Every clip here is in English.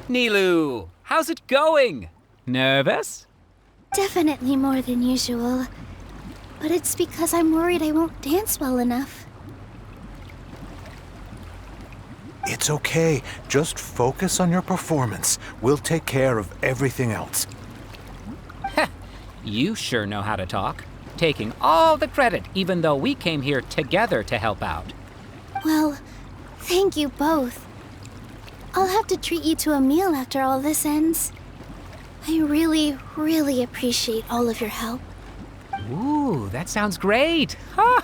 Nilu, how's it going? Nervous? Definitely more than usual. But it's because I'm worried I won't dance well enough. It's okay. Just focus on your performance. We'll take care of everything else. You sure know how to talk. Taking all the credit, even though we came here together to help out. Well, thank you both. I'll have to treat you to a meal after all this ends. I really, really appreciate all of your help. Ooh, that sounds great. Huh?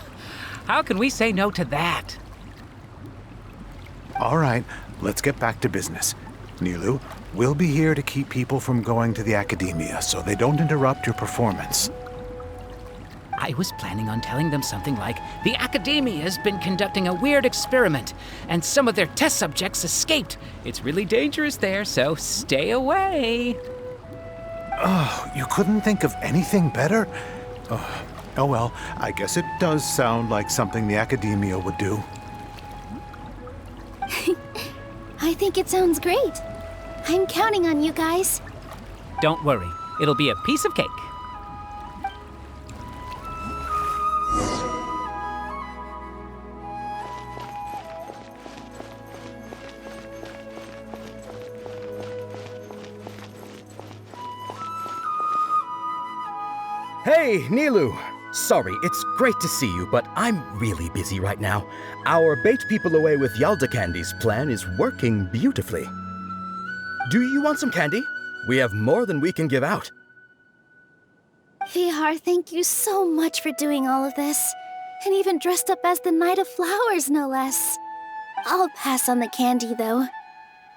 How can we say no to that? All right, let's get back to business. Nilu, we'll be here to keep people from going to the academia so they don't interrupt your performance. I was planning on telling them something like, the academia has been conducting a weird experiment, and some of their test subjects escaped. It's really dangerous there, so stay away. Oh, you couldn't think of anything better? Oh well, I guess it does sound like something the academia would do. I think it sounds great. I'm counting on you guys. Don't worry, it'll be a piece of cake. Hey, Nilu! Sorry, it's great to see you, but I'm really busy right now. Our Bait People Away with Yalda Candies plan is working beautifully. Do you want some candy? We have more than we can give out. Vihar, thank you so much for doing all of this. And even dressed up as the Knight of Flowers, no less. I'll pass on the candy, though.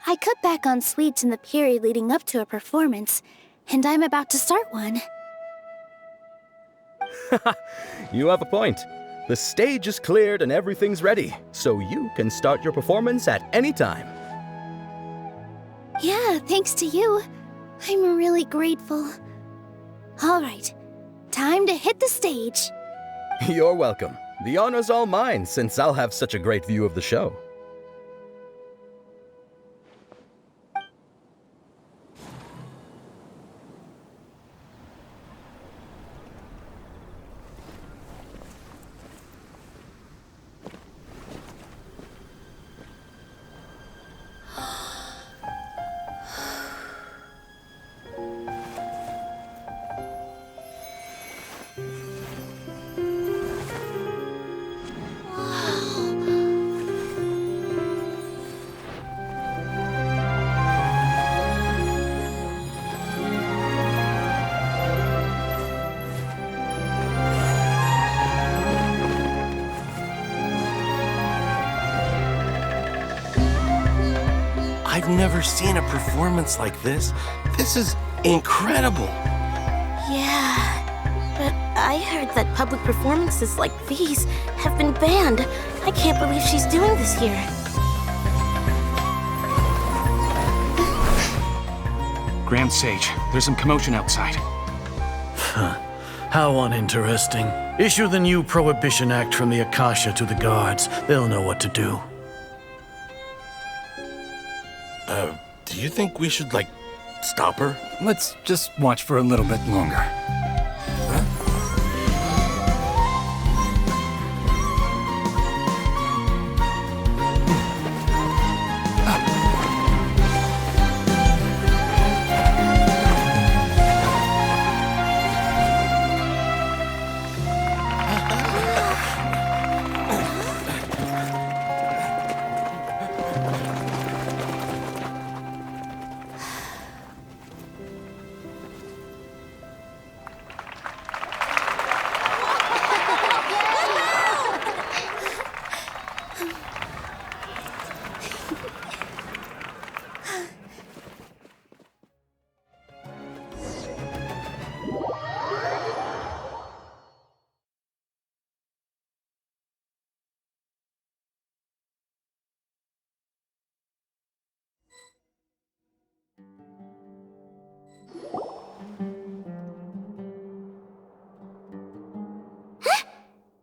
I cut back on sweets in the period leading up to a performance, and I'm about to start one. You have a point. The stage is cleared and everything's ready, so you can start your performance at any time. Yeah, thanks to you. I'm really grateful. All right, time to hit the stage. You're welcome. The honor's all mine, since I'll have such a great view of the show. I've never seen a performance like this. This is incredible. Yeah, but I heard that public performances like these have been banned. I can't believe she's doing this here. Grand Sage, there's some commotion outside. How uninteresting. Issue the new Prohibition Act from the Akasha to the guards. They'll know what to do. Do you think we should, stop her? Let's just watch for a little bit longer.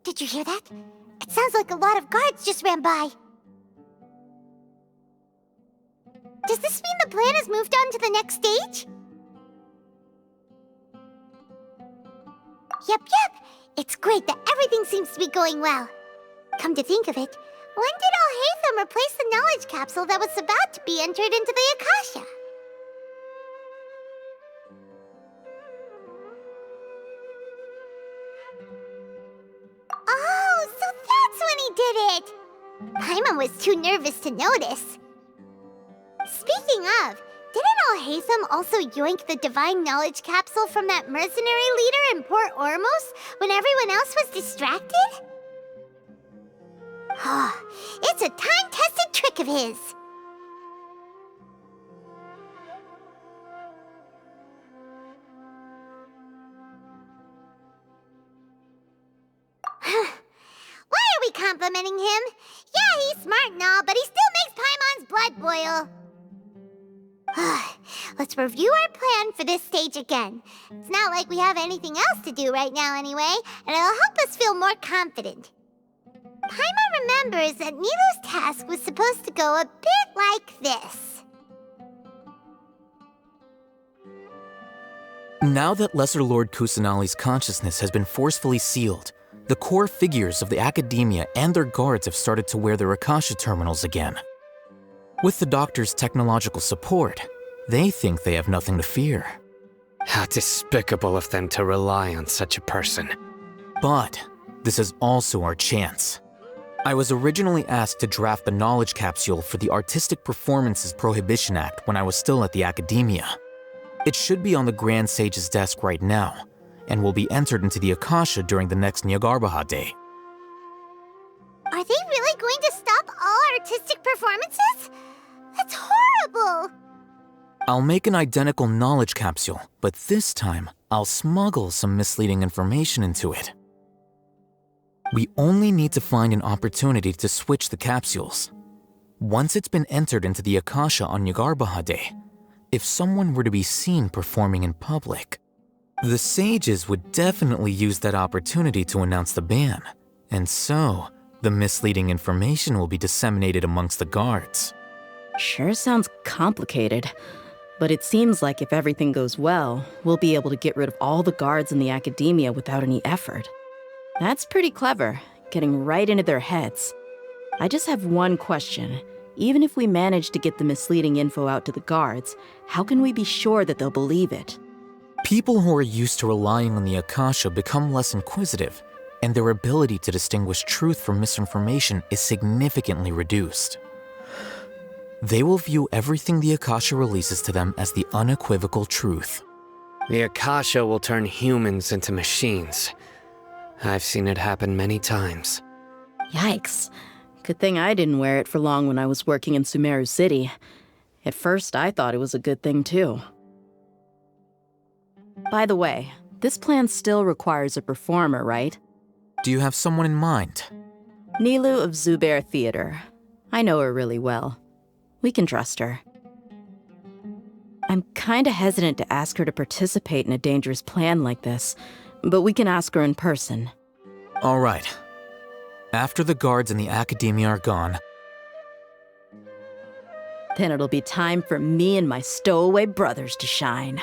Did you hear that? It sounds like a lot of guards just ran by. Does this this mean the plan has moved on to the next stage? Yep. It's great that everything seems to be going well. Come to think of it, when did Alhaitham replace the knowledge capsule that was about to be entered into the Akasha? Oh, so that's when he did it! Paimon was too nervous to notice. Speaking of, didn't Alhaitham also yoink the divine knowledge capsule from that mercenary leader in Port Ormos when everyone else was distracted? Oh, it's a time-tested trick of his. Why are we complimenting him? Yeah, he's smart and all, but he still makes Paimon's blood boil. Let's review our plan for this stage again. It's not like we have anything else to do right now anyway, and it'll help us feel more confident. Paimon remembers that Nilou's task was supposed to go a bit like this. Now that Lesser Lord Kusanali's consciousness has been forcefully sealed, the core figures of the Academia and their guards have started to wear their Akasha terminals again. With the Doctor's technological support, they think they have nothing to fear. How despicable of them to rely on such a person. But this is also our chance. I was originally asked to draft the knowledge capsule for the Artistic Performances Prohibition Act when I was still at the Academia. It should be on the Grand Sage's desk right now, and will be entered into the Akasha during the next Nyargarbaha Day. Are they really going to stop all artistic performances? That's horrible! I'll make an identical knowledge capsule, but this time, I'll smuggle some misleading information into it. We only need to find an opportunity to switch the capsules. Once it's been entered into the Akasha on Nyargarbaha Day, if someone were to be seen performing in public, the sages would definitely use that opportunity to announce the ban, and so the misleading information will be disseminated amongst the guards. Sure sounds complicated, but it seems like if everything goes well, we'll be able to get rid of all the guards in the Academia without any effort. That's pretty clever, getting right into their heads. I just have one question. Even if we manage to get the misleading info out to the guards, how can we be sure that they'll believe it? People who are used to relying on the Akasha become less inquisitive, and their ability to distinguish truth from misinformation is significantly reduced. They will view everything the Akasha releases to them as the unequivocal truth. The Akasha will turn humans into machines. I've seen it happen many times. Yikes. Good thing I didn't wear it for long when I was working in Sumeru City. At first, I thought it was a good thing too. By the way, this plan still requires a performer, right? Do you have someone in mind? Nilou of Zubair Theater. I know her really well. We can trust her. I'm kinda hesitant to ask her to participate in a dangerous plan like this, but we can ask her in person. All right. After the guards and the Academia are gone, then it'll be time for me and my stowaway brothers to shine.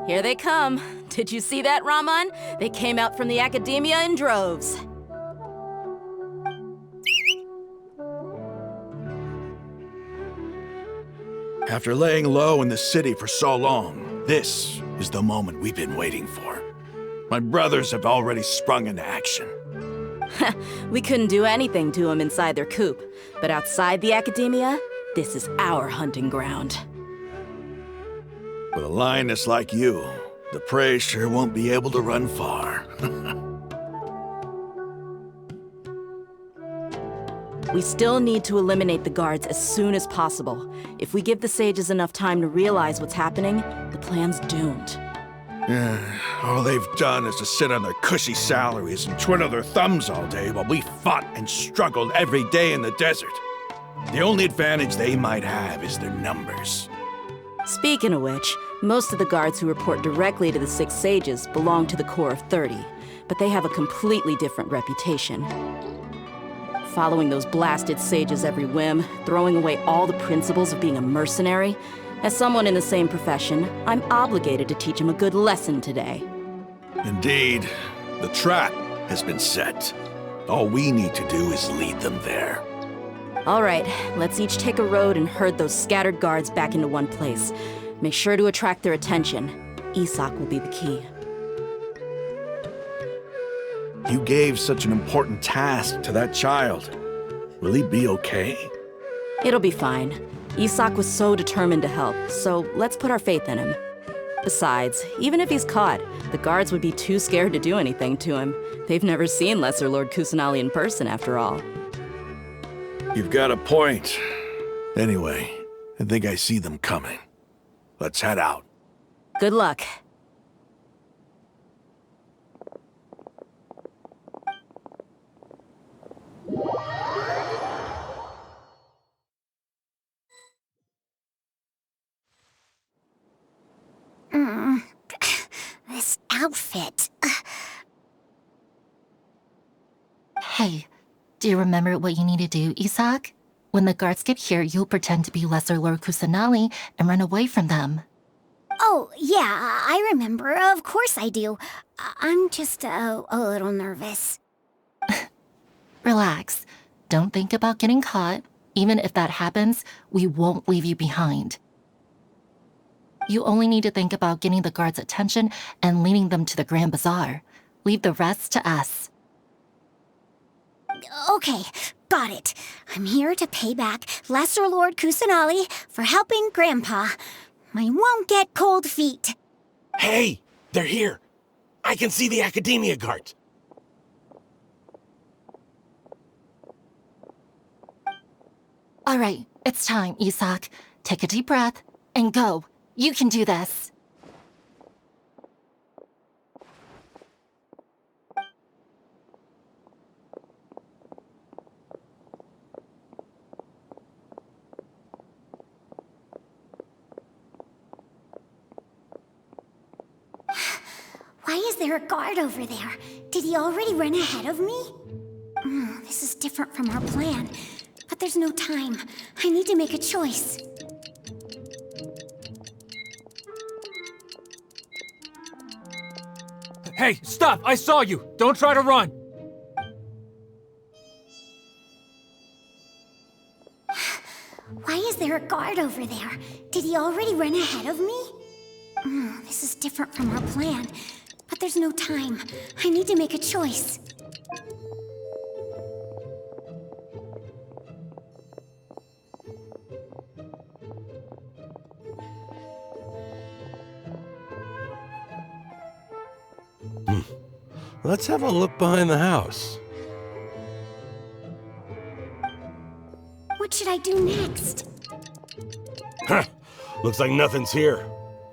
Here they come. Did you see that, Raman? They came out from the Academia in droves. After laying low in the city for so long, this is the moment we've been waiting for. My brothers have already sprung into action. We couldn't do anything to them inside their coop, but outside the Academia, this is our hunting ground. With a lioness like you, the prey sure won't be able to run far. We still need to eliminate the guards as soon as possible. If we give the sages enough time to realize what's happening, the plan's doomed. All they've done is to sit on their cushy salaries and twiddle their thumbs all day while we fought and struggled every day in the desert. The only advantage they might have is their numbers. Speaking of which, most of the guards who report directly to the 6 sages belong to the Corps of 30, but they have a completely different reputation. Following those blasted sages every whim, throwing away all the principles of being a mercenary. As someone in the same profession, I'm obligated to teach him a good lesson today. Indeed, the trap has been set. All we need to do is lead them there. All right, let's each take a road and herd those scattered guards back into one place. Make sure to attract their attention. Isak will be the key. You gave such an important task to that child. Will he be okay? It'll be fine. Isak was so determined to help, so let's put our faith in him. Besides, even if he's caught, the guards would be too scared to do anything to him. They've never seen Lesser Lord Kusanali in person, after all. You've got a point. Anyway, I think I see them coming. Let's head out. Good luck. This outfit. Hey, do you remember what you need to do, Isak? When the guards get here, you'll pretend to be Lesser Lord Kusanali and run away from them. Oh, yeah, I remember. Of course I do. I'm just a little nervous. Relax. Don't think about getting caught. Even if that happens, we won't leave you behind. You only need to think about getting the guards' attention and leading them to the Grand Bazaar. Leave the rest to us. Okay, got it. I'm here to pay back Lesser Lord Kusanali for helping Grandpa. I won't get cold feet. Hey, they're here. I can see the Academia guards. All right, it's time, Isak. Take a deep breath and go. You can do this. Why is there a guard over there? Did he already run ahead of me? This is different from our plan. But there's no time. I need to make a choice. Hey, stop! I saw you! Don't try to run! Why is there a guard over there? Did he already run ahead of me? This is different from our plan. But there's no time. I need to make a choice. Let's have a look behind the house. What should I do next? Huh. Looks like nothing's here.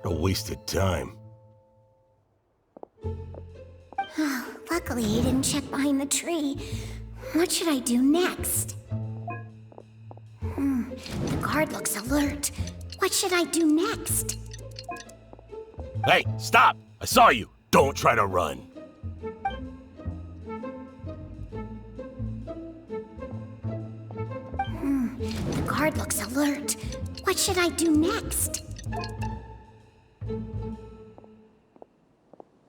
A wasted time. Luckily, he didn't check behind the tree. What should I do next? The guard looks alert. What should I do next? Hey, stop! I saw you! Don't try to run. The guard looks alert. What should I do next?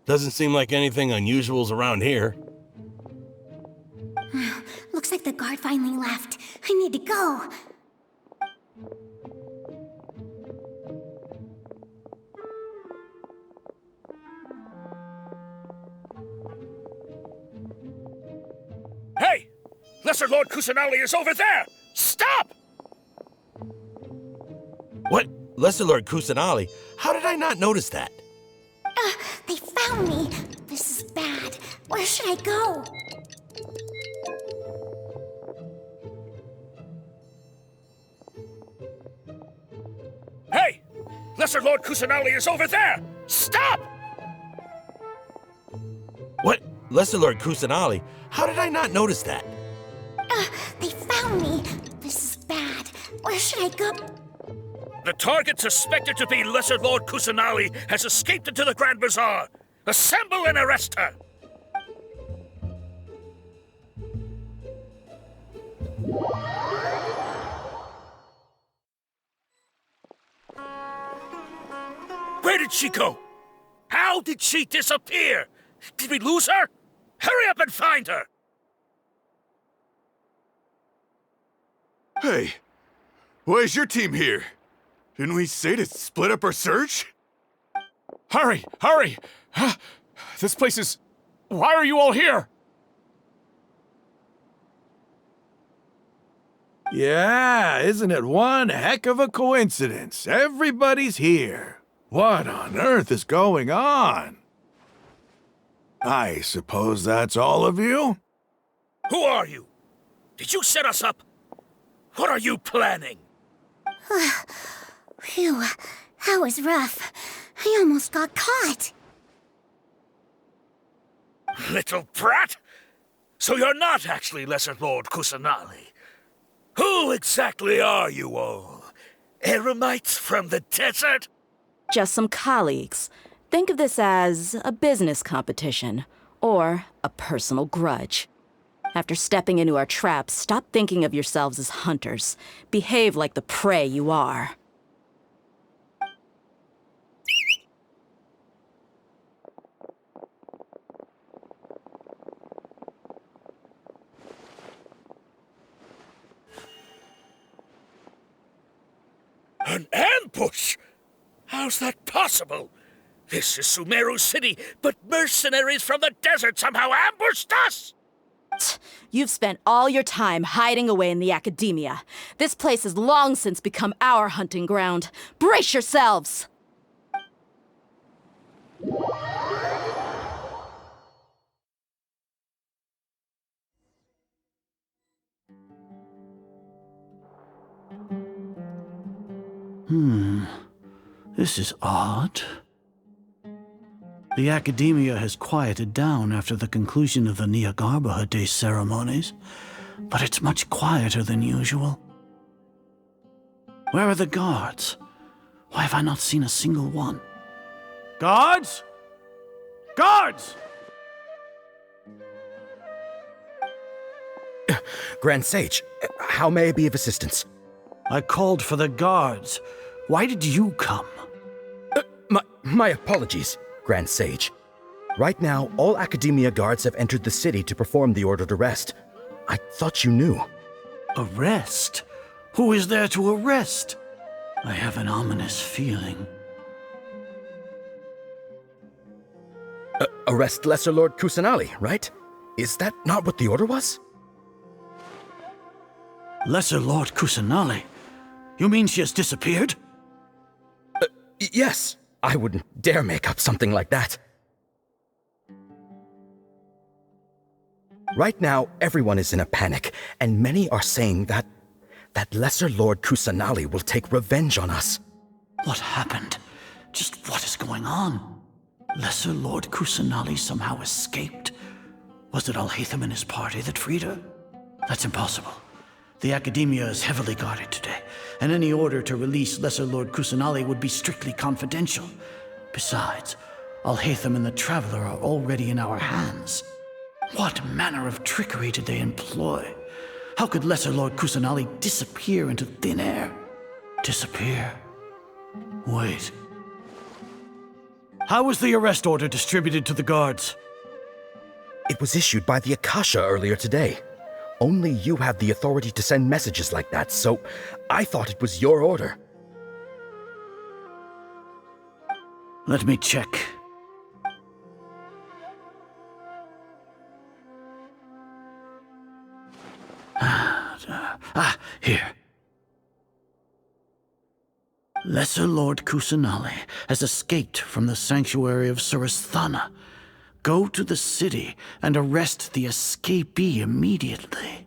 Doesn't seem like anything unusual's around here. Looks like the guard finally left. I need to go. Hey! Lesser Lord Kusanali is over there! Stop! What? Lesser Lord Kusanali? How did I not notice that? They found me. This is bad. Where should I go? Lesser Lord Kusanali is over there! Stop! What? Lesser Lord Kusanali? How did I not notice that? They found me. This is bad. Where should I go? The target suspected to be Lesser Lord Kusanali has escaped into the Grand Bazaar. Assemble and arrest her! Where did she go? How did she disappear? Did we lose her? Hurry up and find her! Hey, why is your team here? Didn't we say to split up our search? Hurry! Hurry! This place is... Why are you all here? Yeah, isn't it one heck of a coincidence? Everybody's here. What on earth is going on? I suppose that's all of you? Who are you? Did you set us up? What are you planning? Phew, that was rough. I almost got caught. Little brat! So you're not actually Lesser Lord Kusanali. Who exactly are you all? Eremites from the desert? Just some colleagues. Think of this as a business competition, or a personal grudge. After stepping into our traps, stop thinking of yourselves as hunters. Behave like the prey you are. An ambush? How's that possible? This is Sumeru City, but mercenaries from the desert somehow ambushed us! You've spent all your time hiding away in the academia. This place has long since become our hunting ground. Brace yourselves! This is odd. The academia has quieted down after the conclusion of the Niagarbaha Day ceremonies, but it's much quieter than usual. Where are the guards? Why have I not seen a single one? Guards? Guards! Grand Sage, how may I be of assistance? I called for the guards. Why did you come? My apologies, Grand Sage. Right now, all Academia guards have entered the city to perform the ordered arrest. I thought you knew. Arrest? Who is there to arrest? I have an ominous feeling. Arrest Lesser Lord Kusanali, right? Is that not what the order was? Lesser Lord Kusanali? You mean she has disappeared? Yes. I wouldn't dare make up something like that. Right now, everyone is in a panic, and many are saying that Lesser Lord Kusanali will take revenge on us. What happened? Just what is going on? Lesser Lord Kusanali somehow escaped? Was it Alhaitham and his party that freed her? That's impossible. The Academia is heavily guarded today, and any order to release Lesser Lord Kusanali would be strictly confidential. Besides, Alhaitham and the Traveler are already in our hands. What manner of trickery did they employ? How could Lesser Lord Kusanali disappear into thin air? Disappear? Wait. How was the arrest order distributed to the guards? It was issued by the Akasha earlier today. Only you have the authority to send messages like that, so I thought it was your order. Let me check. Here. Lesser Lord Kusanali has escaped from the sanctuary of Surasthana. Go to the city and arrest the escapee immediately.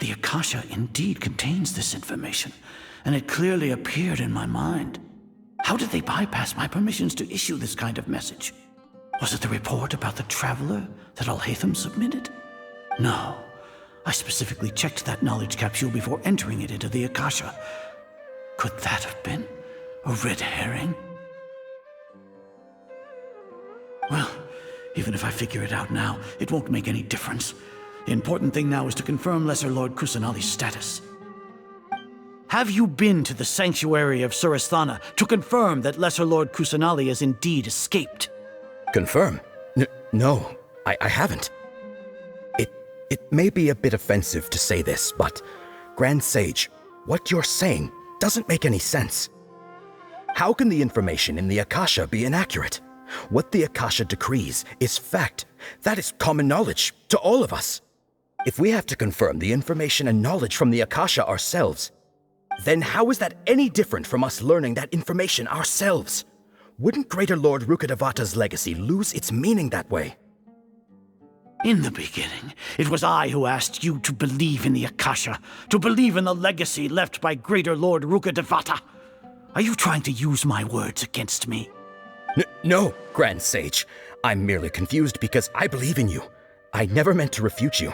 The Akasha indeed contains this information, and it clearly appeared in my mind. How did they bypass my permissions to issue this kind of message? Was it the report about the traveler that Alhaitham submitted? No. I specifically checked that knowledge capsule before entering it into the Akasha. Could that have been a red herring? Well, even if I figure it out now, it won't make any difference. The important thing now is to confirm Lesser Lord Kusanali's status. Have you been to the sanctuary of Surasthana to confirm that Lesser Lord Kusanali has indeed escaped? Confirm? No, I haven't. It may be a bit offensive to say this, but Grand Sage, what you're saying doesn't make any sense. How can the information in the Akasha be inaccurate? What the Akasha decrees is fact. That is common knowledge to all of us. If we have to confirm the information and knowledge from the Akasha ourselves, then how is that any different from us learning that information ourselves? Wouldn't Greater Lord Rukkhadevata's legacy lose its meaning that way? In the beginning, it was I who asked you to believe in the Akasha, to believe in the legacy left by Greater Lord Rukkhadevata. Are you trying to use my words against me? No, Grand Sage. I'm merely confused because I believe in you. I never meant to refute you.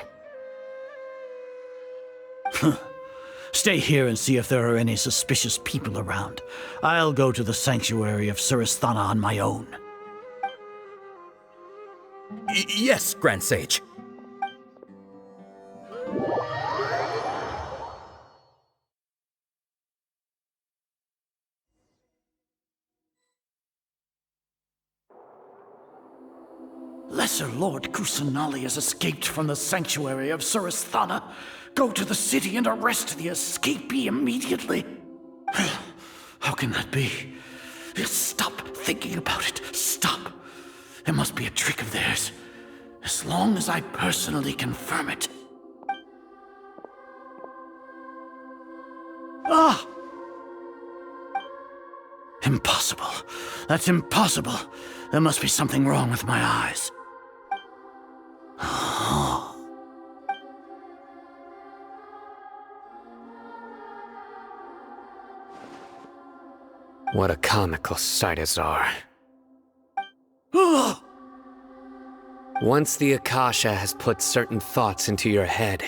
Stay here and see if there are any suspicious people around. I'll go to the sanctuary of Surasthana on my own. Yes, Grand Sage. Lesser Lord Kusanali has escaped from the sanctuary of Surasthana. Go to the city and arrest the escapee immediately. How can that be? Stop thinking about it. Stop. It must be a trick of theirs. As long as I personally confirm it. Ah! Impossible. That's impossible. There must be something wrong with my eyes. What a comical sight, Azar. Once the Akasha has put certain thoughts into your head,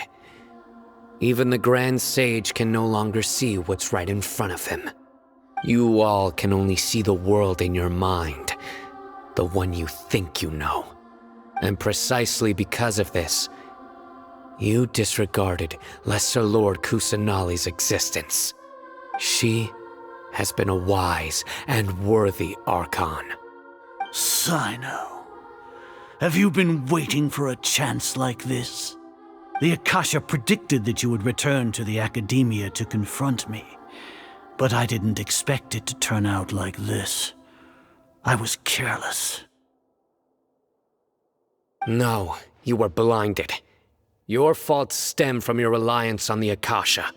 even the Grand Sage can no longer see what's right in front of him. You all can only see the world in your mind, the one you think you know. And precisely because of this, you disregarded Lesser Lord Kusanali's existence. She has been a wise and worthy Archon. Sino, have you been waiting for a chance like this? The Akasha predicted that you would return to the Academia to confront me, but I didn't expect it to turn out like this. I was careless. No, you were blinded. Your faults stem from your reliance on the Akasha.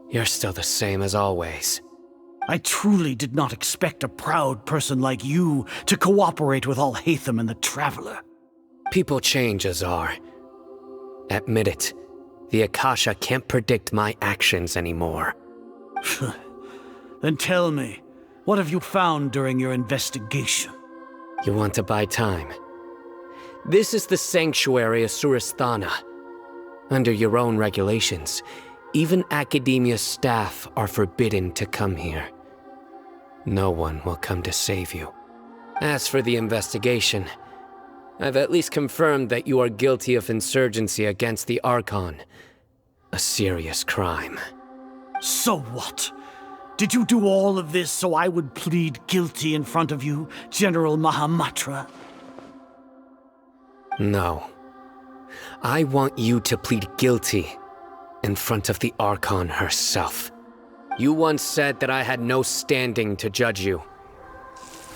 You're still the same as always. I truly did not expect a proud person like you to cooperate with Alhaitham and the Traveler. People change, Azar. Admit it. The Akasha can't predict my actions anymore. Then tell me, what have you found during your investigation? You want to buy time? This is the sanctuary of Surasthana. Under your own regulations, even Academia staff are forbidden to come here. No one will come to save you. As for the investigation, I've at least confirmed that you are guilty of insurgency against the Archon. A serious crime. So what? Did you do all of this so I would plead guilty in front of you, General Mahamatra? No. I want you to plead guilty in front of the Archon herself. You once said that I had no standing to judge you.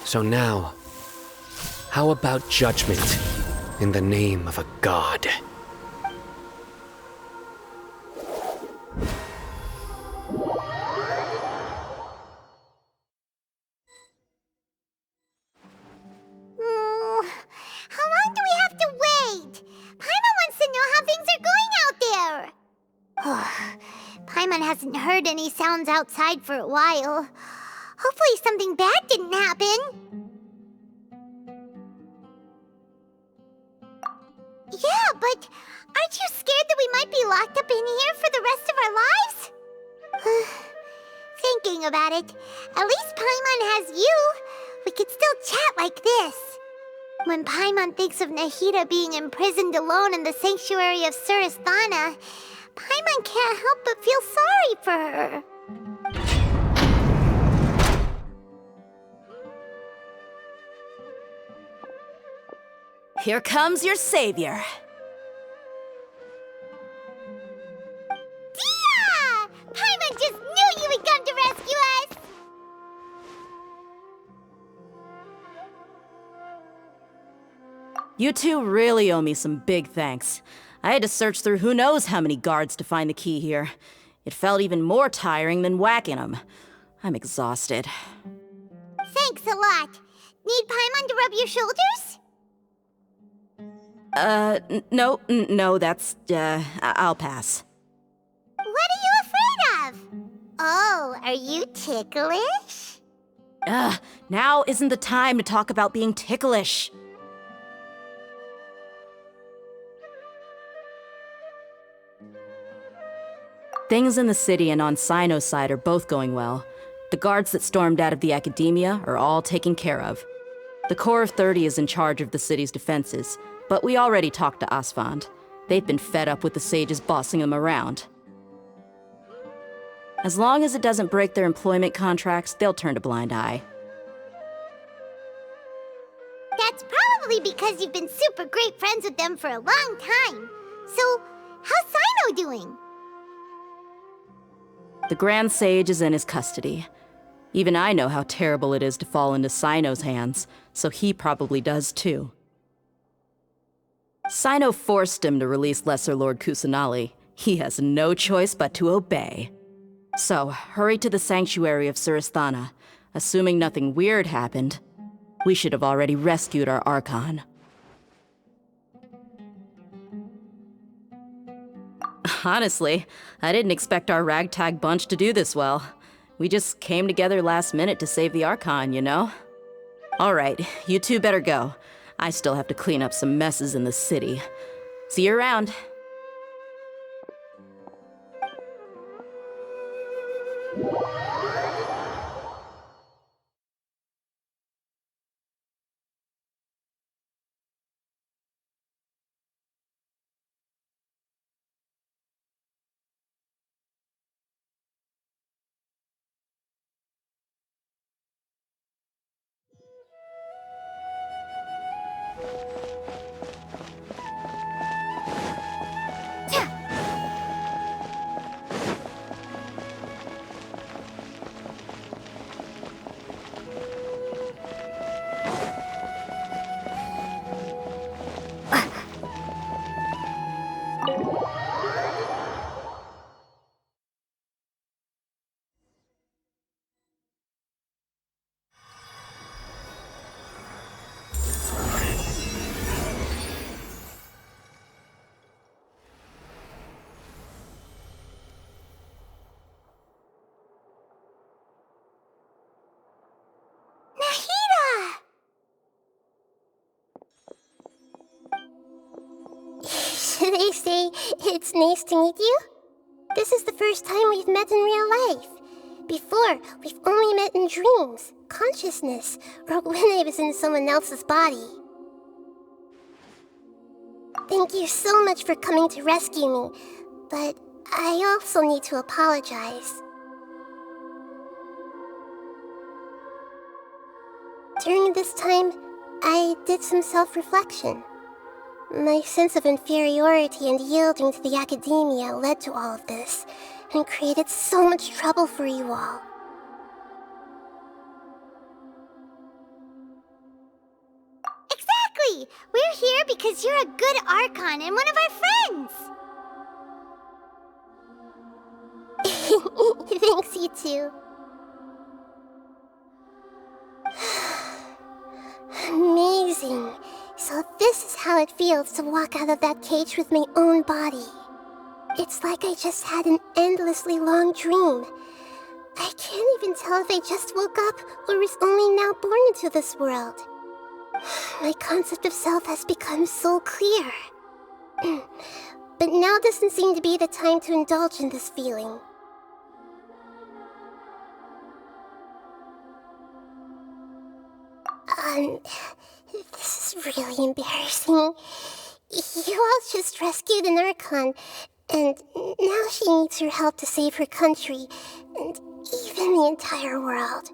So now, how about judgment in the name of a god? How long do we have to wait? Paimon wants to know how things are going out there. Paimon hasn't heard any sounds outside for a while. Hopefully Hopefully something bad didn't happen. Yeah, but aren't you scared that we might be locked up in here for the rest of our lives? Thinking about it, at least Paimon has you. We could still chat like this. When Paimon thinks of Nahida being imprisoned alone in the sanctuary of Surasthana, Paimon can't help but feel sorry for her. Here comes your savior. Dia! Paimon just knew you would come to rescue us! You two really owe me some big thanks. I had to search through who knows how many guards to find the key here. It felt even more tiring than whacking them. I'm exhausted. Thanks a lot. Need Paimon to rub your shoulders? No, that's, I'll pass. What are you afraid of? Oh, are you ticklish? Now isn't the time to talk about being ticklish. Things in the city and on Sino's side are both going well. The guards that stormed out of the academia are all taken care of. The Corps of 30 is in charge of the city's defenses, but we already talked to Asfand. They've been fed up with the sages bossing them around. As long as it doesn't break their employment contracts, they'll turn a blind eye. That's probably because you've been super great friends with them for a long time. So, how's Sino doing? The Grand Sage is in his custody. Even I know how terrible it is to fall into Sino's hands, so he probably does too. Sino forced him to release Lesser Lord Kusanali. He has no choice but to obey. So, hurry to the sanctuary of Surasthana. Assuming nothing weird happened, we should have already rescued our Archon. Honestly, I didn't expect our ragtag bunch to do this well. We just came together last minute to save the Archon, you know? Alright, you two better go. I still have to clean up some messes in the city. See you around. They say it's nice to meet you. This is the first time we've met in real life. Before, we've only met in dreams, consciousness, or when I was in someone else's body. Thank you so much for coming to rescue me, but I also need to apologize. During this time, I did some self-reflection. My sense of inferiority and yielding to the academia led to all of this, and created so much trouble for you all. Exactly! We're here because you're a good Archon and one of our friends! Thanks, you two. Amazing. So this is how it feels to walk out of that cage with my own body. It's like I just had an endlessly long dream. I can't even tell if I just woke up or was only now born into this world. My concept of self has become so clear. But now doesn't seem to be the time to indulge in this feeling. This is really embarrassing. You all just rescued an Archon, and now she needs your help to save her country, and even the entire world.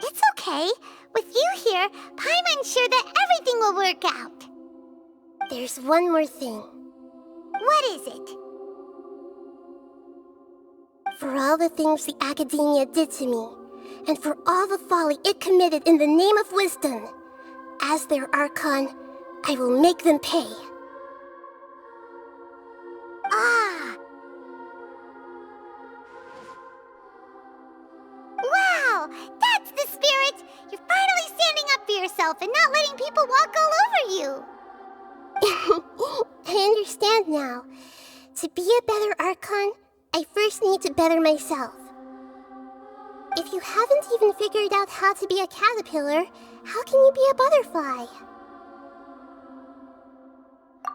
It's okay. With you here, Paimon's sure that everything will work out. There's one more thing. What is it? For all the things the Academia did to me, and for all the folly it committed in the name of wisdom, as their Archon, I will make them pay. Ah! Wow! That's the spirit! You're finally standing up for yourself and not letting people walk all over you! I understand now. To be a better Archon, I first need to better myself. If you haven't even figured out how to be a caterpillar, how can you be a butterfly?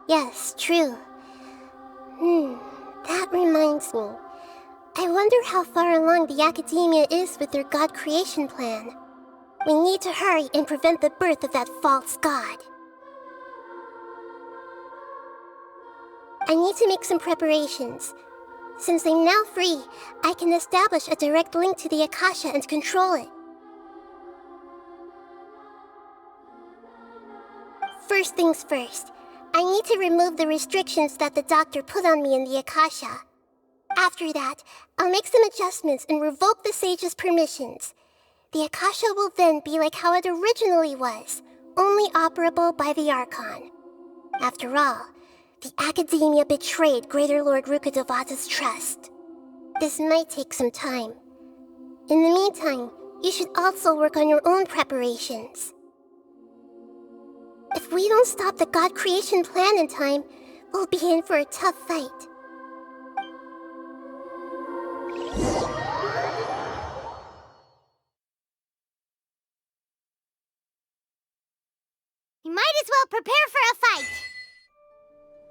Yes, true. That reminds me. I wonder how far along the Academia is with their god creation plan. We need to hurry and prevent the birth of that false god. I need to make some preparations. Since I'm now free, I can establish a direct link to the Akasha and control it. First things first, I need to remove the restrictions that the doctor put on me in the Akasha. After that, I'll make some adjustments and revoke the sage's permissions. The Akasha will then be like how it originally was, only operable by the Archon. After all, the Academia betrayed Greater Lord Rukkhadevata's trust. This might take some time. In the meantime, you should also work on your own preparations. If we don't stop the god creation plan in time, we'll be in for a tough fight. We might as well prepare for a fight.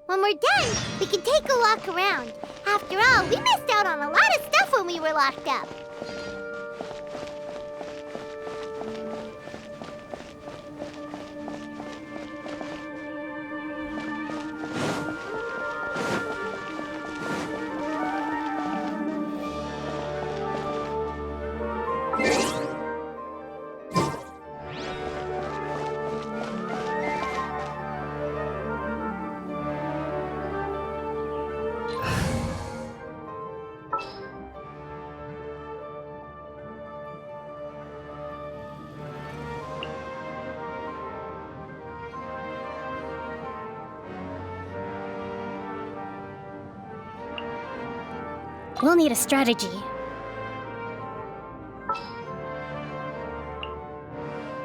When we're done, we can take a walk around. After all, we missed out on a lot of stuff when we were locked up. We'll need a strategy.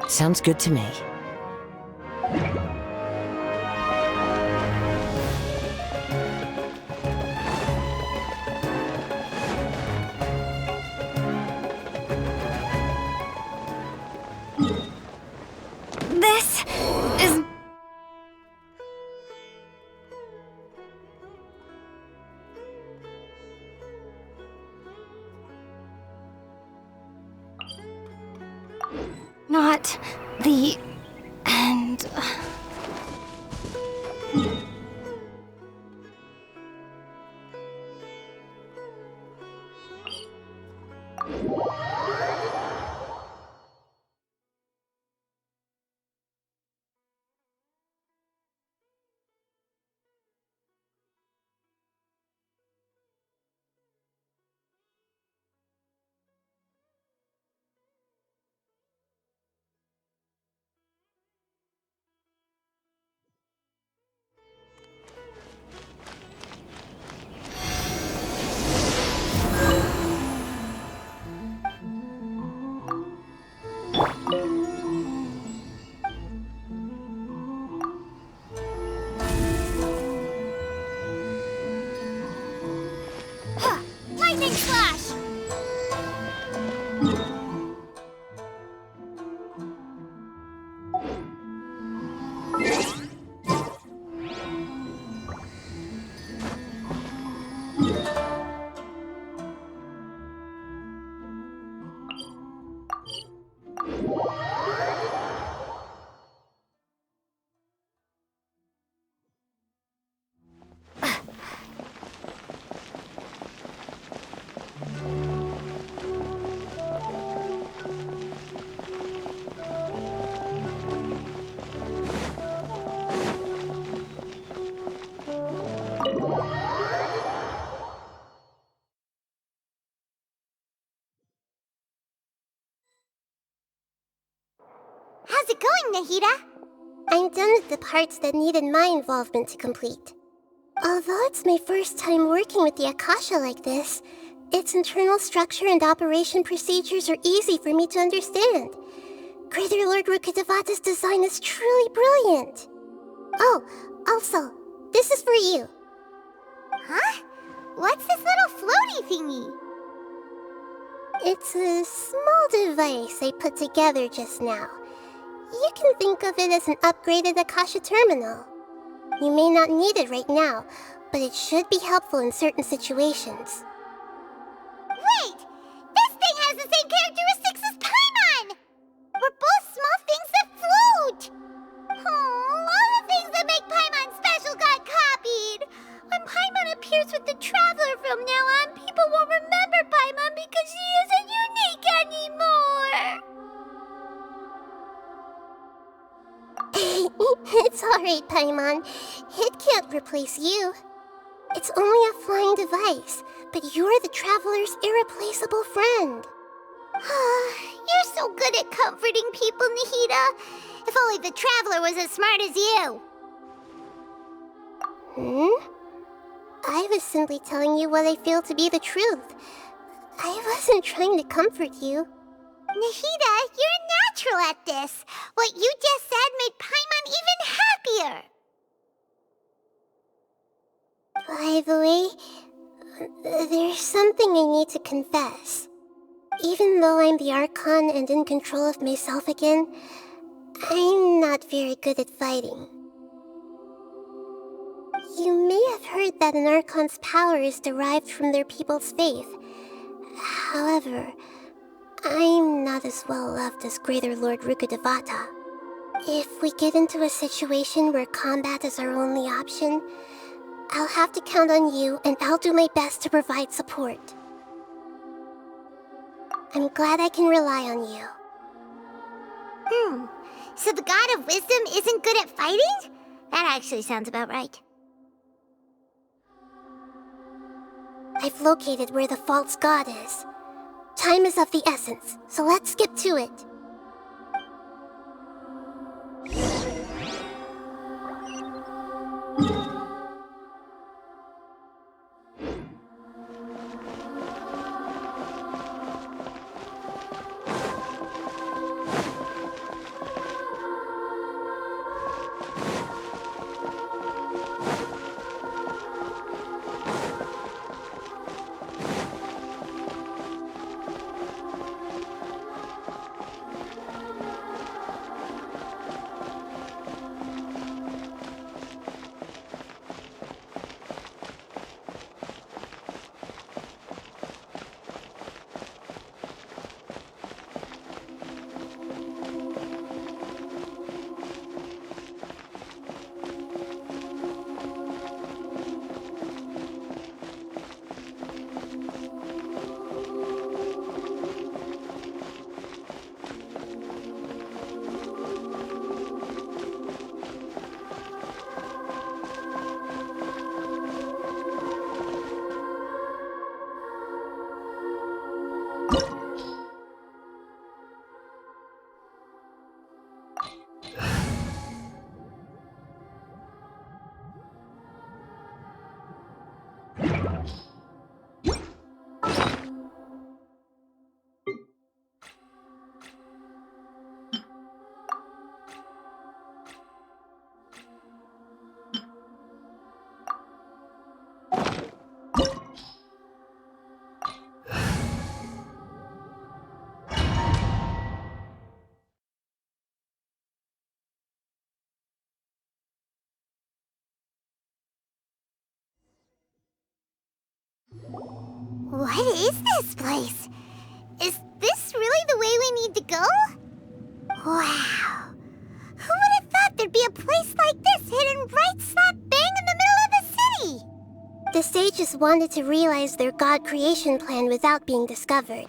Sounds good to me. This is... not the end. Nahida? I'm done with the parts that needed my involvement to complete. Although it's my first time working with the Akasha like this, its internal structure and operation procedures are easy for me to understand. Greater Lord Rukkhadevata's design is truly brilliant. Oh, also, this is for you. Huh? What's this little floaty thingy? It's a small device I put together just now. You can think of it as an upgraded Akasha terminal. You may not need it right now, but it should be helpful in certain situations. Wait! This thing has the same characteristics as Paimon! We're both small things that float! Oh, all the things that make Paimon special got copied! When Paimon appears with the Traveler from now on, people won't remember Paimon because she isn't unique anymore! It's alright, Paimon. It can't replace you. It's only a flying device, but you're the Traveler's irreplaceable friend. You're so good at comforting people, Nahida. If only the Traveler was as smart as you. I was simply telling you what I feel to be the truth. I wasn't trying to comfort you. Nahida, you're a natural at this. What you just said made Paimon even happier. By the way, there's something I need to confess. Even though I'm the Archon and in control of myself again, I'm not very good at fighting. You may have heard that an Archon's power is derived from their people's faith. However, I'm not as well loved as Greater Lord Rukkhadevata. If we get into a situation where combat is our only option, I'll have to count on you, and I'll do my best to provide support. I'm glad I can rely on you. So the God of Wisdom isn't good at fighting? That actually sounds about right. I've located where the false god is. Time is of the essence, so let's skip to it. What is this place? Is this really the way we need to go? Wow. Who would have thought there'd be a place like this hidden right slap bang in the middle of the city? The sages wanted to realize their god creation plan without being discovered.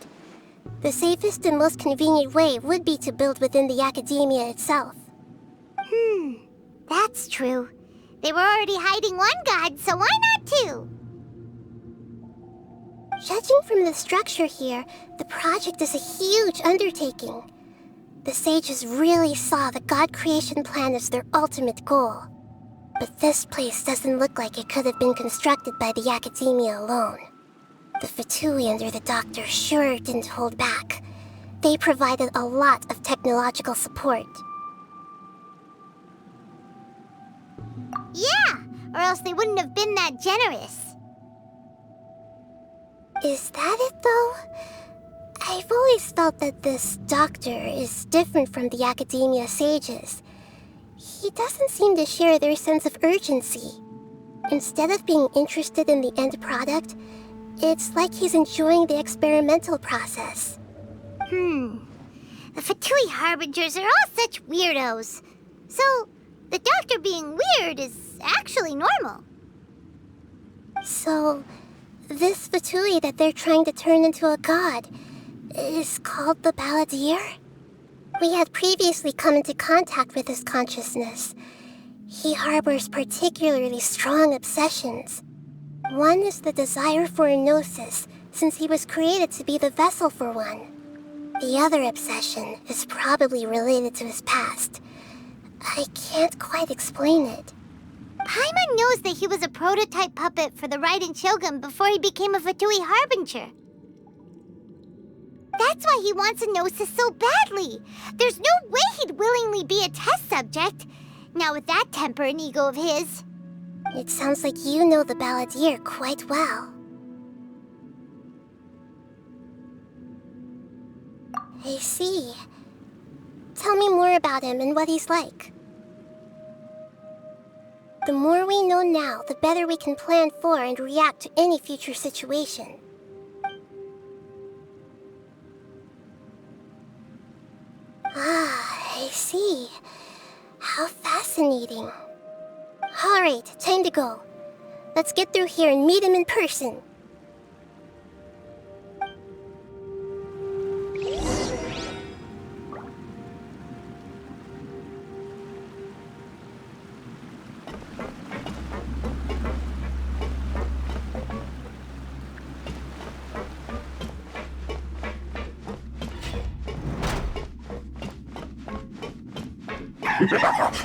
The safest and most convenient way would be to build within the academia itself. That's true. They were already hiding one god, so why not two? Judging from the structure here, the project is a huge undertaking. The sages really saw the god creation plan as their ultimate goal. But this place doesn't look like it could have been constructed by the Academia alone. The Fatui under the Doctor sure didn't hold back. They provided a lot of technological support. Yeah, or else they wouldn't have been that generous. Is that it, though? I've always felt that this Doctor is different from the Academia sages. He doesn't seem to share their sense of urgency. Instead of being interested in the end product, it's like he's enjoying the experimental process. The Fatui Harbingers are all such weirdos. So, the Doctor being weird is actually normal. So, this Fatui that they're trying to turn into a god is called the Balladeer? We had previously come into contact with his consciousness. He harbors particularly strong obsessions. One is the desire for a gnosis, since he was created to be the vessel for one. The other obsession is probably related to his past. I can't quite explain it. Paimon knows that he was a prototype puppet for the Raiden Shogun before he became a Fatui Harbinger. That's why he wants a gnosis so badly. There's no way he'd willingly be a test subject, not with that temper and ego of his. It sounds like you know the Balladeer quite well. I see. Tell me more about him and what he's like. The more we know now, the better we can plan for and react to any future situation. Ah, I see. How fascinating. Alright, time to go. Let's get through here and meet him in person.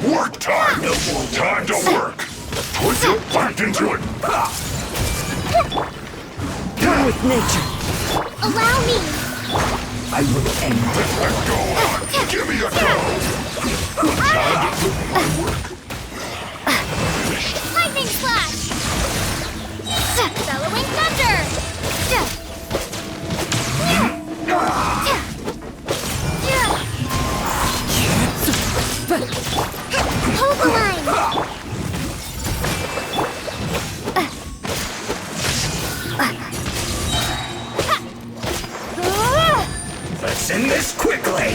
Work time! Time to work! Put your back into it! Come with nature. Allow me! I will end it. Go on! Give me a go! Time to put my work. Lightning Slash! Bellowing Thunder! Hold the line! Let's end this quickly!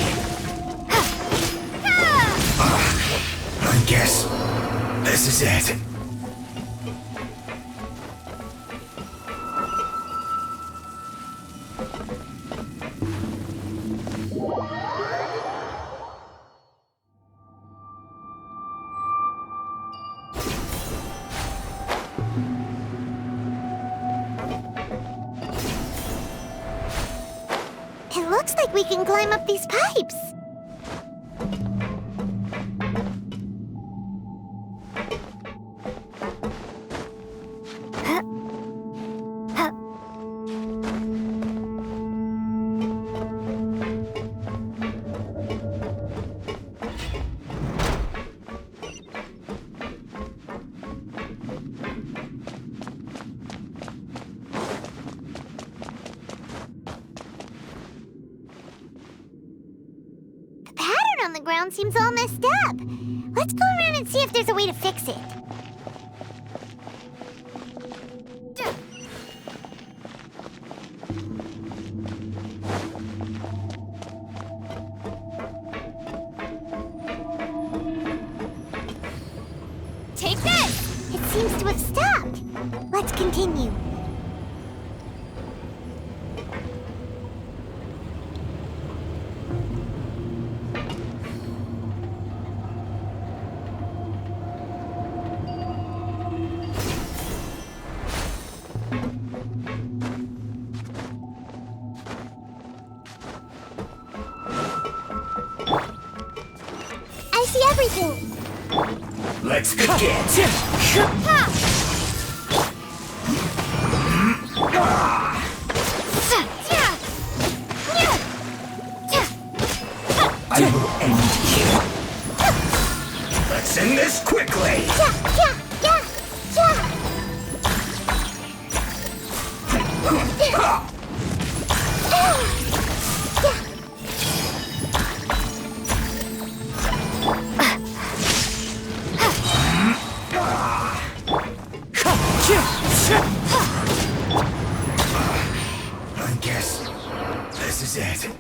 I guess this is it. It looks like we can climb up these pipes. On the ground seems all messed up. Let's go around and see if there's a way to fix it. Take this! It seems to have stopped. Let's continue. Let's begin. I will end you. Let's end this quickly. I guess this is it.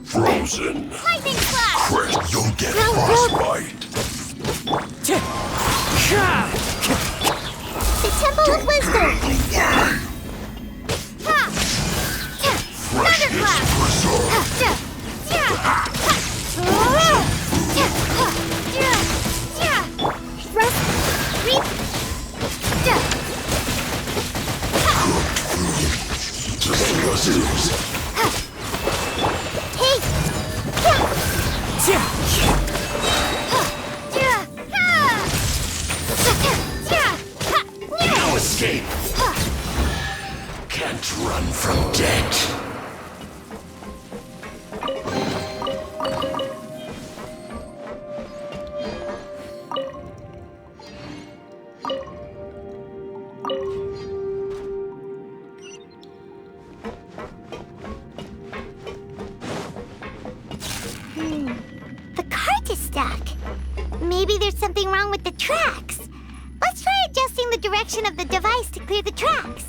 Frozen. Lightning flash. Chris, you'll get frostbite. The Temple of Wisdom. Freshness preserved. No escape. Can't run from death. The cart is stuck. Maybe there's something wrong with the tracks. Let's try adjusting the direction of the device to clear the tracks.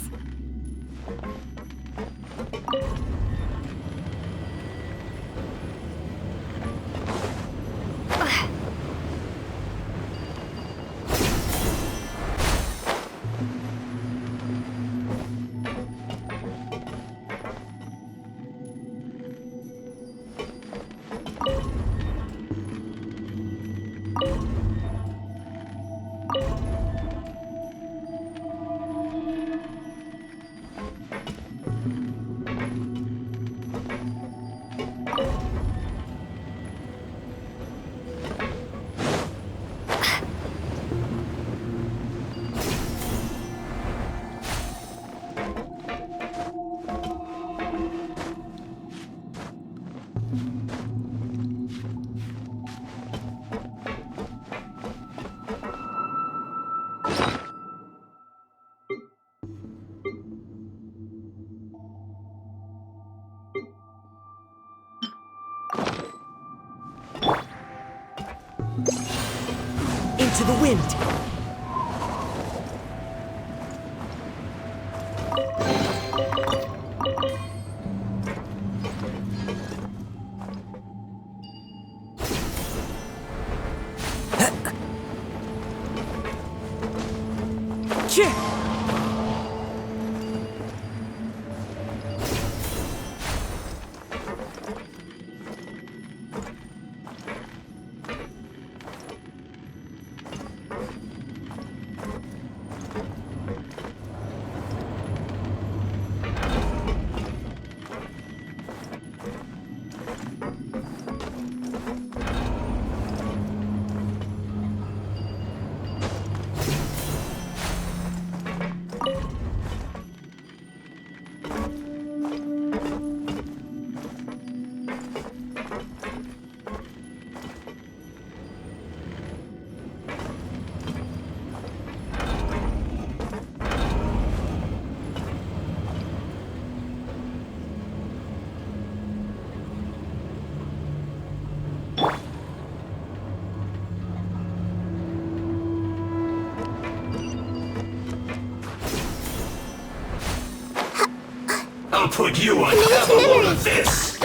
Into the wind. I'll put you on have a load of this.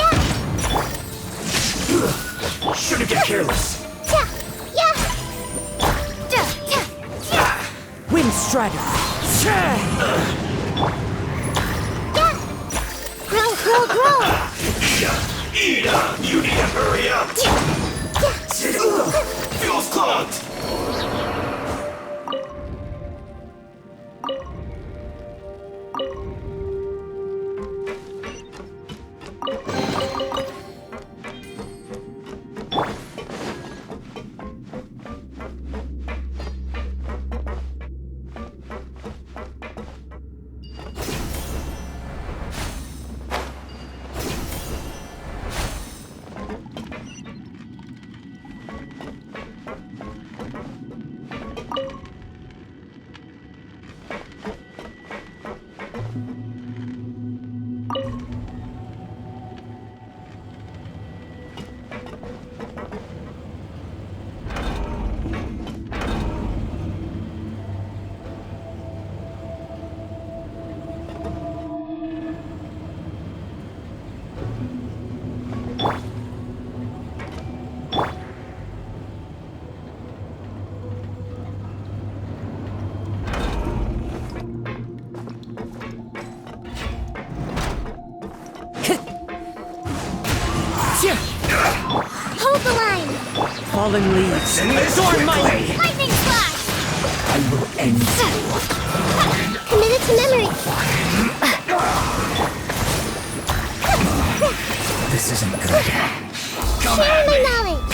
Shouldn't get careless. Lightning Strider! Grow! Ida, you need to hurry up! Fuel's clogged! Hold the line! Fallen leaves. Storm might. Lightning flash! I will end you. Committed to memory. This isn't good. Come Share at my me! knowledge.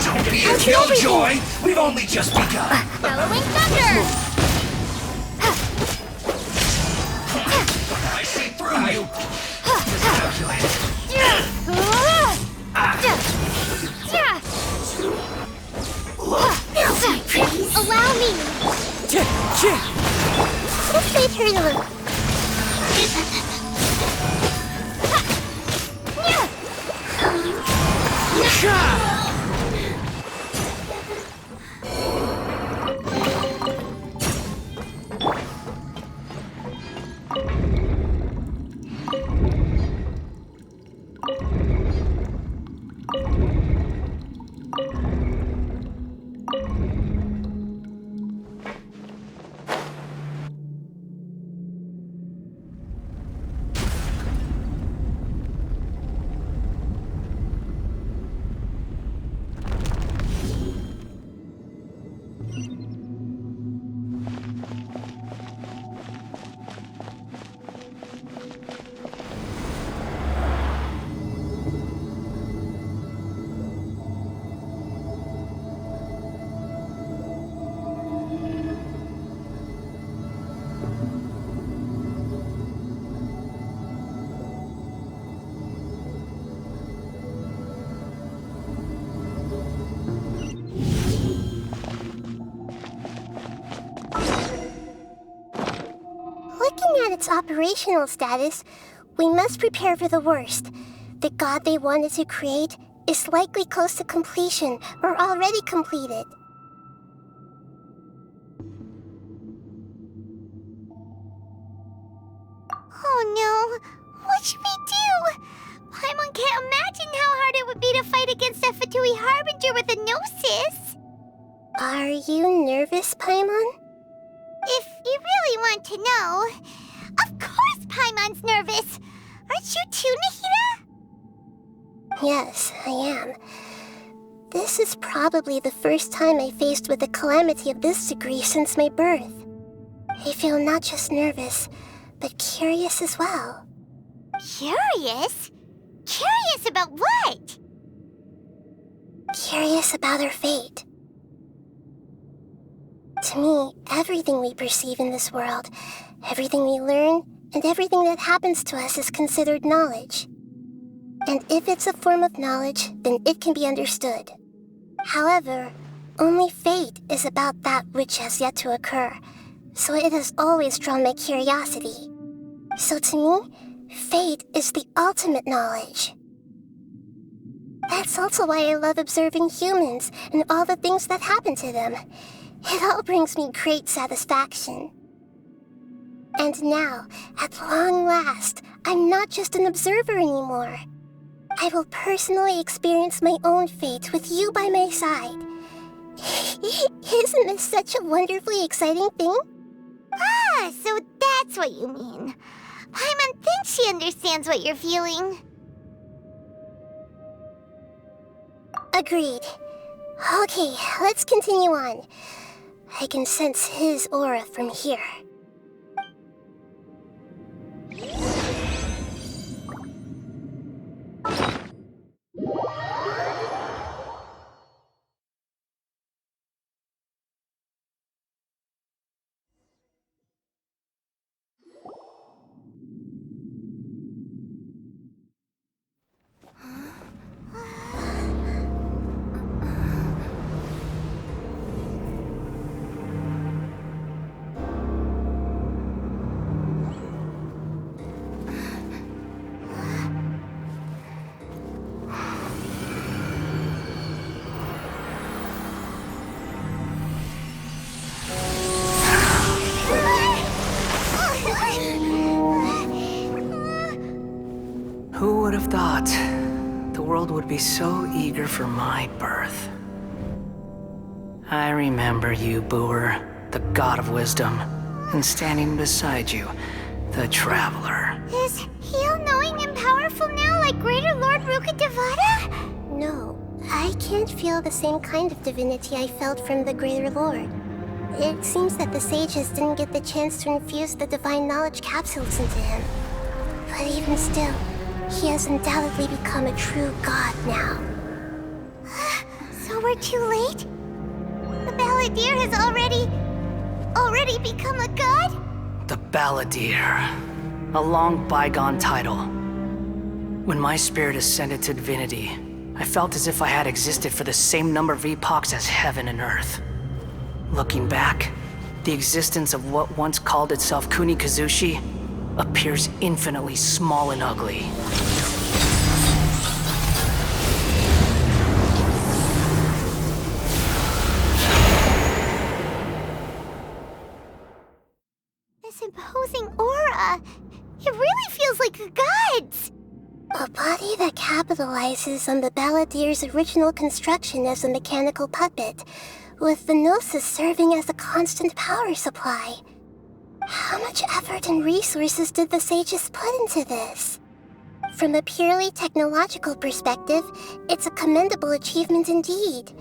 Don't be a killjoy! We've only just begun! Bellowing thunder! I see through you! Miscalculated. Allow me! This made her look. Looking at its operational status, we must prepare for the worst. The god they wanted to create is likely close to completion or already completed. Oh no! What should we do? Paimon can't imagine how hard it would be to fight against a Fatui Harbinger with a Gnosis! Are you nervous, Paimon? If you really want to know, of course Paimon's nervous! Aren't you too, Nahida? Yes, I am. This is probably the first time I faced with a calamity of this degree since my birth. I feel not just nervous, but curious as well. Curious? Curious about what? Curious about our fate. To me, everything we perceive in this world, everything we learn, and everything that happens to us is considered knowledge. And if it's a form of knowledge, then it can be understood. However, only fate is about that which has yet to occur, so it has always drawn my curiosity. So to me, fate is the ultimate knowledge. That's also why I love observing humans and all the things that happen to them. It all brings me great satisfaction. And now, at long last, I'm not just an observer anymore. I will personally experience my own fate with you by my side. Isn't this such a wonderfully exciting thing? Ah, so that's what you mean. Paimon thinks she understands what you're feeling. Agreed. Okay, let's continue on. I can sense his aura from here. Who would have thought the world would be so eager for my birth? I remember you, Booer, the god of wisdom, and standing beside you, the traveler. Is he all-knowing and powerful now like Greater Lord Rukkhadevata? No, I can't feel the same kind of divinity I felt from the Greater Lord. It seems that the sages didn't get the chance to infuse the divine knowledge capsules into him. But even still, he has undoubtedly become a true god now. So we're too late? The Balladeer has already become a god? The Balladeer. A long bygone title. When my spirit ascended to divinity, I felt as if I had existed for the same number of epochs as heaven and earth. Looking back, the existence of what once called itself Kunikazushi appears infinitely small and ugly. This imposing aura, it really feels like the gods! A body that capitalizes on the Balladeer's original construction as a mechanical puppet, with the Gnosis serving as a constant power supply. How much effort and resources did the sages put into this? From a purely technological perspective, it's a commendable achievement indeed.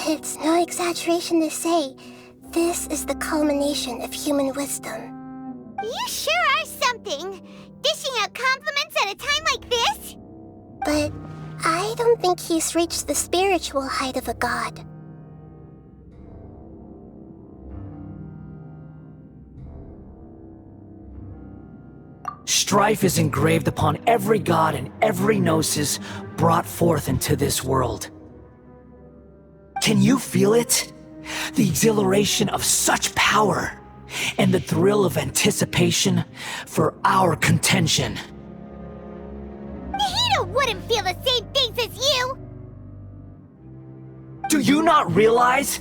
It's no exaggeration to say, this is the culmination of human wisdom. You sure are something! Dishing out compliments at a time like this? But I don't think he's reached the spiritual height of a god. Strife is engraved upon every god and every gnosis brought forth into this world. Can you feel it? The exhilaration of such power, and the thrill of anticipation for our contention. Nahida wouldn't feel the same things as you! Do you not realize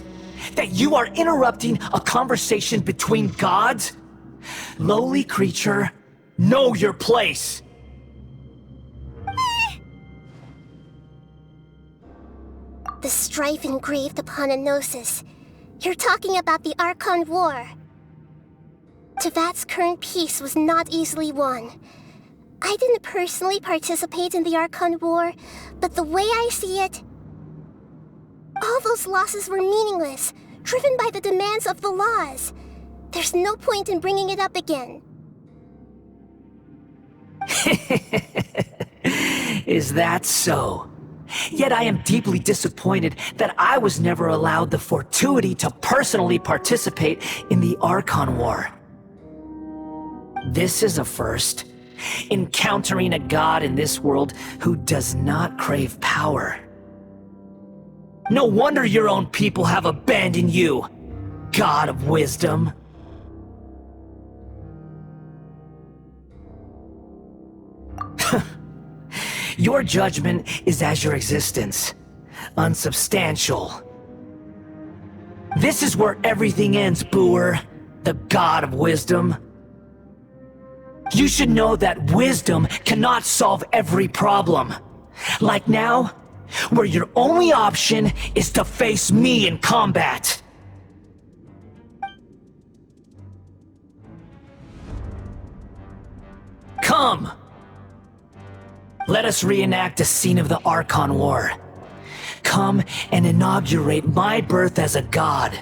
that you are interrupting a conversation between gods? Lowly creature, know your place! The strife engraved upon a gnosis. You're talking about the Archon War. Tevat's current peace was not easily won. I didn't personally participate in the Archon War, but the way I see it, all those losses were meaningless, driven by the demands of the laws. There's no point in bringing it up again. Is that so? Yet I am deeply disappointed that I was never allowed the fortuity to personally participate in the Archon War. This is a first. Encountering a god in this world who does not crave power. No wonder your own people have abandoned you, god of wisdom. Your judgment is as your existence, unsubstantial. This is where everything ends, Booer, the god of wisdom. You should know that wisdom cannot solve every problem. Like now, where your only option is to face me in combat. Come! Let us reenact a scene of the Archon War. Come and inaugurate my birth as a god.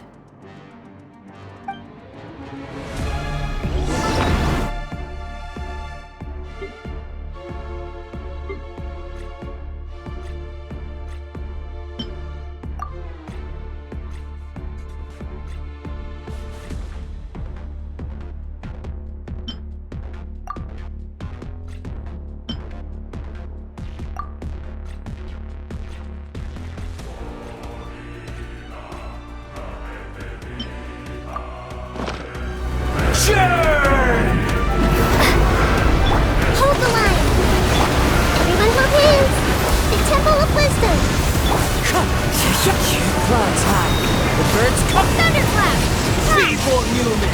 Hold the line! Everyone hold hands! The Temple of Wisdom! Clouds high. The birds come. Thunderclap! Feeble human!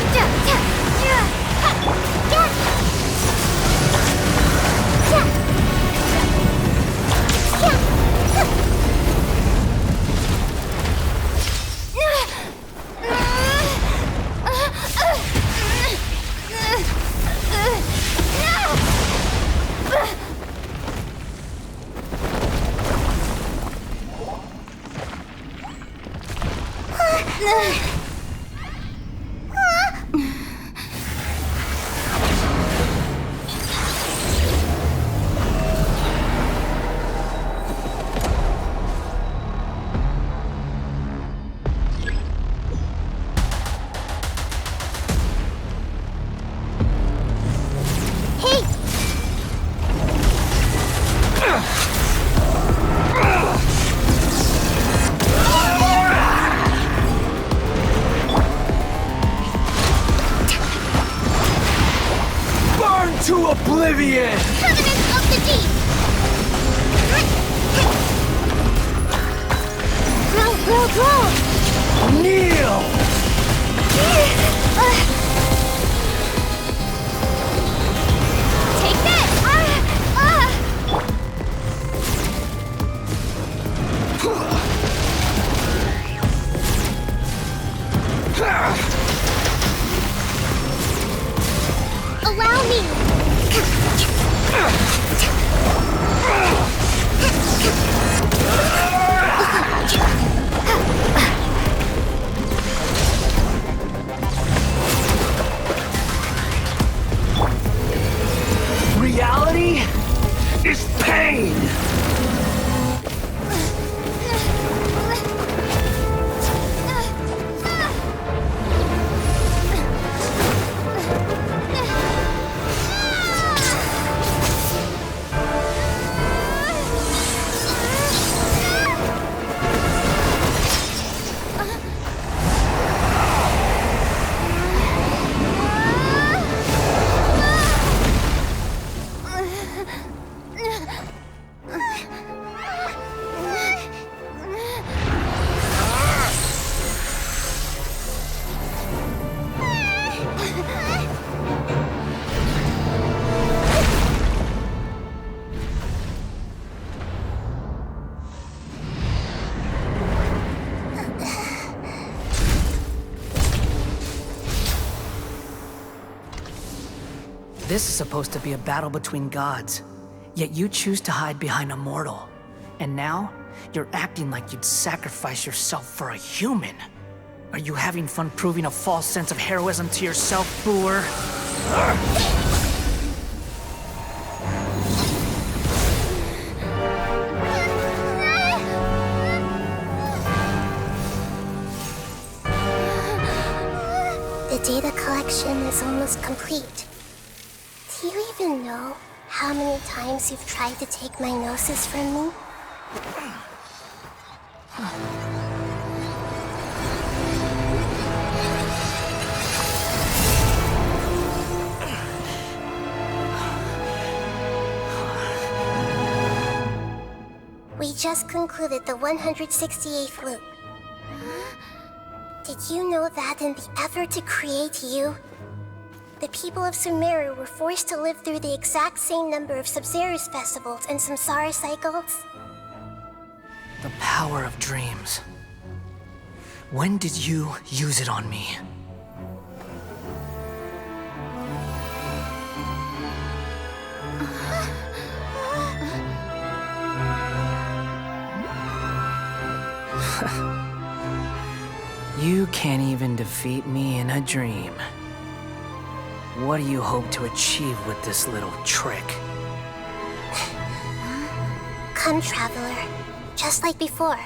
To oblivion! Covenant of the Deep! Grow! Kneel! Take that! Allow me! Reality is pain! This is supposed to be a battle between gods, yet you choose to hide behind a mortal. And now, you're acting like you'd sacrifice yourself for a human. Are you having fun proving a false sense of heroism to yourself, Boor? The data collection is almost complete. Do you even know how many times you've tried to take my gnosis from me? We just concluded the 168th loop. Did you know that in the effort to create you, the people of Sumeru were forced to live through the exact same number of Sub-Zerus festivals and Samsara cycles? The power of dreams. When did you use it on me? You can't even defeat me in a dream. What do you hope to achieve with this little trick? Come, Traveler. Just like before.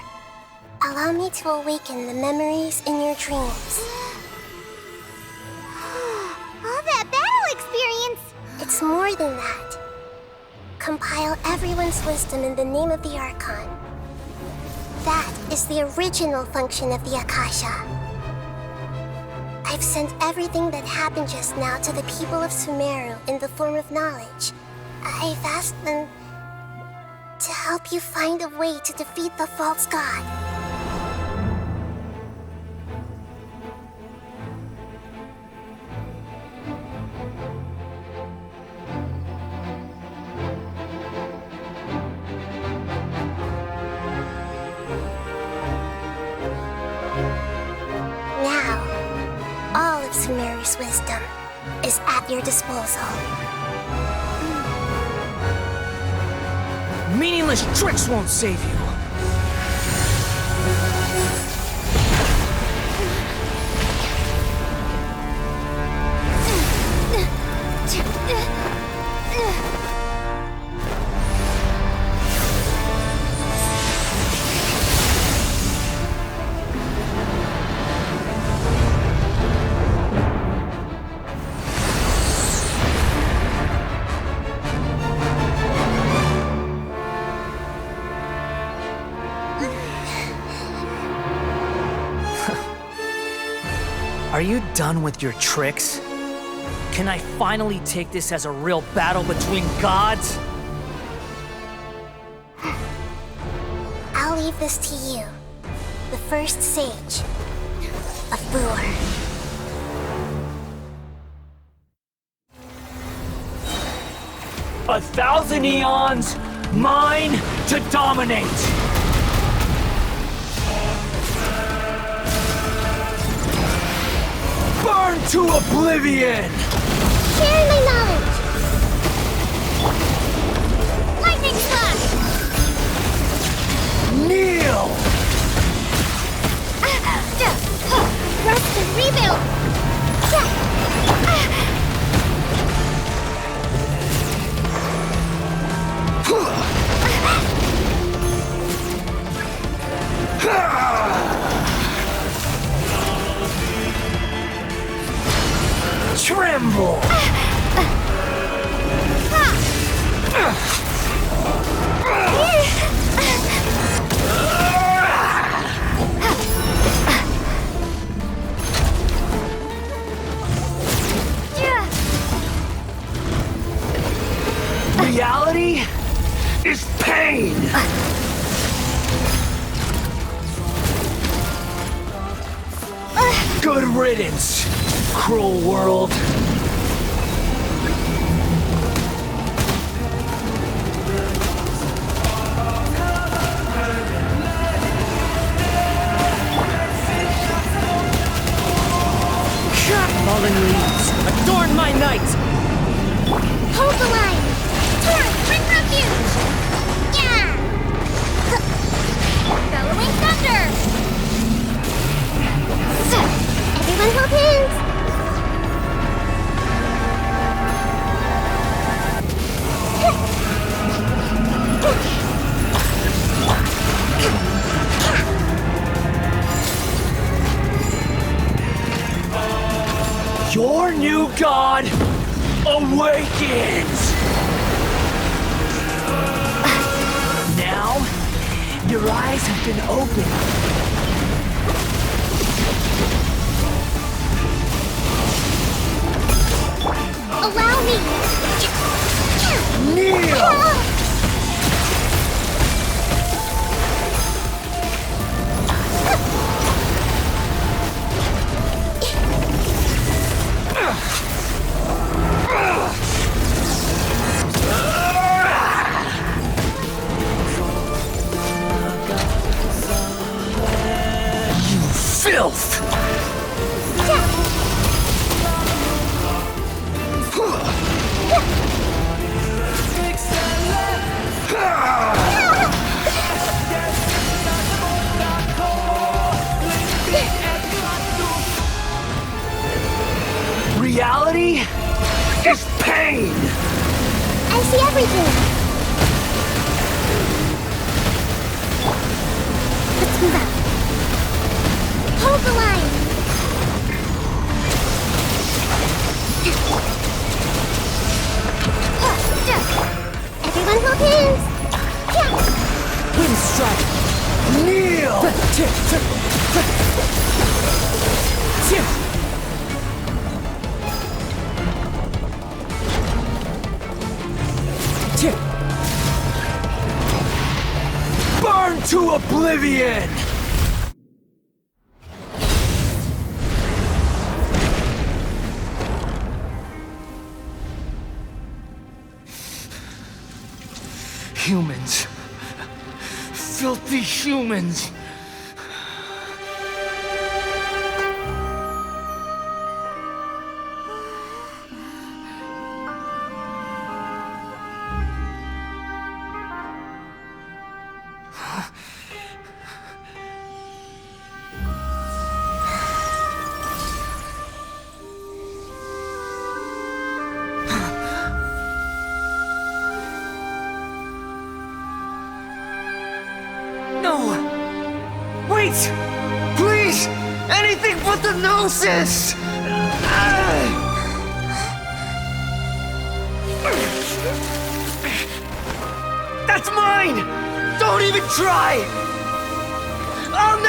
Allow me to awaken the memories in your dreams. All that battle experience! It's more than that. Compile everyone's wisdom in the name of the Archon. That is the original function of the Akasha. I've sent everything that happened just now to the people of Sumeru in the form of knowledge. I've asked them to help you find a way to defeat the false god. Sumeru's wisdom is at your disposal. Meaningless tricks won't save you. Are you done with your tricks? Can I finally take this as a real battle between gods? I'll leave this to you, the first sage of Boor. 1,000 eons, mine to dominate! Burn to oblivion! Share my knowledge! Lightning slash! Kneel! Rest and rebuild! Tremble! Reality is pain! Good riddance, cruel world. Fallen leaves, adorn my night! Hold the line! Torrent, bring refuge! Yeah! Bellowing thunder! Everyone hold hands! Your new god awakens! Now, your eyes have been opened. Allow me! Kneel! reality is pain! I see everything! Let's move out. Hold the line! Everyone hold hands! Wind strike! Kneel! Burn to oblivion! Humans. Filthy humans. Wait! Please! Anything but the Gnosis! That's mine! Don't even try! I'll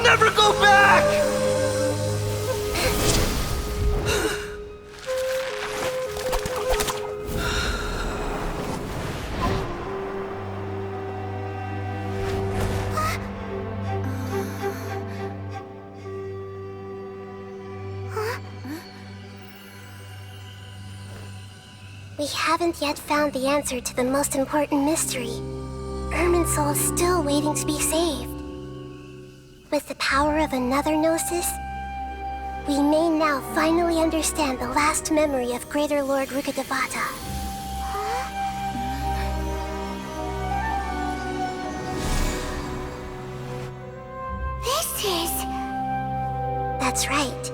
never go back! We haven't yet found the answer to the most important mystery. Irminsul is still waiting to be saved. With the power of another Gnosis, we may now finally understand the last memory of Greater Lord Rukkhadevata. This is... That's right.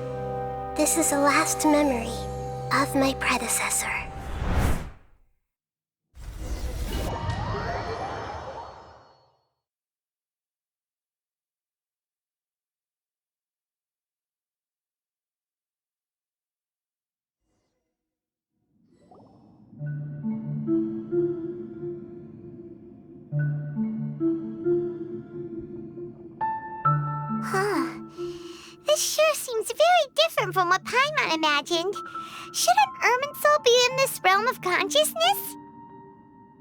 This is the last memory of my predecessor. This sure seems very different from what Paimon imagined. Shouldn't Irminsul be in this realm of consciousness?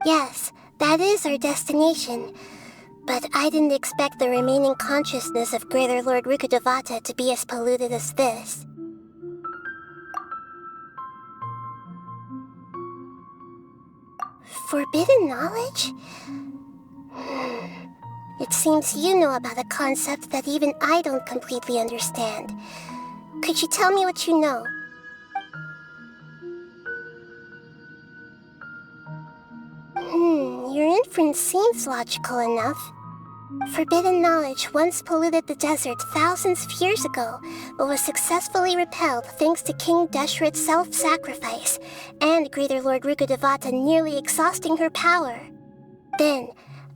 Yes, that is our destination. But I didn't expect the remaining consciousness of Greater Lord Rukkhadevata to be as polluted as this. Forbidden knowledge? It seems you know about a concept that even I don't completely understand. Could you tell me what you know? Your inference seems logical enough. Forbidden knowledge once polluted the desert thousands of years ago, but was successfully repelled thanks to King Deshret's self-sacrifice, and Greater Lord Rukkhadevata nearly exhausting her power. Then,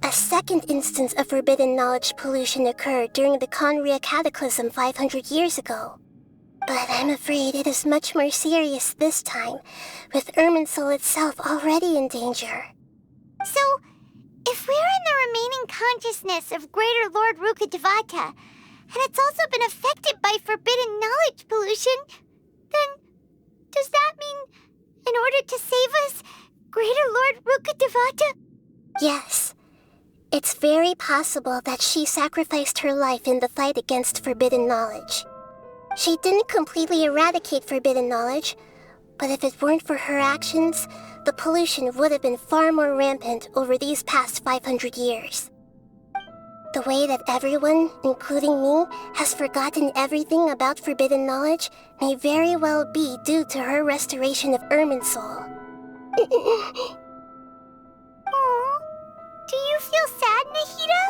a second instance of forbidden knowledge pollution occurred during the Conria Cataclysm 500 years ago. But I'm afraid it is much more serious this time, with Irminsul itself already in danger. So, if we're in the remaining consciousness of Greater Lord Rukkhadevata, and it's also been affected by forbidden knowledge pollution, then does that mean, in order to save us, Greater Lord Rukkhadevata? Yes. It's very possible that she sacrificed her life in the fight against forbidden knowledge. She didn't completely eradicate forbidden knowledge, but if it weren't for her actions, the pollution would have been far more rampant over these past 500 years. The way that everyone, including me, has forgotten everything about forbidden knowledge may very well be due to her restoration of Irminsul. Aww. Do you feel sad, Nahida?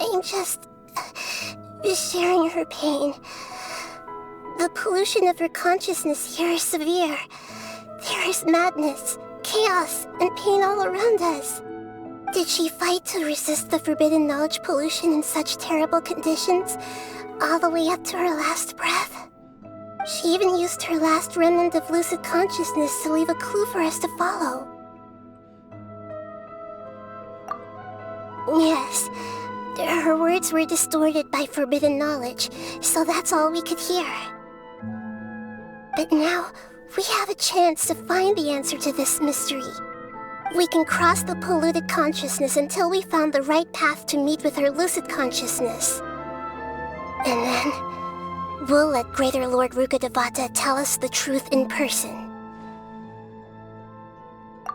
I'm just sharing her pain. The pollution of her consciousness here is severe. There is madness, chaos, and pain all around us. Did she fight to resist the forbidden knowledge pollution in such terrible conditions, all the way up to her last breath? She even used her last remnant of lucid consciousness to leave a clue for us to follow. Yes, her words were distorted by forbidden knowledge, so that's all we could hear. But now, we have a chance to find the answer to this mystery. We can cross the polluted consciousness until we found the right path to meet with our lucid consciousness. And then, we'll let Greater Lord Rukkhadevata tell us the truth in person.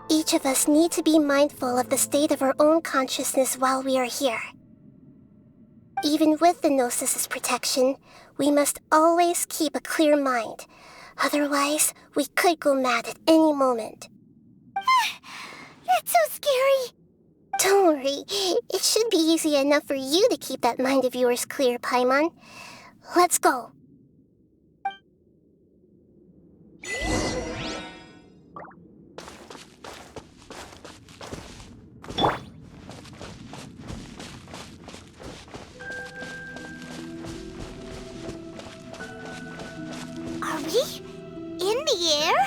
Each of us need to be mindful of the state of our own consciousness while we are here. Even with the Gnosis' protection, we must always keep a clear mind. Otherwise, we could go mad at any moment. That's so scary. Don't worry, it should be easy enough for you to keep that mind of yours clear, Paimon. Let's go. Are we in the air?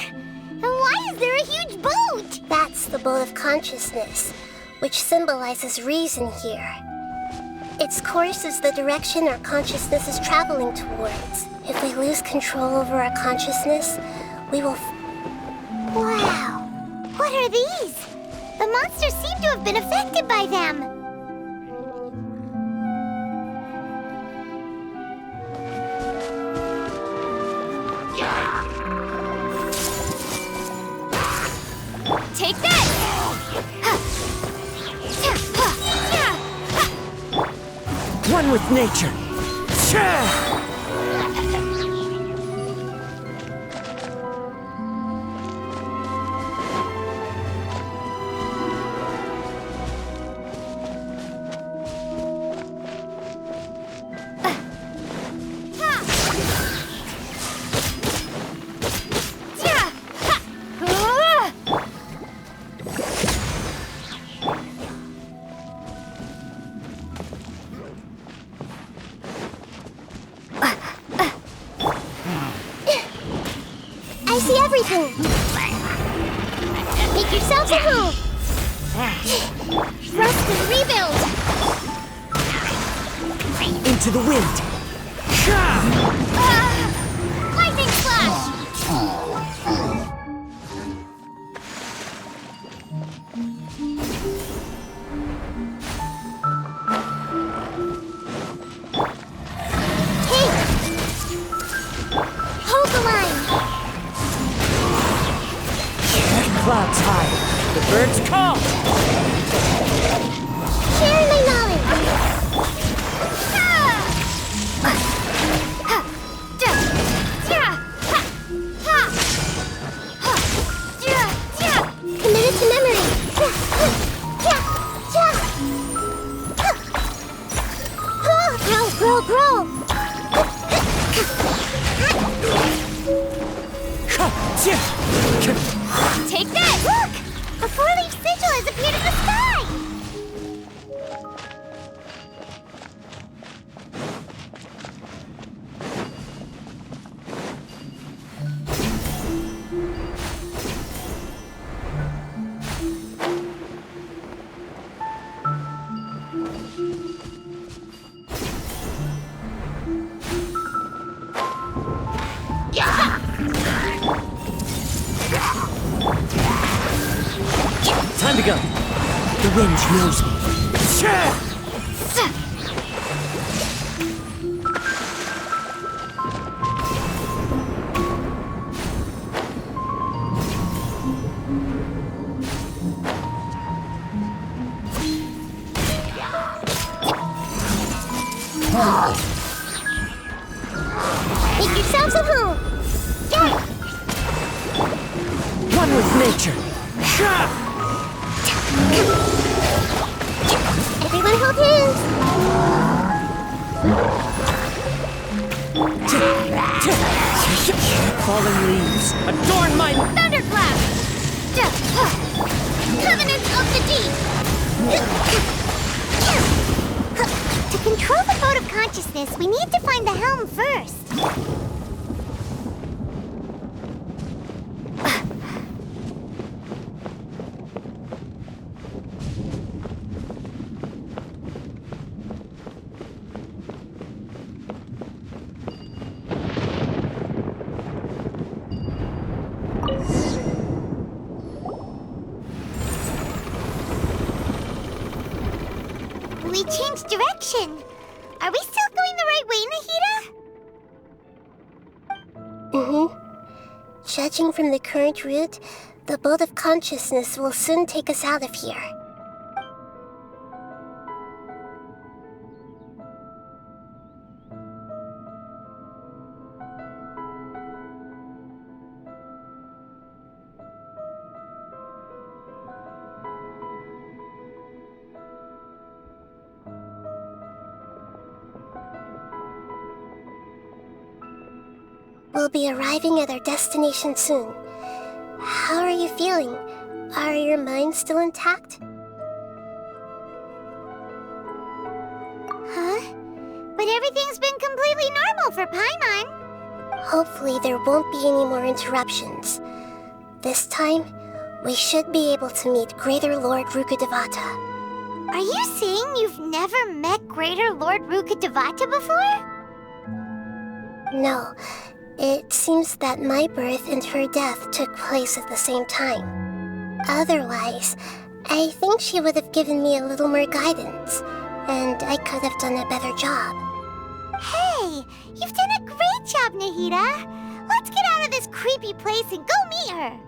And why is there a huge boat? That's the boat of consciousness, which symbolizes reason here. Its course is the direction our consciousness is traveling towards. If we lose control over our consciousness, we will... Wow! What are these? The monsters seem to have been affected by them. Take that! One with nature. I see everything! Make yourselves at home! Thrust and rebuild! Into the wind. Lightning flash! Hold the line! Clouds high. The birds call. Share my knowledge! Committed to memory! Grow! Take that! Look! A four-leaf sigil has appeared in the sky! Time to go. The wind knows me. Make yourselves at home! One with nature. Everyone hold hands! falling leaves, adorn my Thunderclap! Covenant of the Deep! To control the boat of consciousness, we need to find the helm first. We changed direction. Are we still going the right way, Nahida? Mm-hmm. Judging from the current route, the boat of consciousness will soon take us out of here. We'll be arriving at our destination soon. How are you feeling? Are your minds still intact? Huh? But everything's been completely normal for Paimon. Hopefully there won't be any more interruptions. This time, we should be able to meet Greater Lord Rukkhadevata. Are you saying you've never met Greater Lord Rukkhadevata before? No. It seems that my birth and her death took place at the same time. Otherwise, I think she would have given me a little more guidance, and I could have done a better job. Hey, you've done a great job, Nahida. Let's get out of this creepy place and go meet her.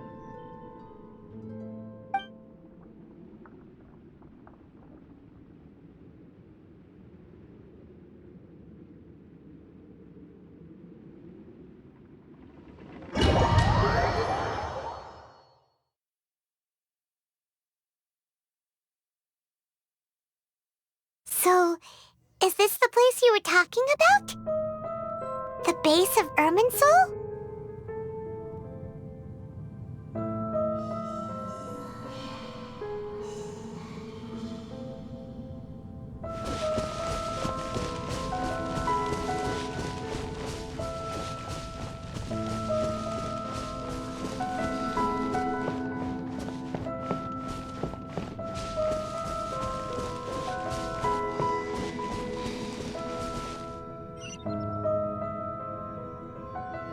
So, is this the place you were talking about? The base of Irminsul?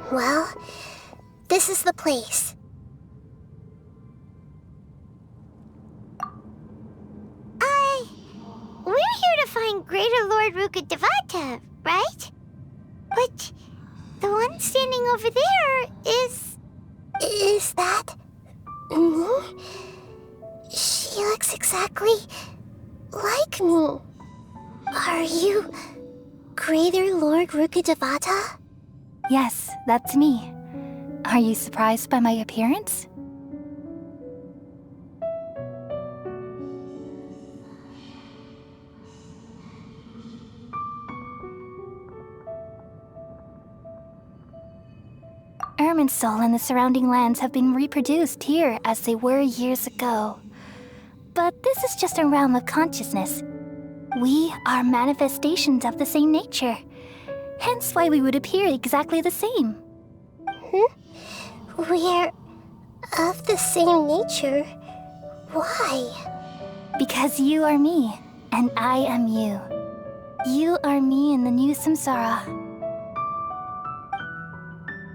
Well, this is the place. We're here to find Greater Lord Rukkhadevata, right? But the one standing over there is... Is that... me? She looks exactly like me. Are you Greater Lord Rukkhadevata? Yes, that's me. Are you surprised by my appearance? Irminsul and the surrounding lands have been reproduced here as they were years ago. But this is just a realm of consciousness. We are manifestations of the same nature. Hence why we would appear exactly the same. We're of the same nature? Why? Because you are me, and I am you. You are me in the new samsara.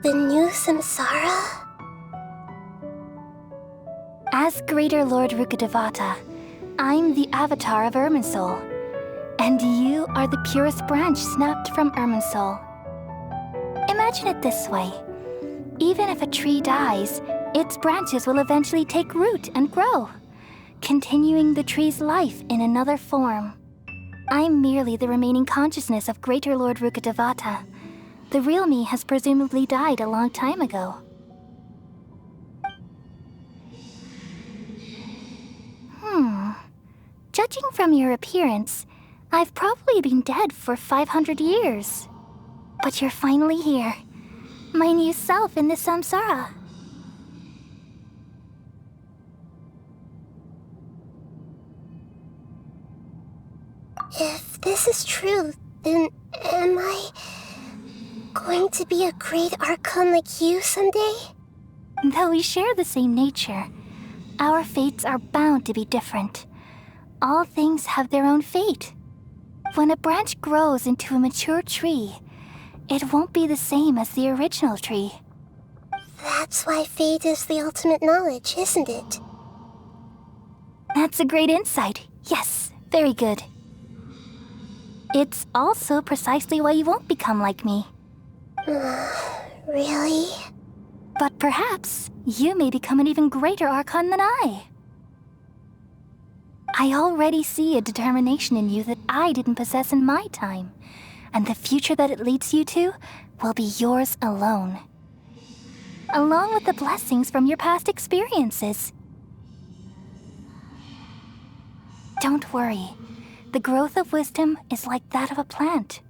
The new samsara? As Greater Lord Rukkhadevata, I'm the avatar of Irminsul. And you are the purest branch snapped from Irminsul. Imagine it this way. Even if a tree dies, its branches will eventually take root and grow, continuing the tree's life in another form. I'm merely the remaining consciousness of Greater Lord Rukkhadevata. The real me has presumably died a long time ago. Judging from your appearance, I've probably been dead for 500 years. But you're finally here. My new self in the samsara. If this is true, then am I going to be a great Archon like you someday? Though we share the same nature, our fates are bound to be different. All things have their own fate. When a branch grows into a mature tree, it won't be the same as the original tree. That's why fate is the ultimate knowledge, isn't it? That's a great insight. Yes, very good. It's also precisely why you won't become like me. Really? But perhaps you may become an even greater Archon than I. I already see a determination in you that I didn't possess in my time, and the future that it leads you to will be yours alone. Along with the blessings from your past experiences. Don't worry. The growth of wisdom is like that of a plant.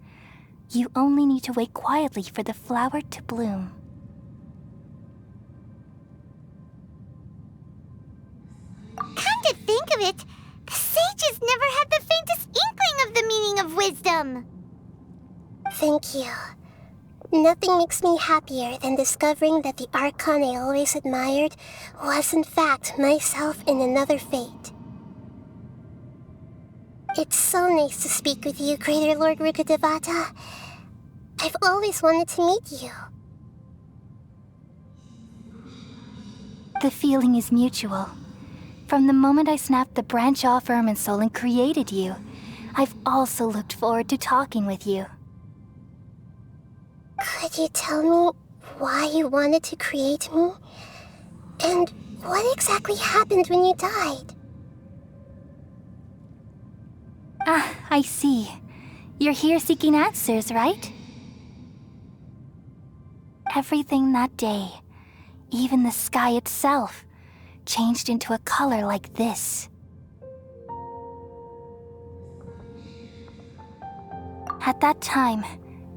You only need to wait quietly for the flower to bloom. Come to think of it, the sages never had the faintest inkling of the meaning of wisdom. Thank you. Nothing makes me happier than discovering that the Archon I always admired was in fact myself in another fate. It's so nice to speak with you, Greater Lord Rukkhadevata. I've always wanted to meet you. The feeling is mutual. From the moment I snapped the branch off Irminsul and created you, I've also looked forward to talking with you. Could you tell me why you wanted to create me? And what exactly happened when you died? Ah, I see. You're here seeking answers, right? Everything that day, even the sky itself, changed into a color like this. At that time,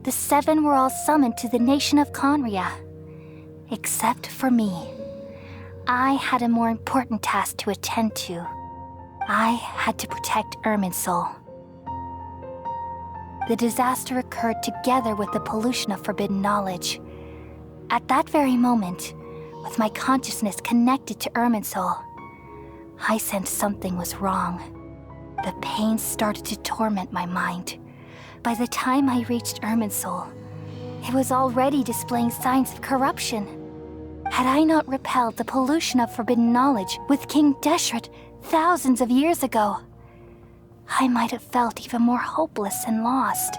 the seven were all summoned to the nation of Conria. Except for me. I had a more important task to attend to. I had to protect Irminsul. The disaster occurred together with the pollution of forbidden knowledge. At that very moment, with my consciousness connected to Irminsul, I sensed something was wrong. The pain started to torment my mind. By the time I reached Irminsul, it was already displaying signs of corruption. Had I not repelled the pollution of forbidden knowledge with King Deshret thousands of years ago, I might have felt even more hopeless and lost.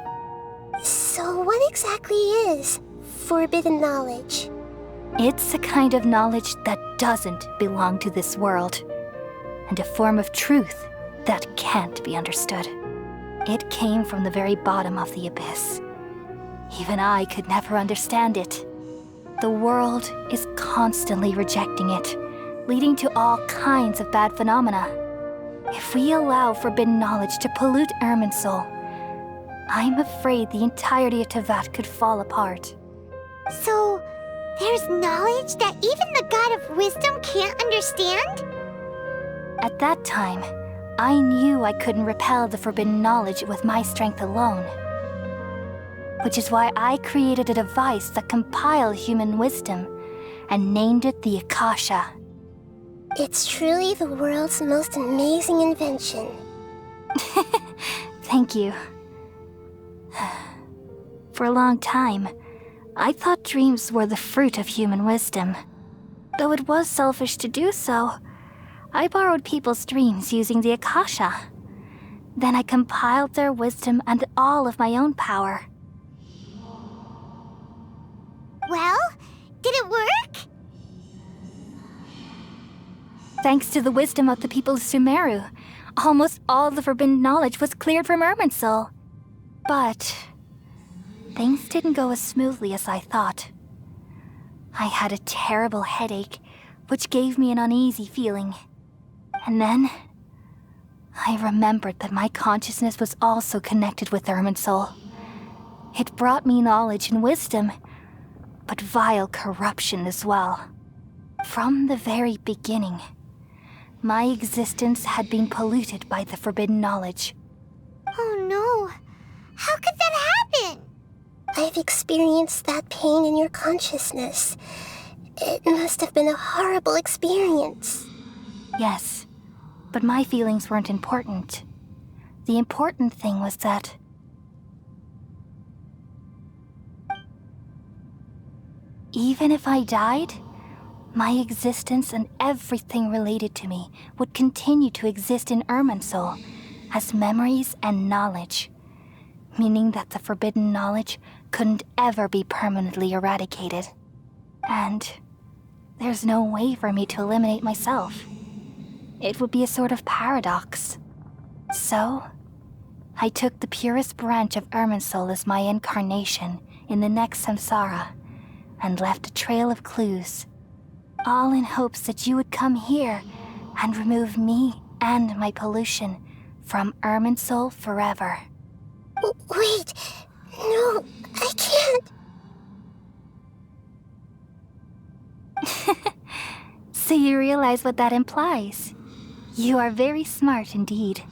So what exactly is forbidden knowledge? It's a kind of knowledge that doesn't belong to this world, and a form of truth that can't be understood. It came from the very bottom of the abyss. Even I could never understand it. The world is constantly rejecting it, leading to all kinds of bad phenomena. If we allow forbidden knowledge to pollute Irminsul, I'm afraid the entirety of Tevat could fall apart. So, there's knowledge that even the God of Wisdom can't understand? At that time, I knew I couldn't repel the forbidden knowledge with my strength alone. Which is why I created a device that compiled human wisdom and named it the Akasha. It's truly the world's most amazing invention. Thank you. For a long time, I thought dreams were the fruit of human wisdom. Though it was selfish to do so, I borrowed people's dreams using the Akasha. Then I compiled their wisdom and all of my own power. Well, did it work? Thanks to the wisdom of the people of Sumeru, almost all the forbidden knowledge was cleared from Irminsul. But things didn't go as smoothly as I thought. I had a terrible headache, which gave me an uneasy feeling. And then I remembered that my consciousness was also connected with Irminsul. It brought me knowledge and wisdom, but vile corruption as well. From the very beginning, my existence had been polluted by the forbidden knowledge. Oh no! How could that happen? I've experienced that pain in your consciousness. It must have been a horrible experience. Yes, but my feelings weren't important. The important thing was that even if I died, my existence and everything related to me would continue to exist in Irminsul as memories and knowledge, meaning that the forbidden knowledge couldn't ever be permanently eradicated. And there's no way for me to eliminate myself. It would be a sort of paradox. So, I took the purest branch of Irminsul as my incarnation in the next samsara and left a trail of clues, all in hopes that you would come here and remove me and my pollution from Irminsul forever. Wait, no, I can't. So you realize what that implies? You are very smart indeed.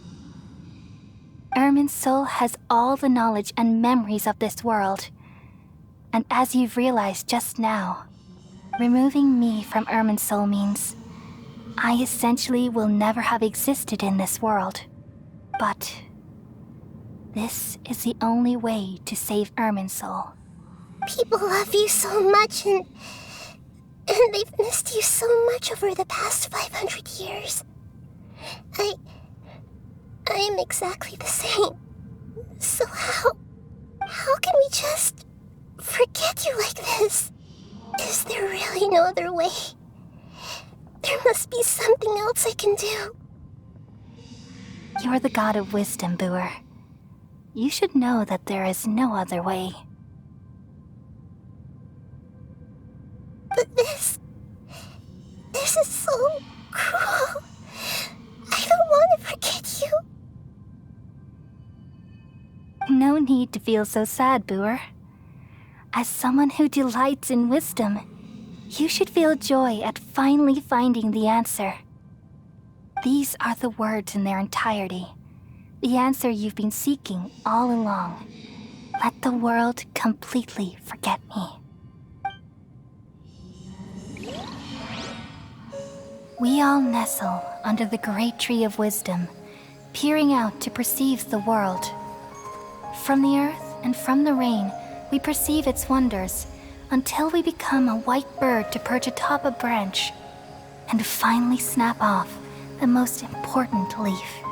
Irminsul has all the knowledge and memories of this world. And as you've realized just now, removing me from Irminsul means I essentially will never have existed in this world. But this is the only way to save Irminsul. People love you so much and they've missed you so much over the past 500 years. I am exactly the same. So how can we just forget you like this? Is there really no other way? There must be something else I can do. You're the god of wisdom, Boer. You should know that there is no other way. But this is so cruel. I don't want to forget you. No need to feel so sad, Boer. As someone who delights in wisdom, you should feel joy at finally finding the answer. These are the words in their entirety. The answer you've been seeking all along. Let the world completely forget me. We all nestle under the great tree of wisdom, peering out to perceive the world. From the earth and from the rain, we perceive its wonders until we become a white bird to perch atop a branch and finally snap off the most important leaf.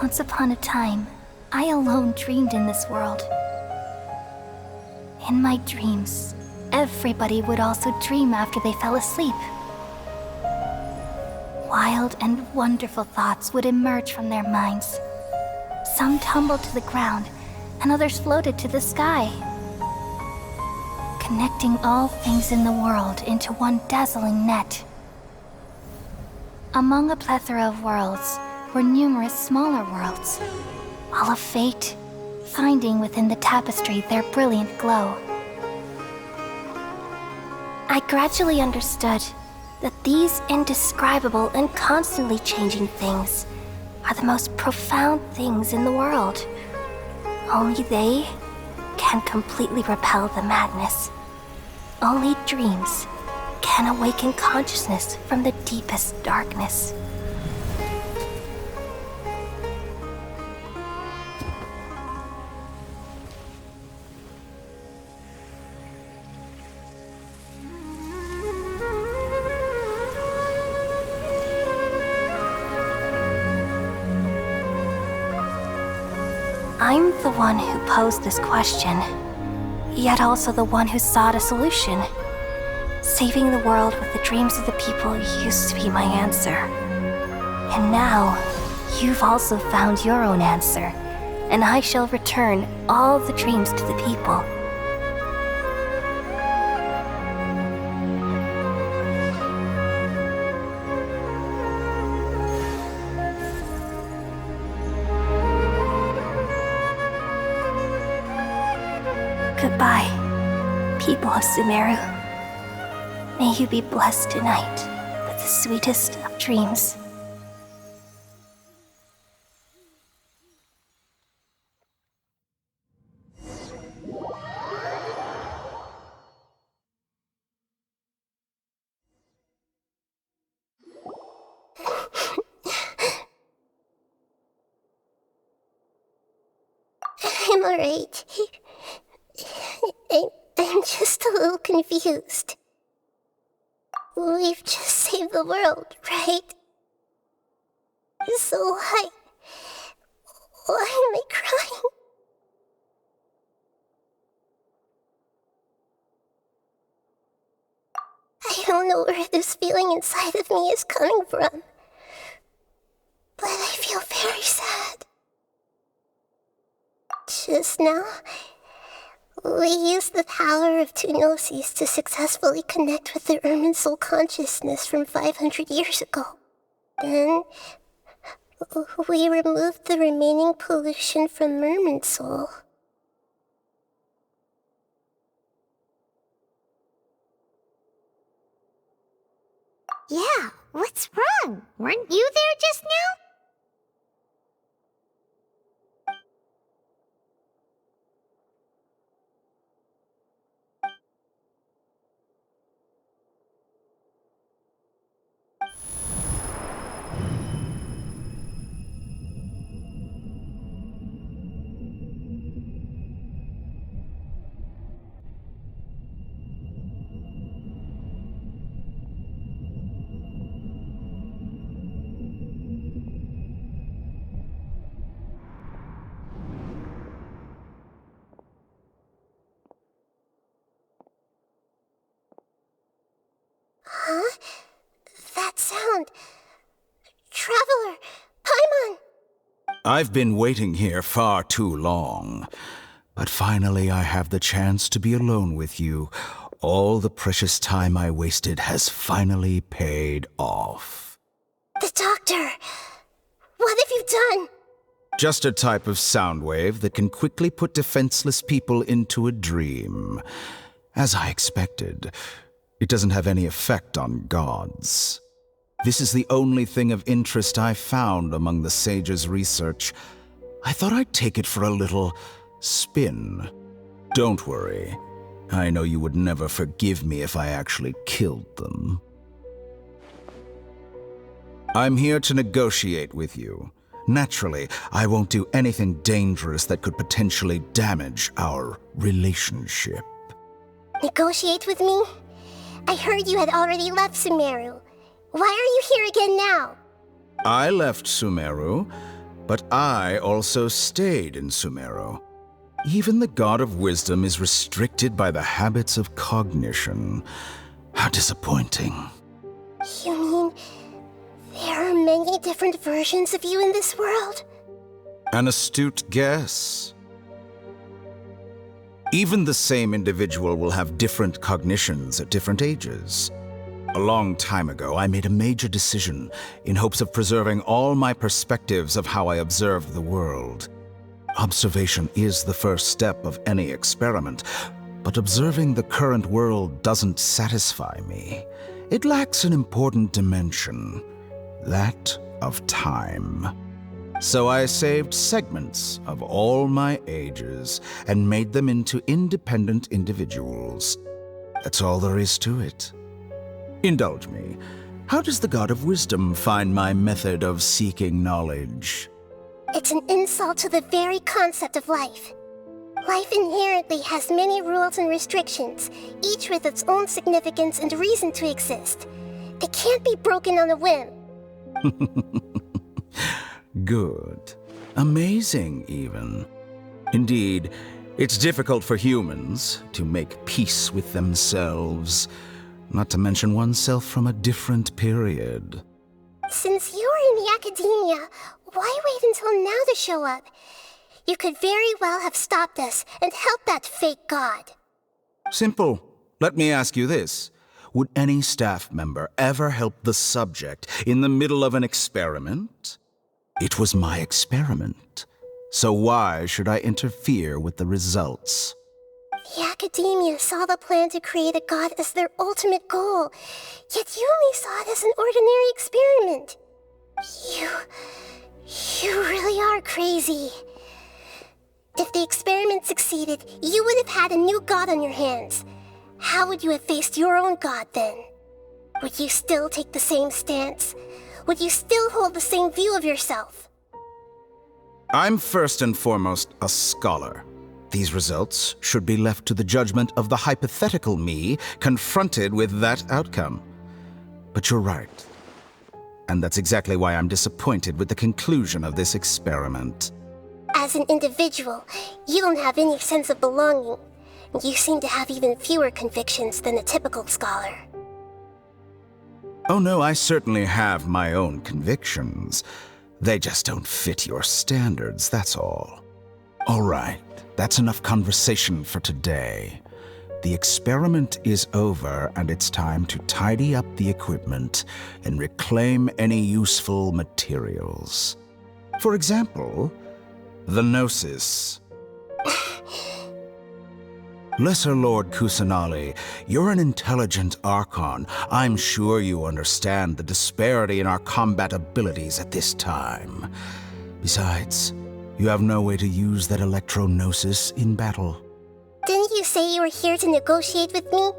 Once upon a time, I alone dreamed in this world. In my dreams, everybody would also dream after they fell asleep. Wild and wonderful thoughts would emerge from their minds. Some tumbled to the ground, and others floated to the sky, connecting all things in the world into one dazzling net. Among a plethora of worlds were numerous smaller worlds, all of fate, finding within the tapestry their brilliant glow. I gradually understood that these indescribable and constantly changing things are the most profound things in the world. Only they can completely repel the madness. Only dreams can awaken consciousness from the deepest darkness. I'm the one who posed this question, yet also the one who sought a solution. Saving the world with the dreams of the people used to be my answer. And now, you've also found your own answer, and I shall return all the dreams to the people. people of Sumeru. May you be blessed tonight with the sweetest of dreams. I'm alright. I'm just a little confused. We've just saved the world, right? So why am I crying? I don't know where this feeling inside of me is coming from, but I feel very sad. Just now, we used the power of two gnosis to successfully connect with the Irminsul consciousness from 500 years ago. Then, we removed the remaining pollution from Irminsul. Yeah, what's wrong? Weren't you there just now? Huh? That sound. Traveler! Paimon! I've been waiting here far too long. But finally I have the chance to be alone with you. All the precious time I wasted has finally paid off. The doctor! What have you done? Just a type of sound wave that can quickly put defenseless people into a dream. As I expected, it doesn't have any effect on gods. This is the only thing of interest I found among the sage's research. I thought I'd take it for a little spin. Don't worry. I know you would never forgive me if I actually killed them. I'm here to negotiate with you. Naturally, I won't do anything dangerous that could potentially damage our relationship. Negotiate with me? I heard you had already left Sumeru. Why are you here again now? I left Sumeru, but I also stayed in Sumeru. Even the God of Wisdom is restricted by the habits of cognition. How disappointing. You mean there are many different versions of you in this world? An astute guess. Even the same individual will have different cognitions at different ages. A long time ago, I made a major decision in hopes of preserving all my perspectives of how I observed the world. Observation is the first step of any experiment, but observing the current world doesn't satisfy me. It lacks an important dimension, that of time. So I saved segments of all my ages and made them into independent individuals. That's all there is to it. Indulge me. How does the God of Wisdom find my method of seeking knowledge? It's an insult to the very concept of life. Life inherently has many rules and restrictions, each with its own significance and reason to exist. They can't be broken on a whim. Good. Amazing, even. Indeed, it's difficult for humans to make peace with themselves, not to mention oneself from a different period. Since you were in the academia, why wait until now to show up? You could very well have stopped us and helped that fake god. Simple. Let me ask you this. Would any staff member ever help the subject in the middle of an experiment? It was my experiment, so why should I interfere with the results? The Academia saw the plan to create a god as their ultimate goal, yet you only saw it as an ordinary experiment. You really are crazy. If the experiment succeeded, you would have had a new god on your hands. How would you have faced your own god then? Would you still take the same stance? Would you still hold the same view of yourself? I'm first and foremost a scholar. These results should be left to the judgment of the hypothetical me confronted with that outcome. But you're right. And that's exactly why I'm disappointed with the conclusion of this experiment. As an individual, you don't have any sense of belonging. You seem to have even fewer convictions than a typical scholar. Oh no, I certainly have my own convictions. They just don't fit your standards, that's all. All right, that's enough conversation for today. The experiment is over, and it's time to tidy up the equipment and reclaim any useful materials. For example, the Gnosis. Lesser Lord Kusanali, you're an intelligent Archon. I'm sure you understand the disparity in our combat abilities at this time. Besides, you have no way to use that Electro-Gnosis in battle. Didn't you say you were here to negotiate with me?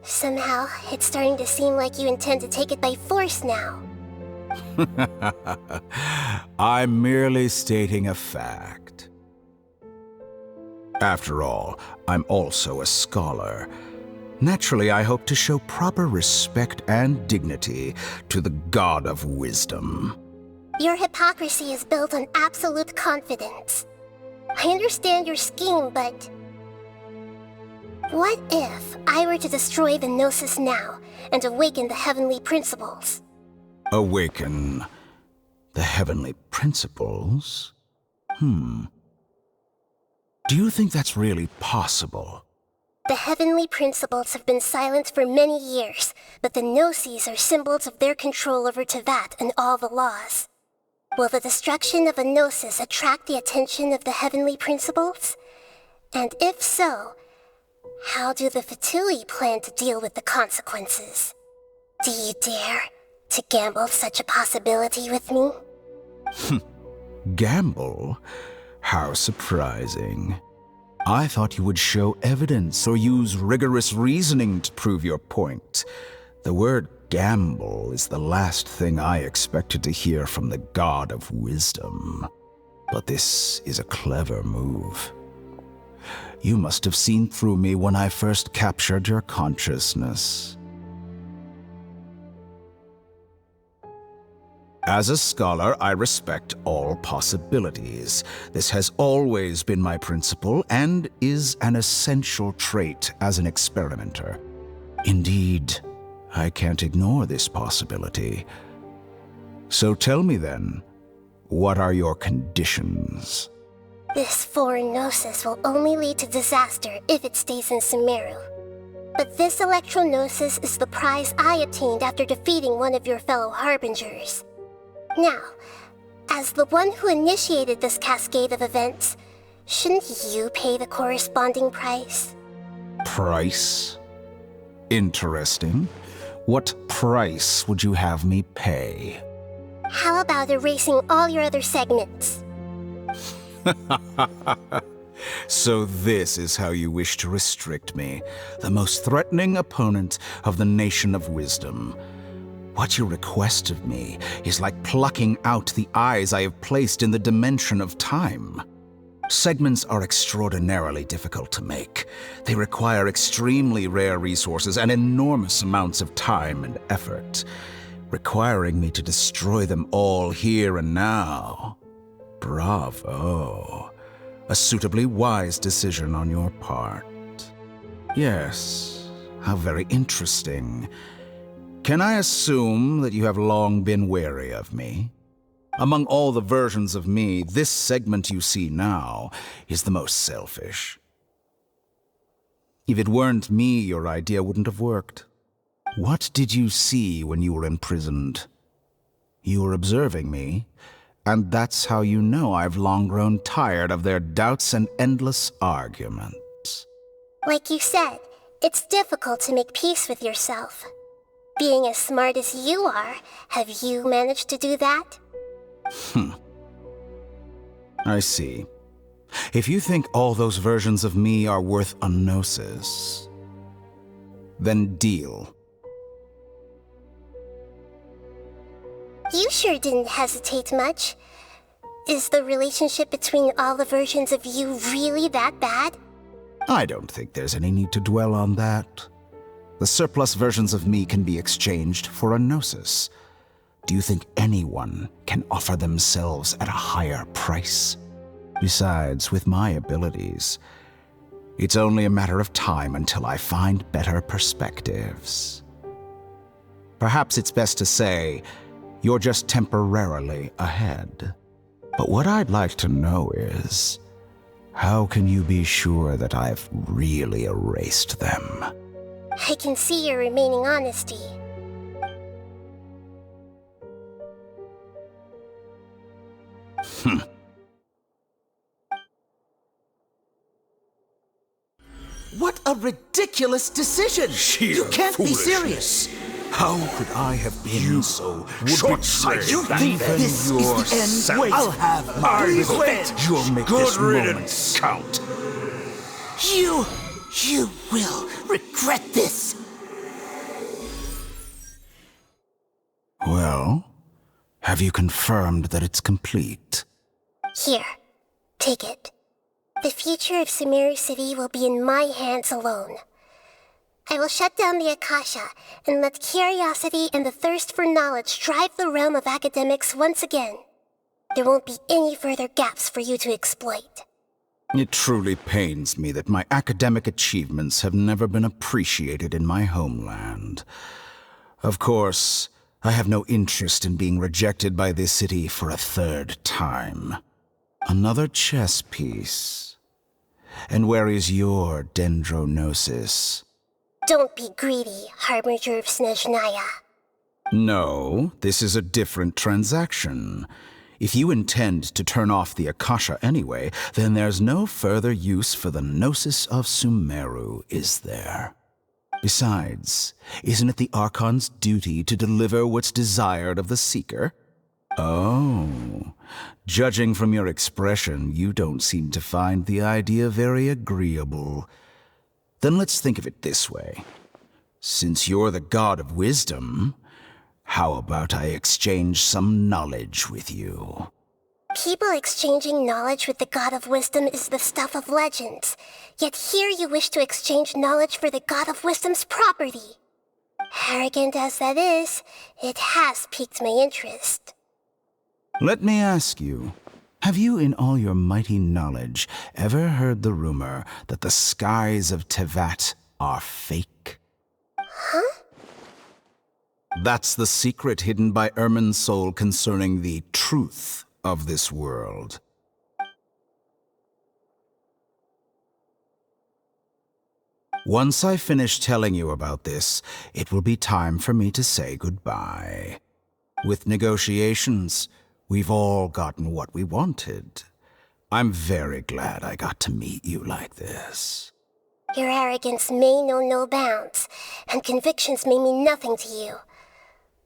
Somehow, it's starting to seem like you intend to take it by force now. I'm merely stating a fact. After all, I'm also a scholar. Naturally, I hope to show proper respect and dignity to the God of Wisdom. Your hypocrisy is built on absolute confidence. I understand your scheme, but... what if I were to destroy the Gnosis now and awaken the heavenly principles? Awaken the heavenly principles? Do you think that's really possible? The heavenly principles have been silent for many years, but the Gnosis are symbols of their control over Tevat and all the laws. Will the destruction of a Gnosis attract the attention of the heavenly principles? And if so, how do the Fatui plan to deal with the consequences? Do you dare to gamble such a possibility with me? Gamble? How surprising. I thought you would show evidence or use rigorous reasoning to prove your point. The word gamble is the last thing I expected to hear from the God of Wisdom. But this is a clever move. You must have seen through me when I first captured your consciousness. As a scholar, I respect all possibilities. This has always been my principle and is an essential trait as an experimenter. Indeed, I can't ignore this possibility. So tell me then, what are your conditions? This foreign Gnosis will only lead to disaster if it stays in Sumeru. But this Electro-Gnosis is the prize I obtained after defeating one of your fellow Harbingers. Now, as the one who initiated this cascade of events, shouldn't you pay the corresponding price? Price? Interesting. What price would you have me pay? How about erasing all your other segments? So this is how you wish to restrict me, the most threatening opponent of the Nation of Wisdom. What you request of me is like plucking out the eyes I have placed in the dimension of time. Segments are extraordinarily difficult to make. They require extremely rare resources and enormous amounts of time and effort. Requiring me to destroy them all here and now. Bravo. A suitably wise decision on your part. Yes, how very interesting. Can I assume that you have long been wary of me? Among all the versions of me, this segment you see now is the most selfish. If it weren't me, your idea wouldn't have worked. What did you see when you were imprisoned? You were observing me, and that's how you know I've long grown tired of their doubts and endless arguments. Like you said, it's difficult to make peace with yourself. Being as smart as you are, have you managed to do that? I see. If you think all those versions of me are worth a gnosis, then deal. You sure didn't hesitate much. Is the relationship between all the versions of you really that bad? I don't think there's any need to dwell on that. The surplus versions of me can be exchanged for a gnosis. Do you think anyone can offer themselves at a higher price? Besides, with my abilities, it's only a matter of time until I find better perspectives. Perhaps it's best to say, you're just temporarily ahead. But what I'd like to know is, how can you be sure that I've really erased them? I can see your remaining honesty. What a ridiculous decision! You can't be serious! How could I have been so short-sighted? You think this is the end? Wait, I'll have my revenge! You'll make Good this moment riddance. count. You will regret this! Well, have you confirmed that it's complete? Here, take it. The future of Sumeru City will be in my hands alone. I will shut down the Akasha and let curiosity and the thirst for knowledge drive the realm of academics once again. There won't be any further gaps for you to exploit. It truly pains me that my academic achievements have never been appreciated in my homeland. Of course, I have no interest in being rejected by this city for a third time. Another chess piece. And where is your dendronosis? Don't be greedy, Harbinger of Snezhnaya. No, this is a different transaction. If you intend to turn off the Akasha anyway, then there's no further use for the Gnosis of Sumeru, is there? Besides, isn't it the Archon's duty to deliver what's desired of the Seeker? Oh, judging from your expression, you don't seem to find the idea very agreeable. Then let's think of it this way. Since you're the god of wisdom, how about I exchange some knowledge with you? People exchanging knowledge with the God of Wisdom is the stuff of legends. Yet here you wish to exchange knowledge for the God of Wisdom's property. Arrogant as that is, it has piqued my interest. Let me ask you, have you in all your mighty knowledge ever heard the rumor that the skies of Tevat are fake? Huh? That's the secret hidden by Irminsul concerning the truth of this world. Once I finish telling you about this, it will be time for me to say goodbye. With negotiations, we've all gotten what we wanted. I'm very glad I got to meet you like this. Your arrogance may know no bounds, and convictions may mean nothing to you.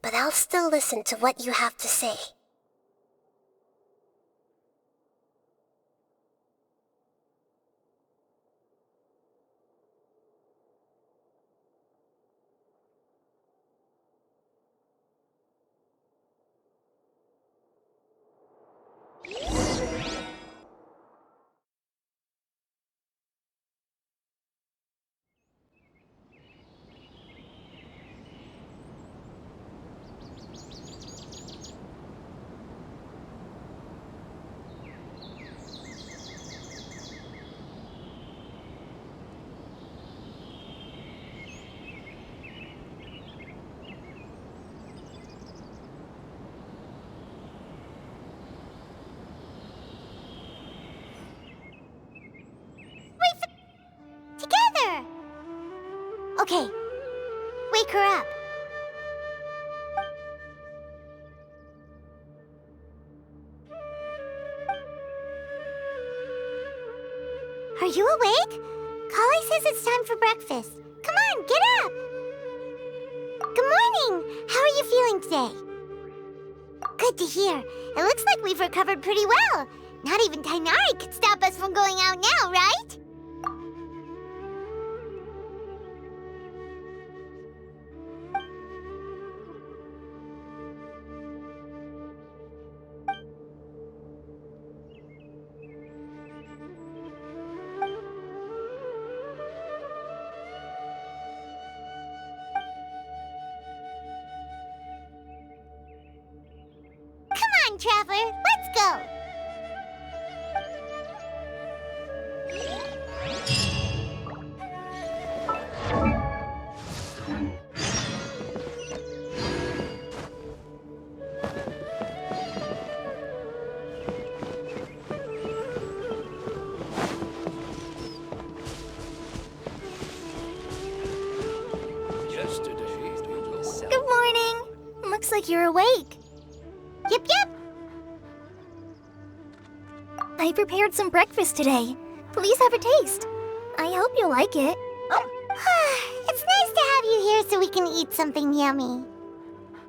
But I'll still listen to what you have to say. Okay, wake her up. Are you awake? Kale says it's time for breakfast. Come on, get up! Good morning! How are you feeling today? Good to hear. It looks like we've recovered pretty well. Not even Tainari could stop us from going out now, right? Traveler, let's go! Good morning! Looks like you're awake. Yep. I prepared some breakfast today. Please have a taste. I hope you'll like it. It's nice to have you here so we can eat something yummy.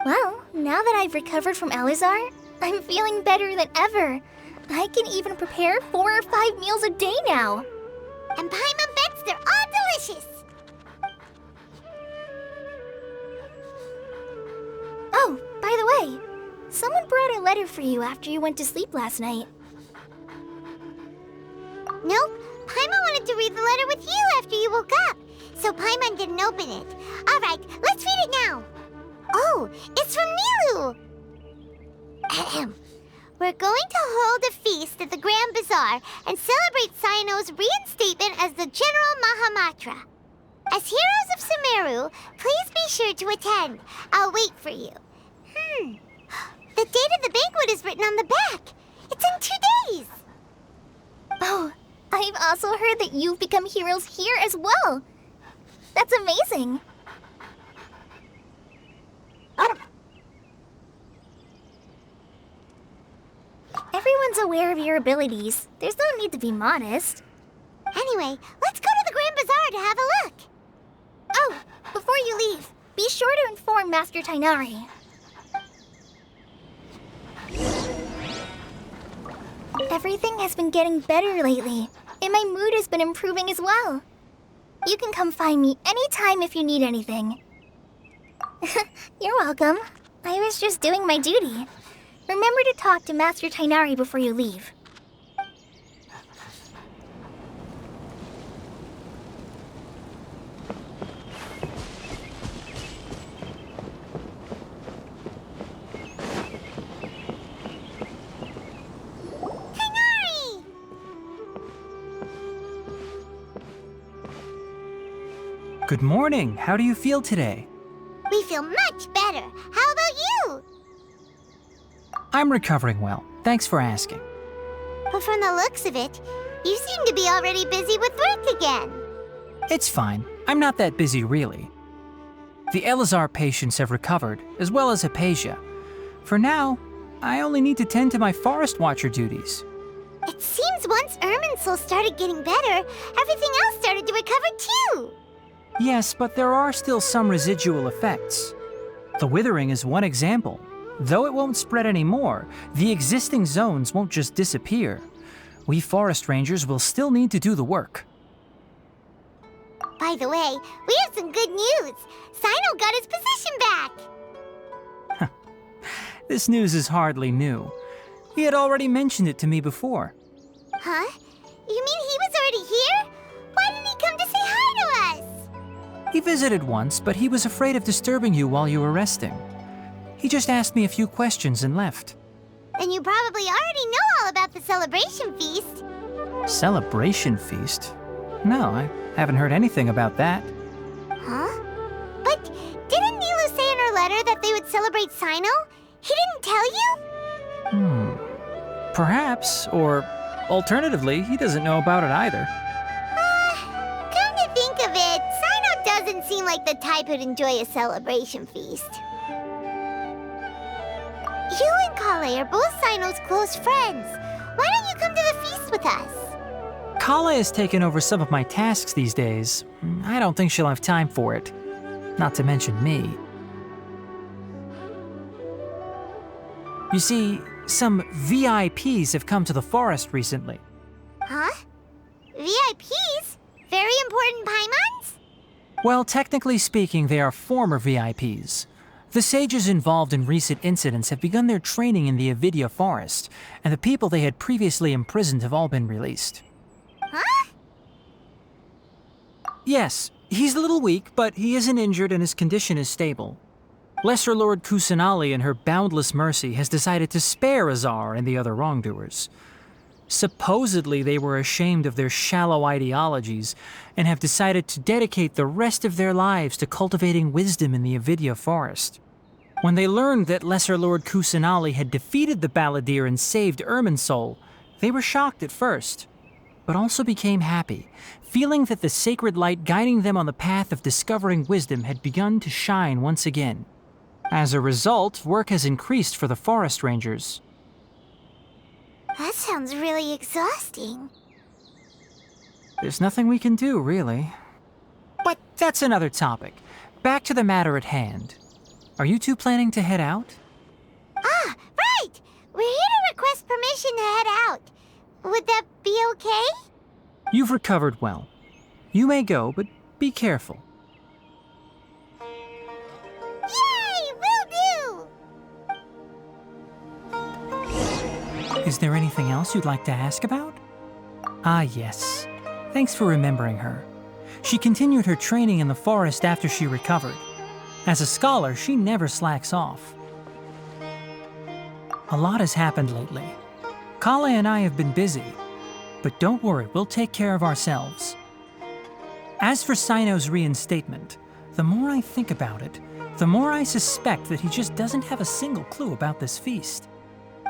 Well, now that I've recovered from Elazar, I'm feeling better than ever. I can even prepare 4 or 5 meals a day now. And Paimon bets they're all delicious. Oh, by the way, someone brought a letter for you after you went to sleep last night. Nope, Paimon wanted to read the letter with you after you woke up, so Paimon didn't open it. All right, let's read it now. Oh, it's from Nilu. Ahem. We're going to hold a feast at the Grand Bazaar and celebrate Cyano's reinstatement as the General Mahamatra. As heroes of Sumeru, please be sure to attend. I'll wait for you. The date of the banquet is written on the back. It's in 2 days. Oh, I've also heard that you've become heroes here as well. That's amazing. Everyone's aware of your abilities. There's no need to be modest. Anyway, let's go to the Grand Bazaar to have a look. Oh, before you leave, be sure to inform Master Tainari. Everything has been getting better lately, and my mood has been improving as well. You can come find me anytime if you need anything. You're welcome. I was just doing my duty. Remember to talk to Master Tainari before you leave. Good morning. How do you feel today? We feel much better. How about you? I'm recovering well. Thanks for asking. But from the looks of it, you seem to be already busy with work again. It's fine. I'm not that busy, really. The Elazar patients have recovered, as well as Hypatia. For now, I only need to tend to my Forest Watcher duties. It seems once Irminsul started getting better, everything else started to recover too. Yes, but there are still some residual effects. The withering is one example. Though it won't spread anymore, the existing zones won't just disappear. We forest rangers will still need to do the work. By the way, we have some good news. Cyno got his position back. This news is hardly new. He had already mentioned it to me before. Huh? You mean he was already here? Why didn't he come to say hi to us? He visited once, but he was afraid of disturbing you while you were resting. He just asked me a few questions and left. Then you probably already know all about the celebration feast. Celebration feast? No, I haven't heard anything about that. Huh? But didn't Nilu say in her letter that they would celebrate Cyno? He didn't tell you? Perhaps, or alternatively, he doesn't know about it either. Come to think of it, Cyno doesn't seem like the type who'd enjoy a celebration feast. You and Kale are both Cyno's close friends. Why don't you come to the feast with us? Kala has taken over some of my tasks these days. I don't think she'll have time for it. Not to mention me. You see, some VIPs have come to the forest recently. Huh? VIPs? Very important Paimons? Well, technically speaking, they are former VIPs. The sages involved in recent incidents have begun their training in the Avidya forest, and the people they had previously imprisoned have all been released. Huh? Yes, he's a little weak, but he isn't injured and his condition is stable. Lesser Lord Kusanali, in her boundless mercy, has decided to spare Azar and the other wrongdoers. Supposedly, they were ashamed of their shallow ideologies and have decided to dedicate the rest of their lives to cultivating wisdom in the Avidya forest. When they learned that Lesser Lord Kusanali had defeated the Balladeer and saved Irminsul, they were shocked at first, but also became happy, feeling that the sacred light guiding them on the path of discovering wisdom had begun to shine once again. As a result, work has increased for the forest rangers. That sounds really exhausting. There's nothing we can do, really. But that's another topic. Back to the matter at hand. Are you two planning to head out? Ah, right! We're here to request permission to head out. Would that be okay? You've recovered well. You may go, but be careful. Yay! Will do! Is there anything else you'd like to ask about? Ah, yes. Thanks for remembering her. She continued her training in the forest after she recovered. As a scholar, she never slacks off. A lot has happened lately. Kala and I have been busy, but don't worry, we'll take care of ourselves. As for Sino's reinstatement, the more I think about it, the more I suspect that he just doesn't have a single clue about this feast.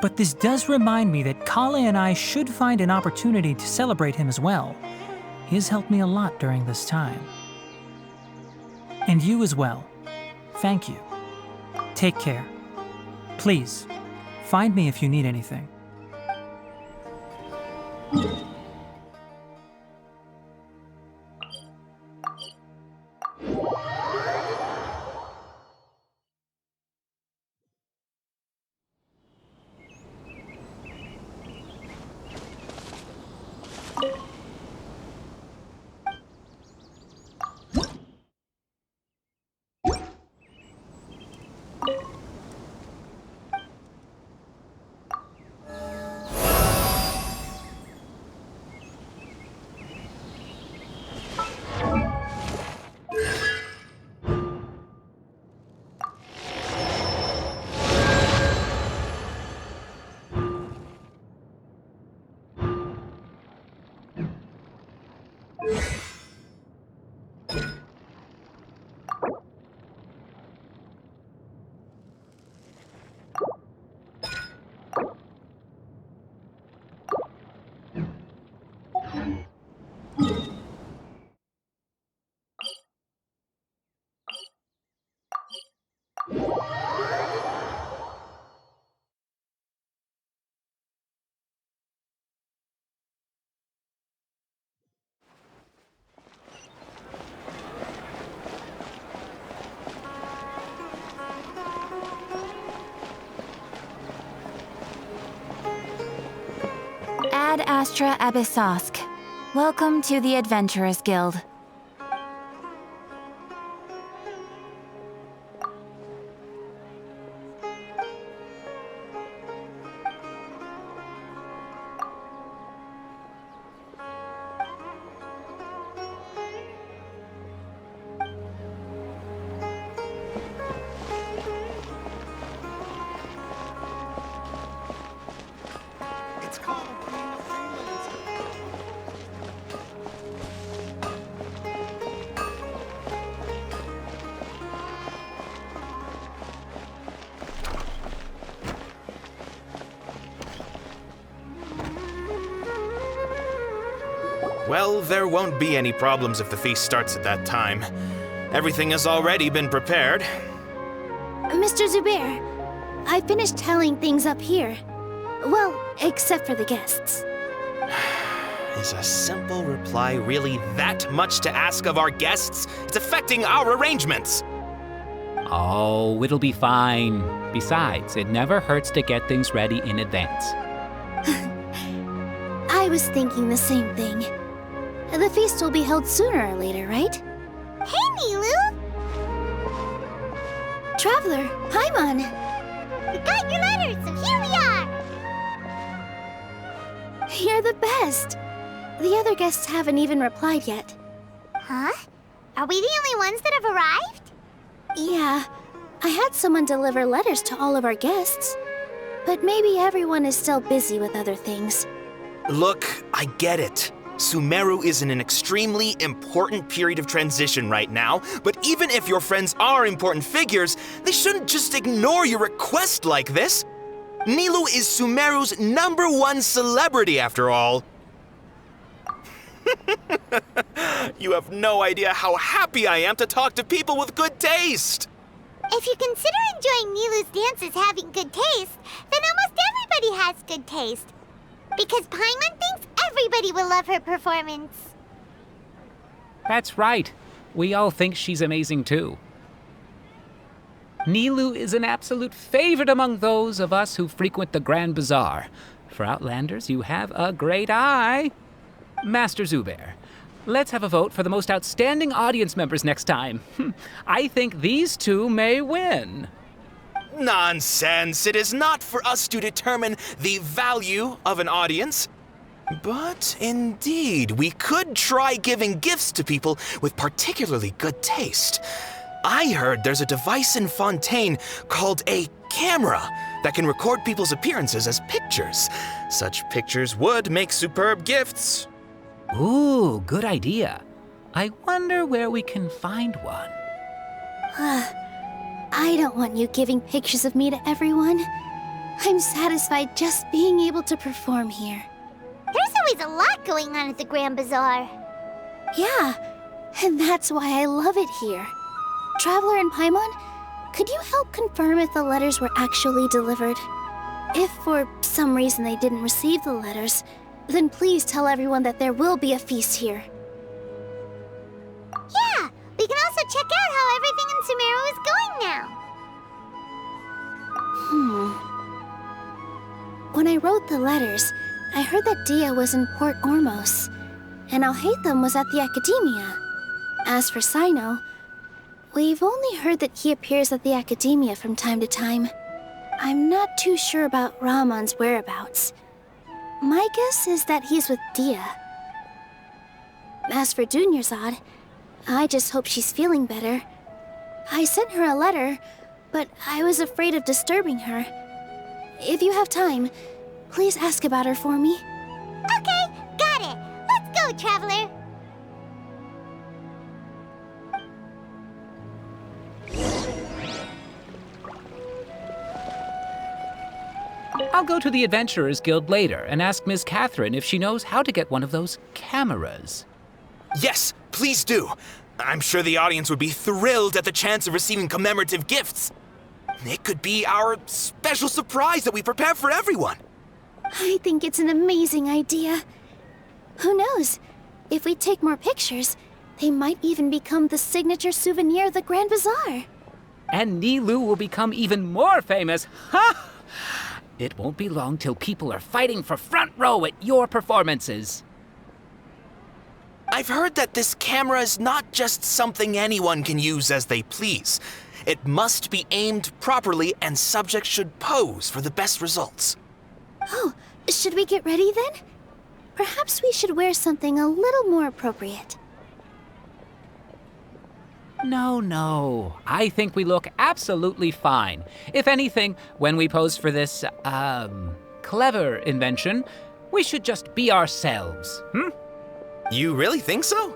But this does remind me that Kala and I should find an opportunity to celebrate him as well. He has helped me a lot during this time. And you as well. Thank you. Take care. Please, find me if you need anything. Ad Astra Abyssosk. Welcome to the Adventurers Guild. Well, there won't be any problems if the feast starts at that time. Everything has already been prepared. Mr. Zubair, I finished tallying things up here. Well, except for the guests. Is a simple reply really that much to ask of our guests? It's affecting our arrangements. Oh, it'll be fine. Besides, it never hurts to get things ready in advance. I was thinking the same thing. The feast will be held sooner or later, right? Hey, Nilu! Traveler, Paimon! We got your letters, so here we are! You're the best! The other guests haven't even replied yet. Huh? Are we the only ones that have arrived? Yeah, I had someone deliver letters to all of our guests. But maybe everyone is still busy with other things. Look, I get it. Sumeru is in an extremely important period of transition right now, but even if your friends are important figures, they shouldn't just ignore your request like this. Nilu is Sumeru's #1 celebrity, after all. You have no idea how happy I am to talk to people with good taste. If you consider enjoying Nilu's dances having good taste, then almost everybody has good taste. Because Paimon thinks everybody will love her performance. That's right. We all think she's amazing too. Nilu is an absolute favorite among those of us who frequent the Grand Bazaar. For Outlanders, you have a great eye. Master Zubair, let's have a vote for the most outstanding audience members next time. I think these two may win. Nonsense! It is not for us to determine the value of an audience. But indeed, we could try giving gifts to people with particularly good taste. I heard there's a device in Fontaine called a camera that can record people's appearances as pictures. Such pictures would make superb gifts. Ooh, good idea. I wonder where we can find one. I don't want you giving pictures of me to everyone. I'm satisfied just being able to perform here. There's always a lot going on at the Grand Bazaar. Yeah, and that's why I love it here. Traveler and Paimon, could you help confirm if the letters were actually delivered? If for some reason they didn't receive the letters, then please tell everyone that there will be a feast here. Yeah, we can also check out how everything in Sumeru is going now. When I wrote the letters, I heard that Dia was in Port Ormos, and Alhaitham was at the Academia. As for Sino, we've only heard that he appears at the Academia from time to time. I'm not too sure about Rahman's whereabouts. My guess is that he's with Dia. As for Dunyarzad, I just hope she's feeling better. I sent her a letter, but I was afraid of disturbing her. If you have time, please ask about her for me. Okay, got it. Let's go, Traveler. I'll go to the Adventurers Guild later and ask Ms. Catherine if she knows how to get one of those cameras. Yes, please do. I'm sure the audience would be thrilled at the chance of receiving commemorative gifts. It could be our special surprise that we prepare for everyone. I think it's an amazing idea. Who knows? If we take more pictures, they might even become the signature souvenir of the Grand Bazaar. And Nilu will become even more famous. Ha! It won't be long till people are fighting for front row at your performances. I've heard that this camera is not just something anyone can use as they please. It must be aimed properly, and subjects should pose for the best results. Oh, should we get ready then? Perhaps we should wear something a little more appropriate. No. I think we look absolutely fine. If anything, when we pose for this, clever invention, we should just be ourselves, You really think so?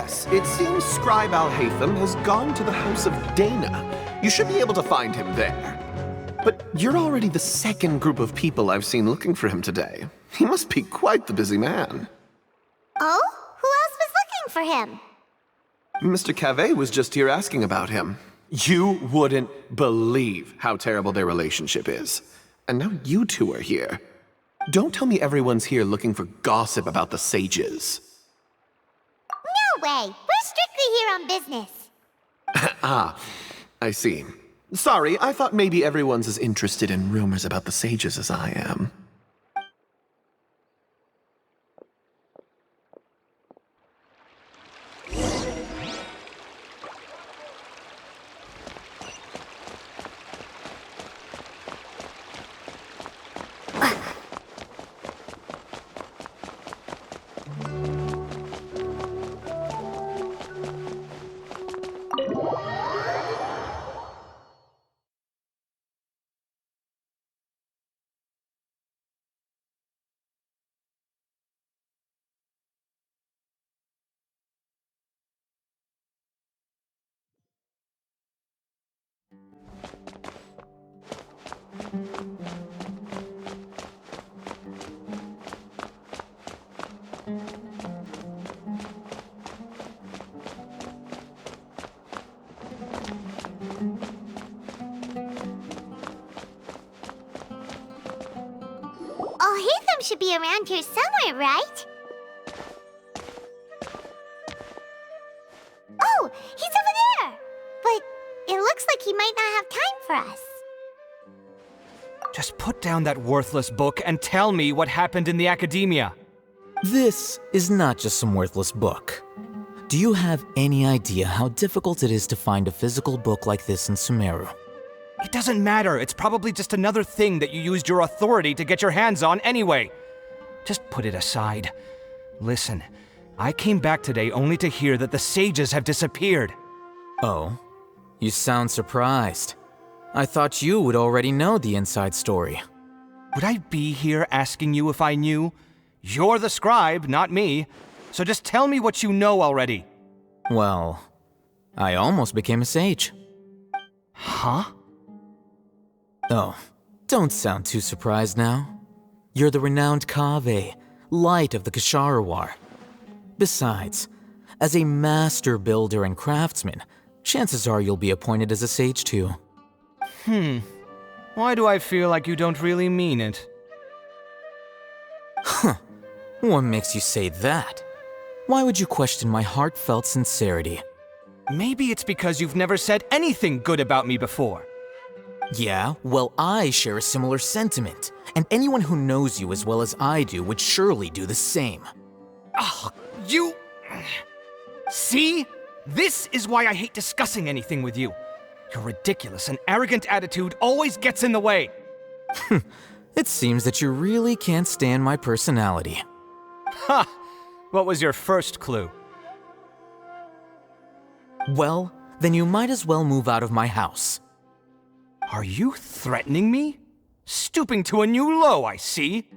Yes, it seems Scribe Alhaitham has gone to the House of Dana. You should be able to find him there. But you're already the second group of people I've seen looking for him today. He must be quite the busy man. Oh? Who else was looking for him? Mr. Cavey was just here asking about him. You wouldn't believe how terrible their relationship is. And now you two are here. Don't tell me everyone's here looking for gossip about the sages. No way! We're strictly here on business. Ah, I see. Sorry, I thought maybe everyone's as interested in rumors about the sages as I am. Alhaitham should be around here somewhere, right? Oh, he's over there! But it looks like he might not have time for us. Just put down that worthless book and tell me what happened in the academia. This is not just some worthless book. Do you have any idea how difficult it is to find a physical book like this in Sumeru? It doesn't matter. It's probably just another thing that you used your authority to get your hands on anyway. Just put it aside. Listen, I came back today only to hear that the sages have disappeared. Oh? You sound surprised. I thought you would already know the inside story. Would I be here asking you if I knew? You're the scribe, not me. So just tell me what you know already. Well, I almost became a sage. Huh? Oh, don't sound too surprised now. You're the renowned Kaveh, light of the Ksharawar. Besides, as a master builder and craftsman, chances are you'll be appointed as a sage too. Why do I feel like you don't really mean it? Huh. What makes you say that? Why would you question my heartfelt sincerity? Maybe it's because you've never said anything good about me before. Yeah, well, I share a similar sentiment, and anyone who knows you as well as I do would surely do the same. Oh, you... See? This is why I hate discussing anything with you. Your ridiculous and arrogant attitude always gets in the way. It seems that you really can't stand my personality. Ha! What was your first clue? Well, then you might as well move out of my house. Are you threatening me? Stooping to a new low, I see.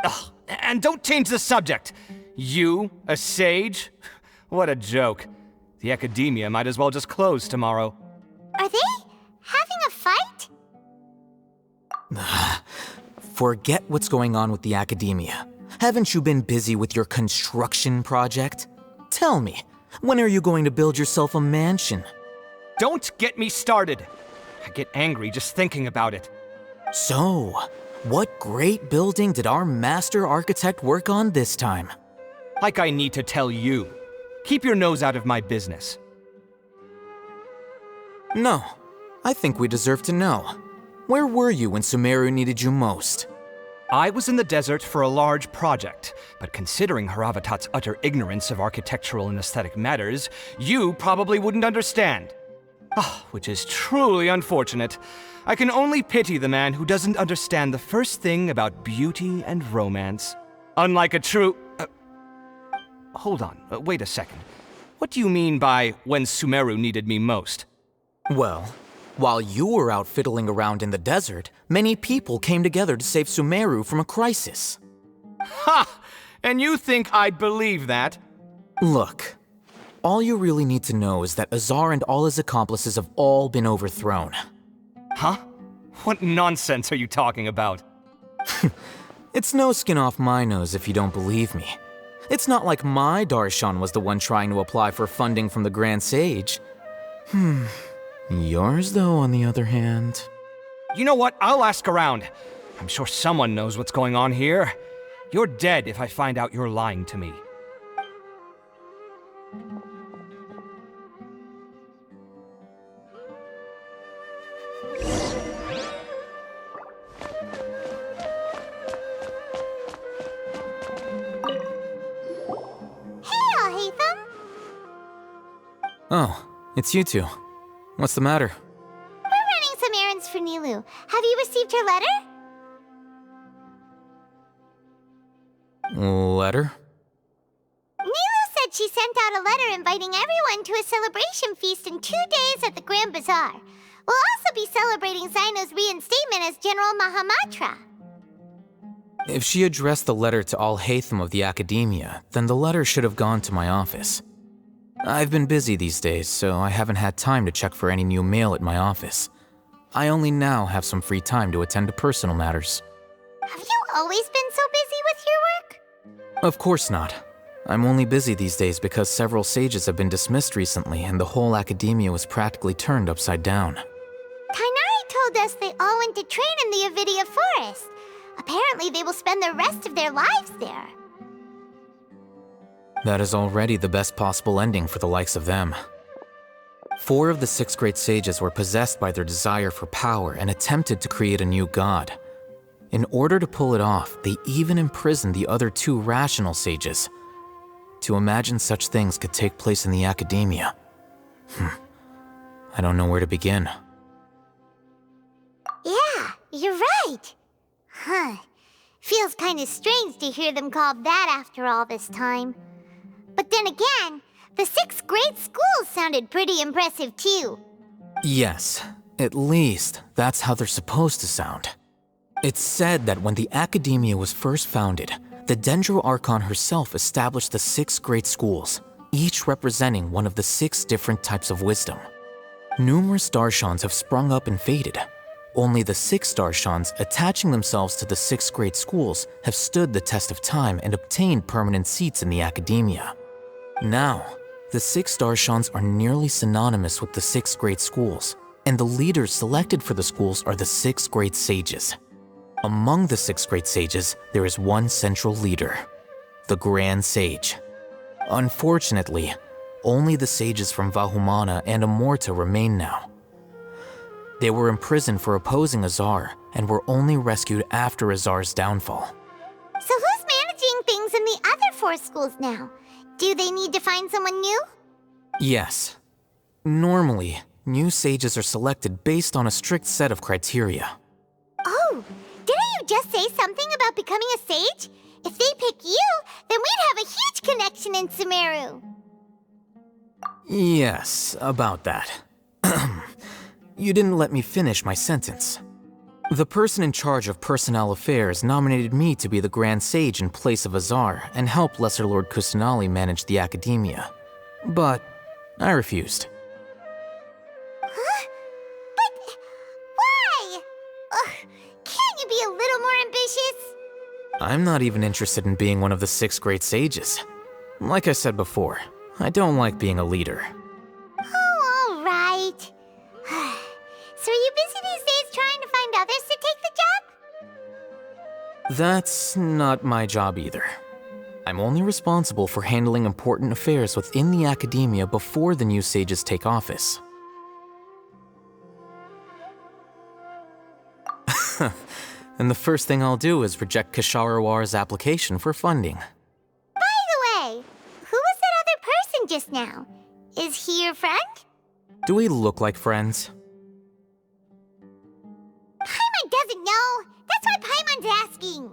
Ugh, and don't change the subject. You, a sage? What a joke. The academia might as well just close tomorrow. Are they having a fight? Forget what's going on with the academia. Haven't you been busy with your construction project? Tell me, when are you going to build yourself a mansion? Don't get me started. I get angry just thinking about it. So, what great building did our master architect work on this time? Like I need to tell you. Keep your nose out of my business. No, I think we deserve to know. Where were you when Sumeru needed you most? I was in the desert for a large project, but considering Haravatat's utter ignorance of architectural and aesthetic matters, you probably wouldn't understand. Which is truly unfortunate. I can only pity the man who doesn't understand the first thing about beauty and romance. Unlike a true... hold on, wait a second. What do you mean by when Sumeru needed me most? Well, while you were out fiddling around in the desert, many people came together to save Sumeru from a crisis. Ha! And you think I'd believe that? Look, All you really need to know is that Azar and all his accomplices have all been overthrown. Huh? What nonsense are you talking about? It's no skin off my nose if you don't believe me. It's not like my Darshan was the one trying to apply for funding from the Grand Sage. Yours, though, on the other hand... You know what? I'll ask around. I'm sure someone knows what's going on here. You're dead if I find out you're lying to me. Oh, it's you two. What's the matter? We're running some errands for Nilu. Have you received her letter? Letter? Nilu said she sent out a letter inviting everyone to a celebration feast in 2 days at the Grand Bazaar. We'll also be celebrating Zaino's reinstatement as General Mahamatra. If she addressed the letter to all Hatham of the Academia, then the letter should have gone to my office. I've been busy these days, so I haven't had time to check for any new mail at my office. I only now have some free time to attend to personal matters. Have you always been so busy with your work? Of course not. I'm only busy these days because several sages have been dismissed recently and the whole academia was practically turned upside down. Kainari told us they all went to train in the Avidia Forest. Apparently they will spend the rest of their lives there. That is already the best possible ending for the likes of them. 4 of the 6 great sages were possessed by their desire for power and attempted to create a new god. In order to pull it off, they even imprisoned the other 2 rational sages. To imagine such things could take place in the academia. I don't know where to begin. Yeah, you're right. Feels kind of strange to hear them called that after all this time. But then again, the 6 great schools sounded pretty impressive too. Yes, at least that's how they're supposed to sound. It's said that when the Academia was first founded, the Dendro Archon herself established the 6 great schools, each representing one of the 6 different types of wisdom. Numerous Darshans have sprung up and faded. Only the 6 Darshans attaching themselves to the 6 great schools have stood the test of time and obtained permanent seats in the Academia. Now, the 6 Darshans are nearly synonymous with the 6 great schools, and the leaders selected for the schools are the 6 great sages. Among the 6 great sages, there is one central leader, the Grand Sage. Unfortunately, only the sages from Vahumana and Amorta remain now. They were imprisoned for opposing Azar and were only rescued after Azar's downfall. So who's managing things in the other 4 schools now? Do they need to find someone new? Yes. Normally, new sages are selected based on a strict set of criteria. Oh, didn't you just say something about becoming a sage? If they pick you, then we'd have a huge connection in Sumeru. Yes, about that. You didn't let me finish my sentence. The person in charge of personnel affairs nominated me to be the Grand Sage in place of Azar and help Lesser Lord Kusanali manage the Academia. But I refused. Huh? But why? Can't you be a little more ambitious? I'm not even interested in being one of the 6 great sages. Like I said before, I don't like being a leader. Oh, all right. So are you busy these days trying to find others to take the job? That's not my job either. I'm only responsible for handling important affairs within the Academia before the new sages take office. And the first thing I'll do is reject Kasharawar's application for funding. By the way, who was that other person just now? Is he your friend? Do we look like friends? Paimon doesn't know. That's why Paimon's asking.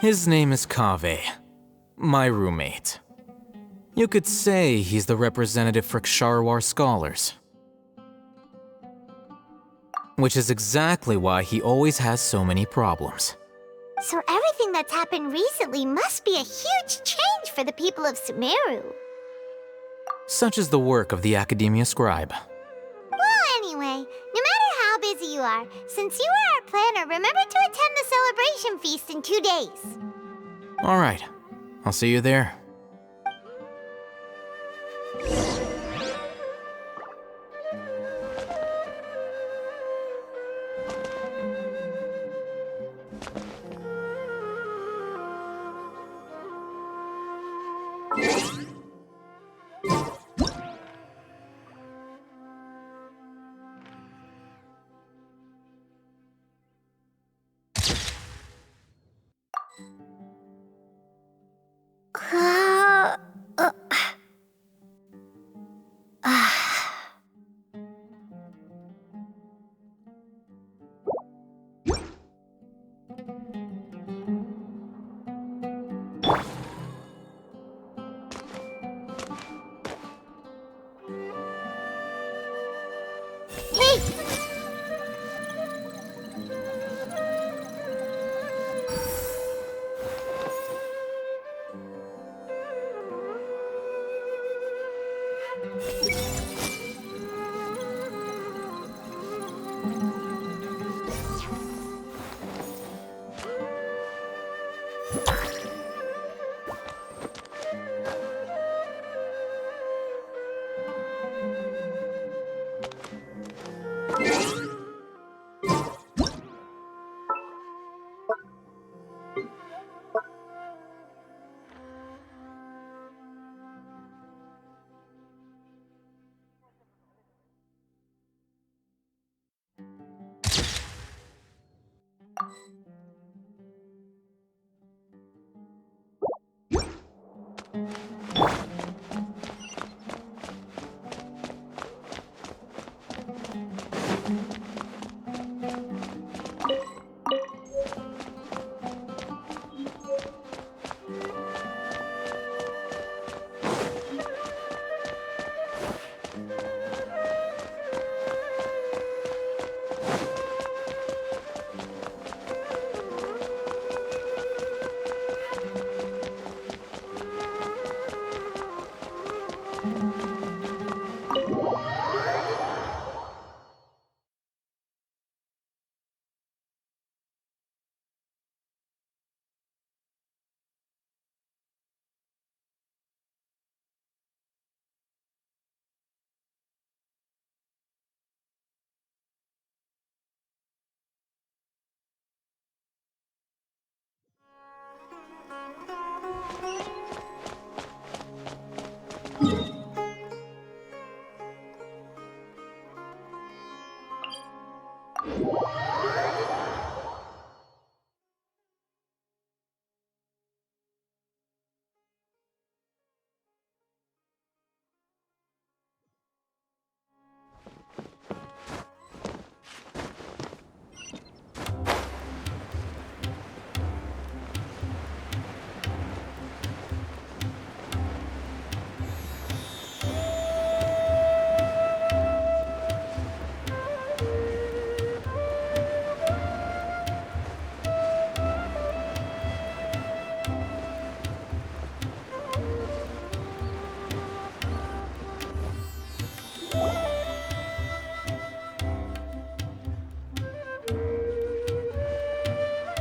His name is Kaveh, my roommate. You could say he's the representative for Ksharawar scholars. Which is exactly why he always has so many problems. So everything that's happened recently must be a huge change for the people of Sumeru. Such is the work of the Academia Scribe. Well, anyway, no matter how busy you are, since you are our planner, remember to attend the celebration feast in 2 days. All right, I'll see you there.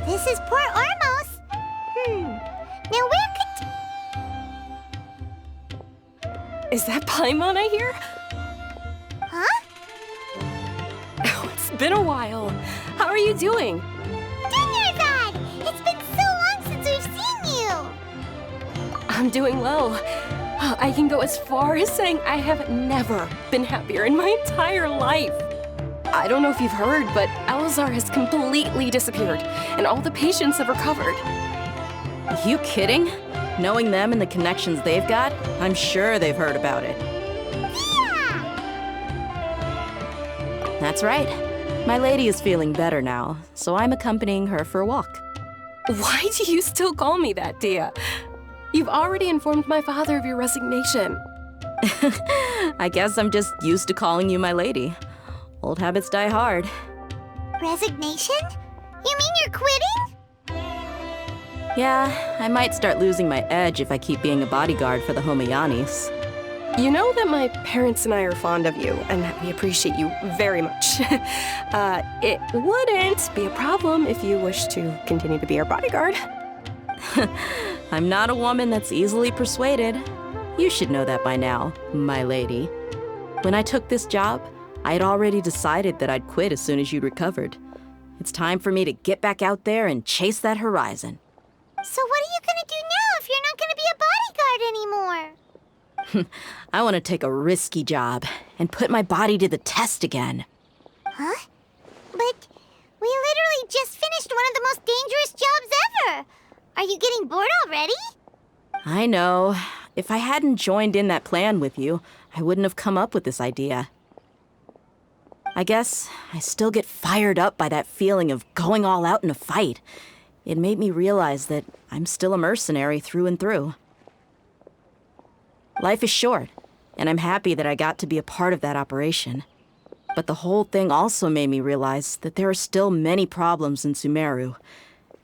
This is Port Ormos. Now where could... Is that Paimon I hear? Huh? Oh, it's been a while. How are you doing? Dinnerzad! It's been so long since we've seen you! I'm doing well. I can go as far as saying I have never been happier in my entire life. I don't know if you've heard, but Elazar has completely disappeared, and all the patients have recovered. You kidding? Knowing them and the connections they've got, I'm sure they've heard about it. Yeah! That's right. My lady is feeling better now, so I'm accompanying her for a walk. Why do you still call me that, Dia? You've already informed my father of your resignation. I guess I'm just used to calling you my lady. Old habits die hard. Resignation? You mean you're quitting? Yeah, I might start losing my edge if I keep being a bodyguard for the Homayanis. You know that my parents and I are fond of you, and that we appreciate you very much. It wouldn't be a problem if you wish to continue to be our bodyguard. I'm not a woman that's easily persuaded. You should know that by now, my lady. When I took this job, I had already decided that I'd quit as soon as you'd recovered. It's time for me to get back out there and chase that horizon. So what are you gonna do now if you're not gonna be a bodyguard anymore? I want to take a risky job and put my body to the test again. Huh? But we literally just finished one of the most dangerous jobs ever. Are you getting bored already? I know. If I hadn't joined in that plan with you, I wouldn't have come up with this idea. I guess I still get fired up by that feeling of going all out in a fight. It made me realize that I'm still a mercenary through and through. Life is short, and I'm happy that I got to be a part of that operation. But the whole thing also made me realize that there are still many problems in Sumeru.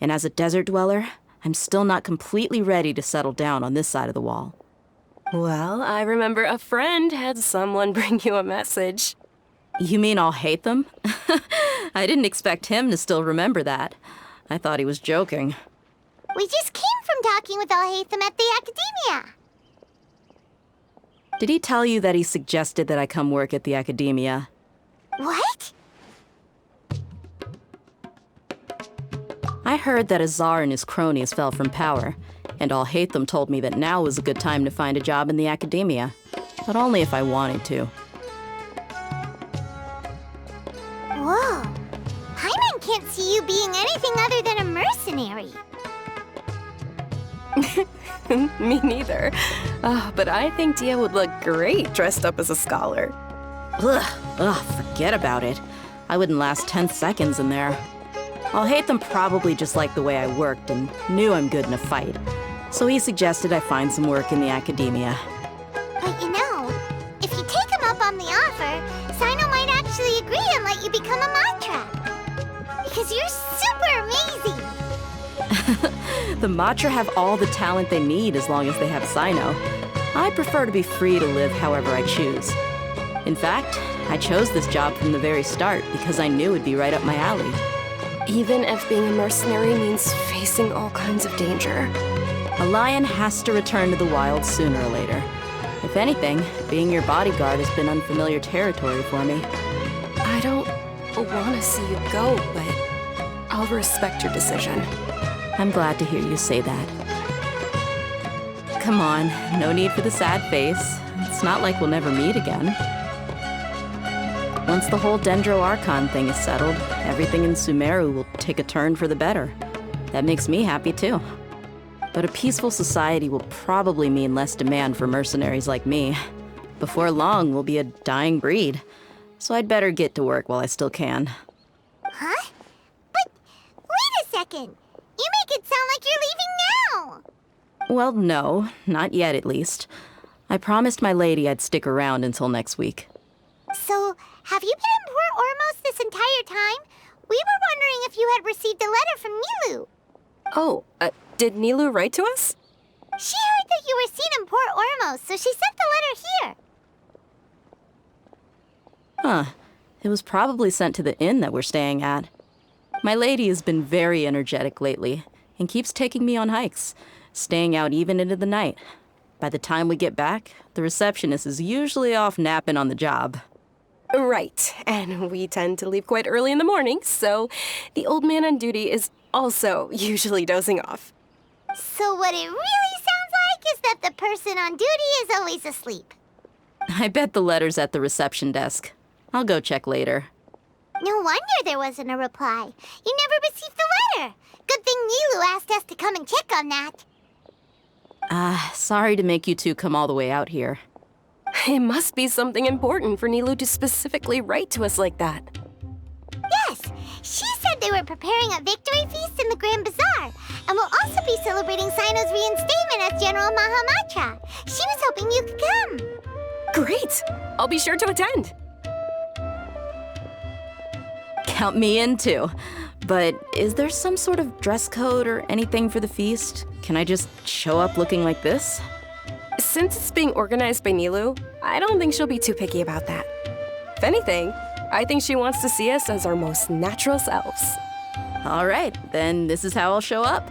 And as a desert dweller, I'm still not completely ready to settle down on this side of the wall. Well, I remember a friend had someone bring you a message. You mean I'll hate them? I didn't expect him to still remember that. I thought he was joking. We just came from talking with Alhaitham at the Academia. Did he tell you that he suggested that I come work at the Academia? What? I heard that Azar and his cronies fell from power, and Alhaitham told me that now was a good time to find a job in the Academia, but only if I wanted to. Whoa. Paimon can't see you being anything other than a mercenary. Me neither. But I think Dia would look great dressed up as a scholar. Ugh, forget about it. I wouldn't last 10 seconds in there. Alhaitham probably just liked the way I worked and knew I'm good in a fight. So he suggested I find some work in the Academia. But you know, if you take him up on the offer, Sino might actually agree and let you become a Matra. Because you're super amazing! The Matra have all the talent they need as long as they have Sino. I prefer to be free to live however I choose. In fact, I chose this job from the very start because I knew it'd be right up my alley. Even if being a mercenary means facing all kinds of danger. A lion has to return to the wild sooner or later. If anything, being your bodyguard has been unfamiliar territory for me. I don't want to see you go, but I'll respect your decision. I'm glad to hear you say that. Come on, no need for the sad face. It's not like we'll never meet again. Once the whole Dendro Archon thing is settled, everything in Sumeru will take a turn for the better. That makes me happy too. But a peaceful society will probably mean less demand for mercenaries like me. Before long, we'll be a dying breed. So I'd better get to work while I still can. Huh? But wait a second! You make it sound like you're leaving now! Well, no, not yet at least. I promised my lady I'd stick around until next week. So, have you been in Port Ormos this entire time? We were wondering if you had received a letter from Nilu. Oh, did Nilu write to us? She heard that you were seen in Port Ormos, so she sent the letter here. Huh. It was probably sent to the inn that we're staying at. My lady has been very energetic lately and keeps taking me on hikes, staying out even into the night. By the time we get back, the receptionist is usually off napping on the job. Right, and we tend to leave quite early in the morning, so the old man on duty is also usually dozing off. So what it really sounds like is that the person on duty is always asleep. I bet the letter's at the reception desk. I'll go check later. No wonder there wasn't a reply. You never received the letter. Good thing Nilu asked us to come and check on that. Sorry to make you two come all the way out here. It must be something important for Nilu to specifically write to us like that. Yes, she said they were preparing a victory feast in the Grand Bazaar, and will also be celebrating Sino's reinstatement as General Mahamatra. She was hoping you could come. Great! I'll be sure to attend. Count me in too. But is there some sort of dress code or anything for the feast? Can I just show up looking like this? Since it's being organized by Nilu, I don't think she'll be too picky about that. If anything, I think she wants to see us as our most natural selves. All right, then this is how I'll show up.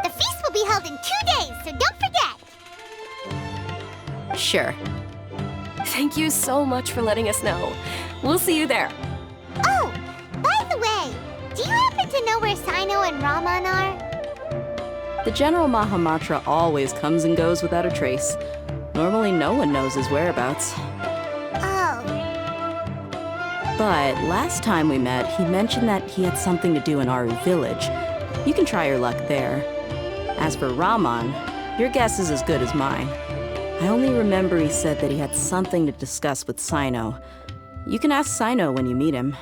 The feast will be held in 2 days, so don't forget! Sure. Thank you so much for letting us know. We'll see you there. Oh, by the way, do you happen to know where Sino and Raman are? The General Mahamatra always comes and goes without a trace. Normally no one knows his whereabouts. Oh. But last time we met, he mentioned that he had something to do in Aru village. You can try your luck there. As for Raman, your guess is as good as mine. I only remember he said that he had something to discuss with Sino. You can ask Sino when you meet him.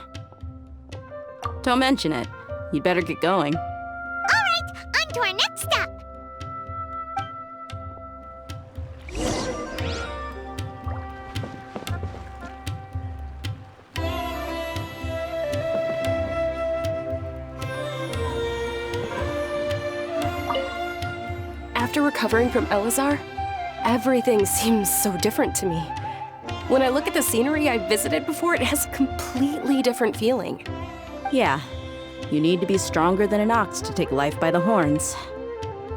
Don't mention it. You'd better get going. All right, on to our next stop. After recovering from Elazar, everything seems so different to me. When I look at the scenery I visited before, it has a completely different feeling. Yeah, you need to be stronger than an ox to take life by the horns.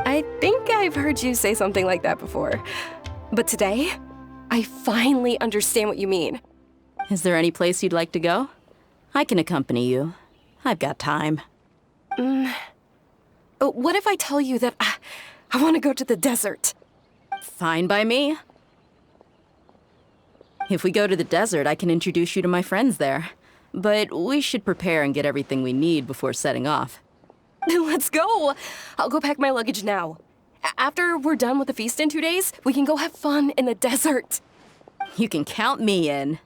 I think I've heard you say something like that before. But today, I finally understand what you mean. Is there any place you'd like to go? I can accompany you. I've got time. What if I tell you that I want to go to the desert? Fine by me. If we go to the desert, I can introduce you to my friends there. But we should prepare and get everything we need before setting off. Let's go! I'll go pack my luggage now. After we're done with the feast in 2 days, we can go have fun in the desert. You can count me in.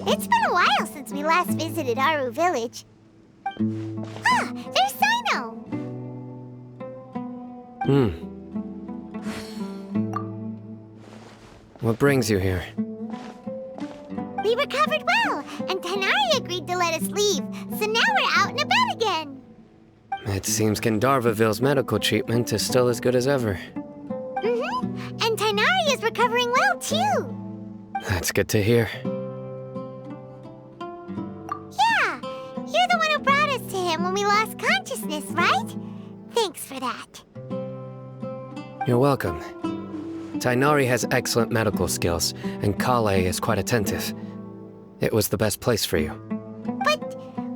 It's been a while since we last visited Aru village. Ah, there's Sino! What brings you here? We recovered well, and Tanari agreed to let us leave, so now we're out and about again. It seems Gandharvaville's medical treatment is still as good as ever. And Tanari is recovering well, too. That's good to hear. Yeah, you're the one who brought us to him when we lost consciousness, right? Thanks for that. You're welcome. Tainari has excellent medical skills, and Kale is quite attentive. It was the best place for you. But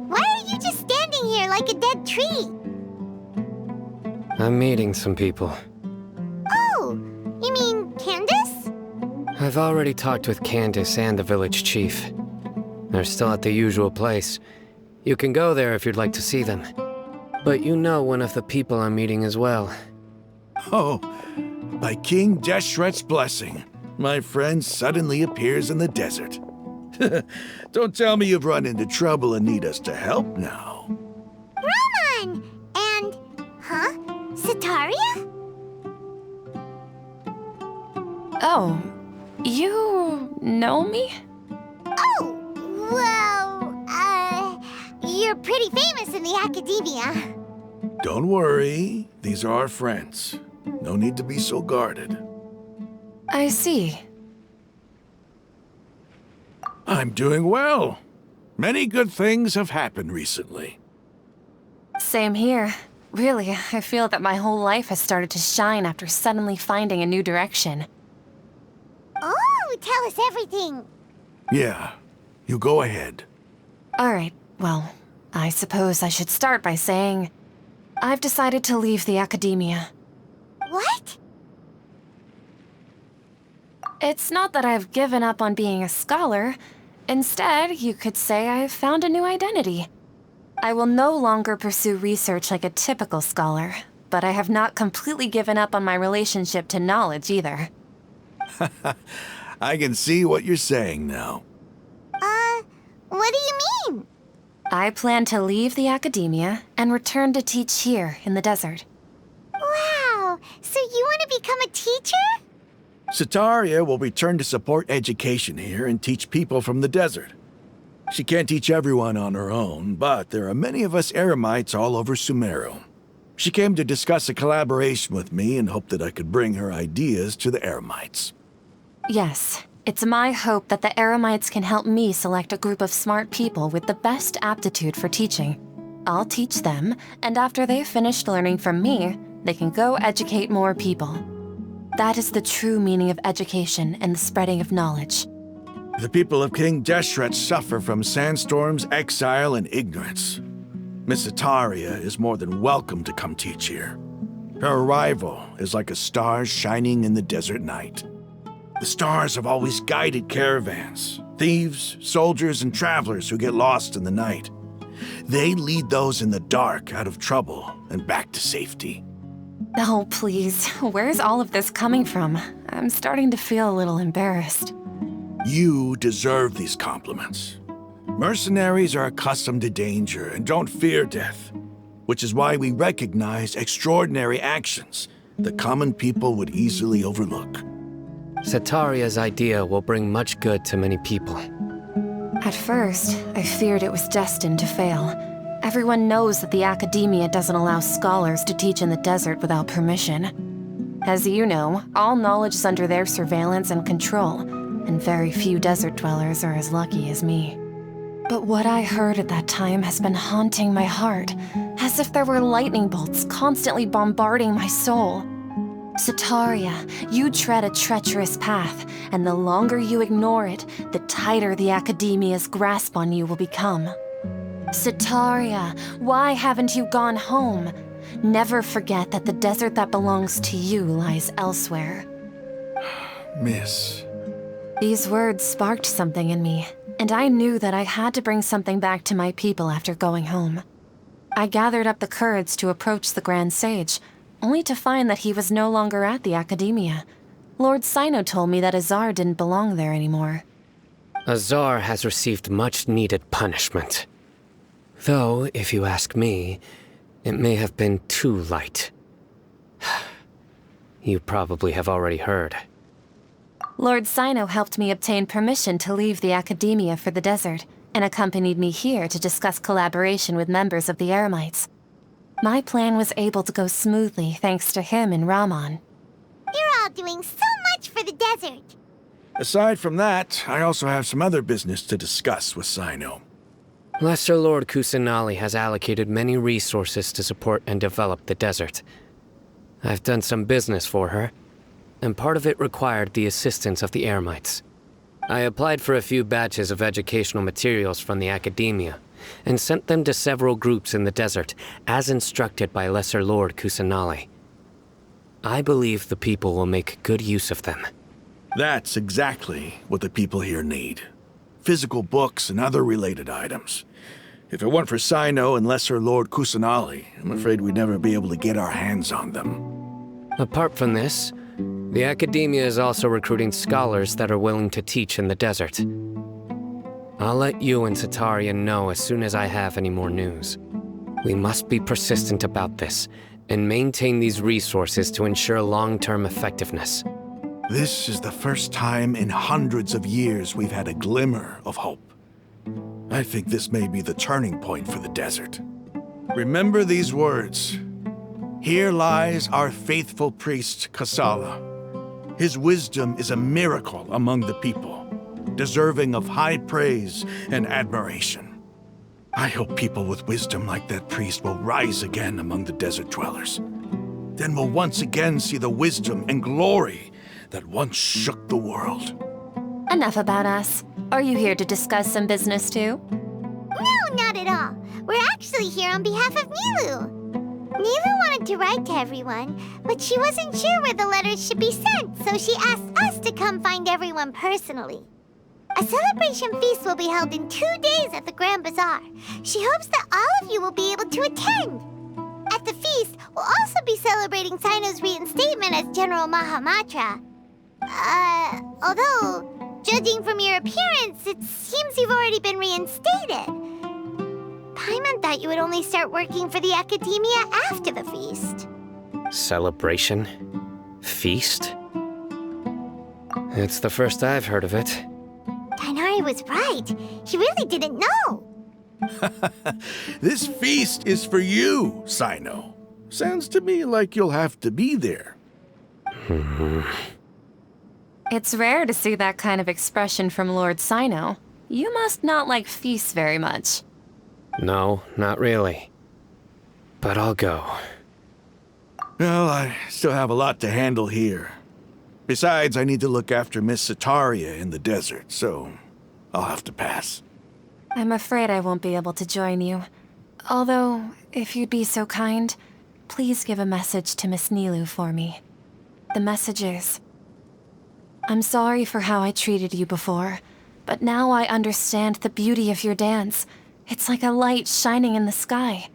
why are you just standing here like a dead tree? I'm meeting some people. Oh, you mean Candace? I've already talked with Candace and the village chief. They're still at the usual place. You can go there if you'd like to see them. But you know one of the people I'm meeting as well. Oh, by King Deshret's blessing, my friend suddenly appears in the desert. Don't tell me you've run into trouble and need us to help now. Raman! And, Sataria? Oh, you know me? Oh, well, you're pretty famous in the academia. Don't worry, these are our friends. No need to be so guarded. I see. I'm doing well. Many good things have happened recently. Same here. Really, I feel that my whole life has started to shine after suddenly finding a new direction. Oh, tell us everything. Yeah, you go ahead. All right, well, I suppose I should start by saying I've decided to leave the academia. What? It's not that I've given up on being a scholar. Instead, you could say I've found a new identity. I will no longer pursue research like a typical scholar, but I have not completely given up on my relationship to knowledge either. I can see what you're saying now. What do you mean? I plan to leave the academia and return to teach here in the desert. Wow, so you want to become a teacher? Sataria will return to support education here and teach people from the desert. She can't teach everyone on her own, but there are many of us Eremites all over Sumeru. She came to discuss a collaboration with me and hoped that I could bring her ideas to the Eremites. Yes, it's my hope that the Eremites can help me select a group of smart people with the best aptitude for teaching. I'll teach them, and after they've finished learning from me, they can go educate more people. That is the true meaning of education and the spreading of knowledge. The people of King Deshret suffer from sandstorms, exile, and ignorance. Miss Sataria is more than welcome to come teach here. Her arrival is like a star shining in the desert night. The stars have always guided caravans, thieves, soldiers, and travelers who get lost in the night. They lead those in the dark out of trouble and back to safety. Oh, please, where's all of this coming from? I'm starting to feel a little embarrassed. You deserve these compliments. Mercenaries are accustomed to danger and don't fear death, which is why we recognize extraordinary actions that common people would easily overlook. Sataria's idea will bring much good to many people. At first, I feared it was destined to fail. Everyone knows that the academia doesn't allow scholars to teach in the desert without permission. As you know, all knowledge is under their surveillance and control, and very few desert dwellers are as lucky as me. But what I heard at that time has been haunting my heart, as if there were lightning bolts constantly bombarding my soul. Sataria, you tread a treacherous path, and the longer you ignore it, the tighter the academia's grasp on you will become. Sataria, why haven't you gone home? Never forget that the desert that belongs to you lies elsewhere. Miss. These words sparked something in me, and I knew that I had to bring something back to my people after going home. I gathered up the courage to approach the Grand Sage, only to find that he was no longer at the academia. Lord Sino told me that Azar didn't belong there anymore. Azar has received much-needed punishment. Though, if you ask me, it may have been too light. You probably have already heard. Lord Sino helped me obtain permission to leave the academia for the desert, and accompanied me here to discuss collaboration with members of the Eremites. My plan was able to go smoothly thanks to him and Rahman. You're all doing so much for the desert. Aside from that, I also have some other business to discuss with Sino. Lesser Lord Kusanali has allocated many resources to support and develop the desert. I've done some business for her, and part of it required the assistance of the Eremites. I applied for a few batches of educational materials from the academia, and sent them to several groups in the desert, as instructed by Lesser Lord Kusanali. I believe the people will make good use of them. That's exactly what the people here need. Physical books and other related items. If it weren't for Sino and Lesser Lord Kusanali, I'm afraid we'd never be able to get our hands on them. Apart from this, the academia is also recruiting scholars that are willing to teach in the desert. I'll let you and Sataria know as soon as I have any more news. We must be persistent about this, and maintain these resources to ensure long-term effectiveness. This is the first time in hundreds of years we've had a glimmer of hope. I think this may be the turning point for the desert. Remember these words. Here lies our faithful priest, Kasala. His wisdom is a miracle among the people, deserving of high praise and admiration. I hope people with wisdom like that priest will rise again among the desert dwellers. Then we'll once again see the wisdom and glory that once shook the world. Enough about us. Are you here to discuss some business too? No, not at all. We're actually here on behalf of Milu. Nilu wanted to write to everyone, but she wasn't sure where the letters should be sent, so she asked us to come find everyone personally. A celebration feast will be held in 2 days at the Grand Bazaar. She hopes that all of you will be able to attend. At the feast, we'll also be celebrating Sino's reinstatement as General Mahamatra. Although, judging from your appearance, it seems you've already been reinstated. Paimon thought you would only start working for the Academia after the feast. Celebration? Feast? It's the first I've heard of it. Tighnari was right. He really didn't know. This feast is for you, Sino. Sounds to me like you'll have to be there. It's rare to see that kind of expression from Lord Sino. You must not like feasts very much. No, not really. But I'll go. Well, I still have a lot to handle here. Besides, I need to look after Miss Sataria in the desert, so I'll have to pass. I'm afraid I won't be able to join you. Although, if you'd be so kind, please give a message to Miss Nilu for me. The message is, I'm sorry for how I treated you before, but now I understand the beauty of your dance. It's like a light shining in the sky.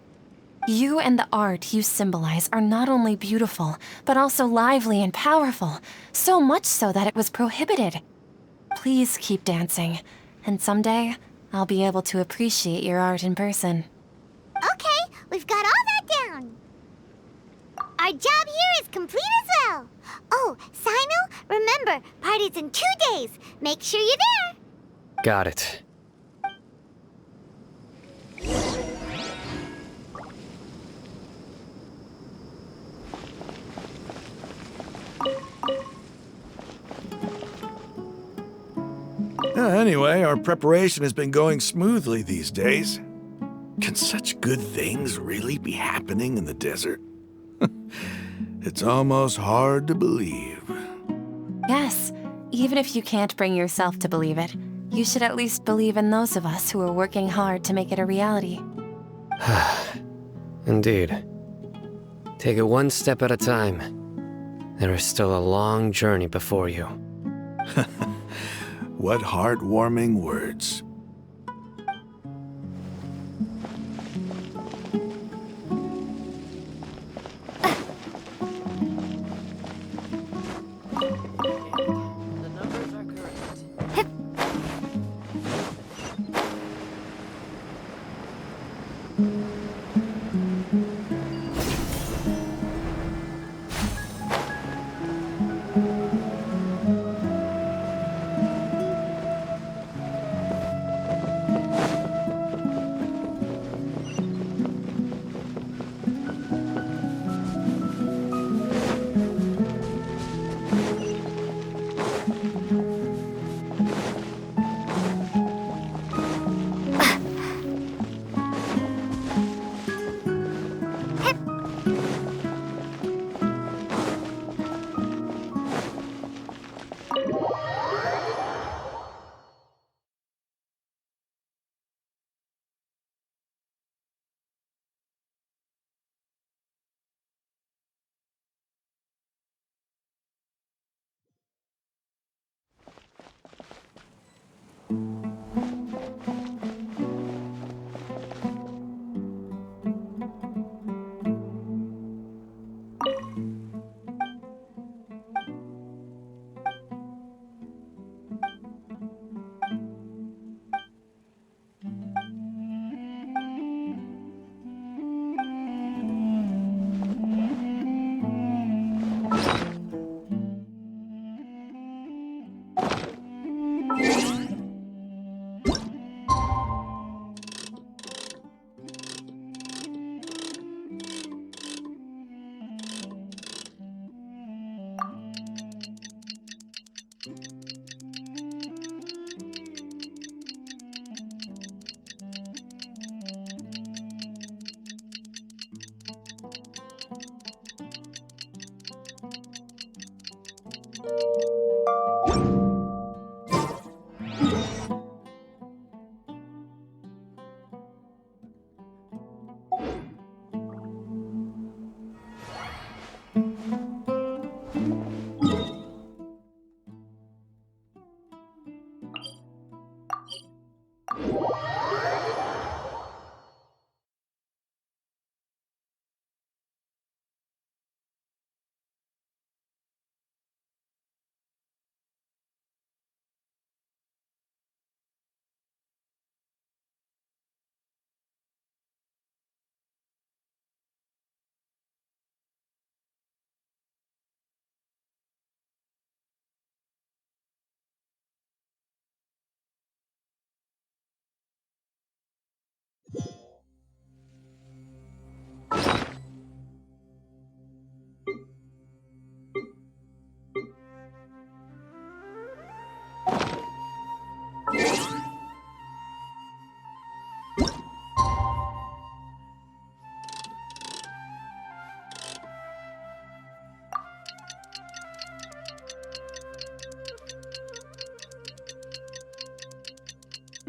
You and the art you symbolize are not only beautiful, but also lively and powerful, so much so that it was prohibited. Please keep dancing, and someday I'll be able to appreciate your art in person. Okay, we've got all that down. Our job here is complete as well. Oh, Sino, remember, party's in 2 days. Make sure you're there. Got it. Anyway, our preparation has been going smoothly these days. Can such good things really be happening in the desert? It's almost hard to believe. Yes, even if you can't bring yourself to believe it, you should at least believe in those of us who are working hard to make it a reality. Indeed. Take it one step at a time. There is still a long journey before you. What heartwarming words.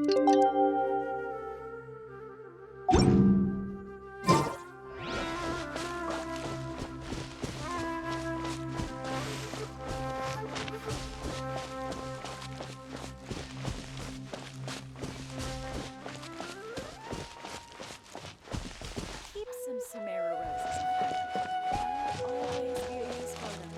Keep some Sumeru roses. They'll always be a use for them.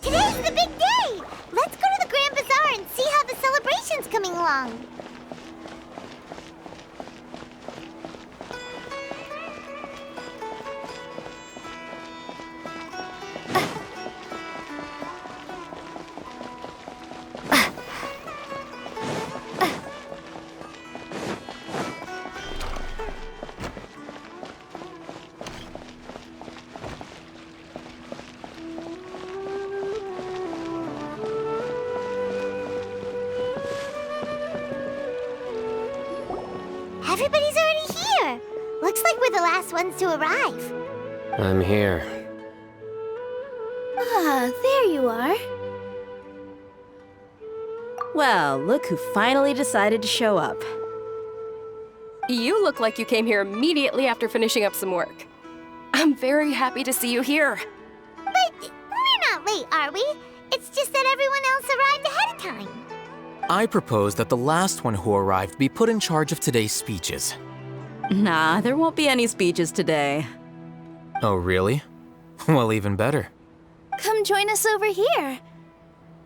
Today's the big day! Let's go to the Grand Bazaar and see how the celebration's coming along. Everybody's already here. Looks like we're the last ones to arrive. I'm here. Ah, there you are. Well, look who finally decided to show up. You look like you came here immediately after finishing up some work. I'm very happy to see you here. But we're not late, are we? It's just that everyone else arrived ahead of time. I propose that the last one who arrived be put in charge of today's speeches. Nah, there won't be any speeches today. Oh, really? Well, even better. Come join us over here.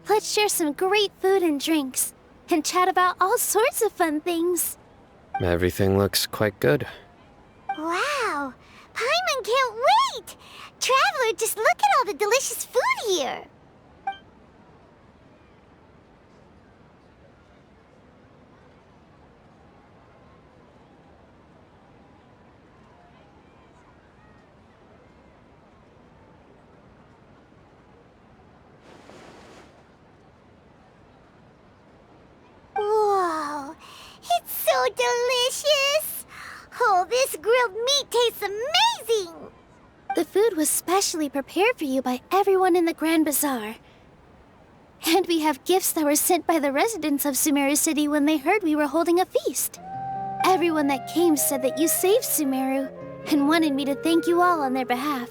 Let's share some great food and drinks, and chat about all sorts of fun things. Everything looks quite good. Wow! Paimon can't wait! Traveler, just look at all the delicious food here! Whoa! It's so delicious! Oh, this grilled meat tastes amazing! The food was specially prepared for you by everyone in the Grand Bazaar. And we have gifts that were sent by the residents of Sumeru City when they heard we were holding a feast. Everyone that came said that you saved Sumeru and wanted me to thank you all on their behalf.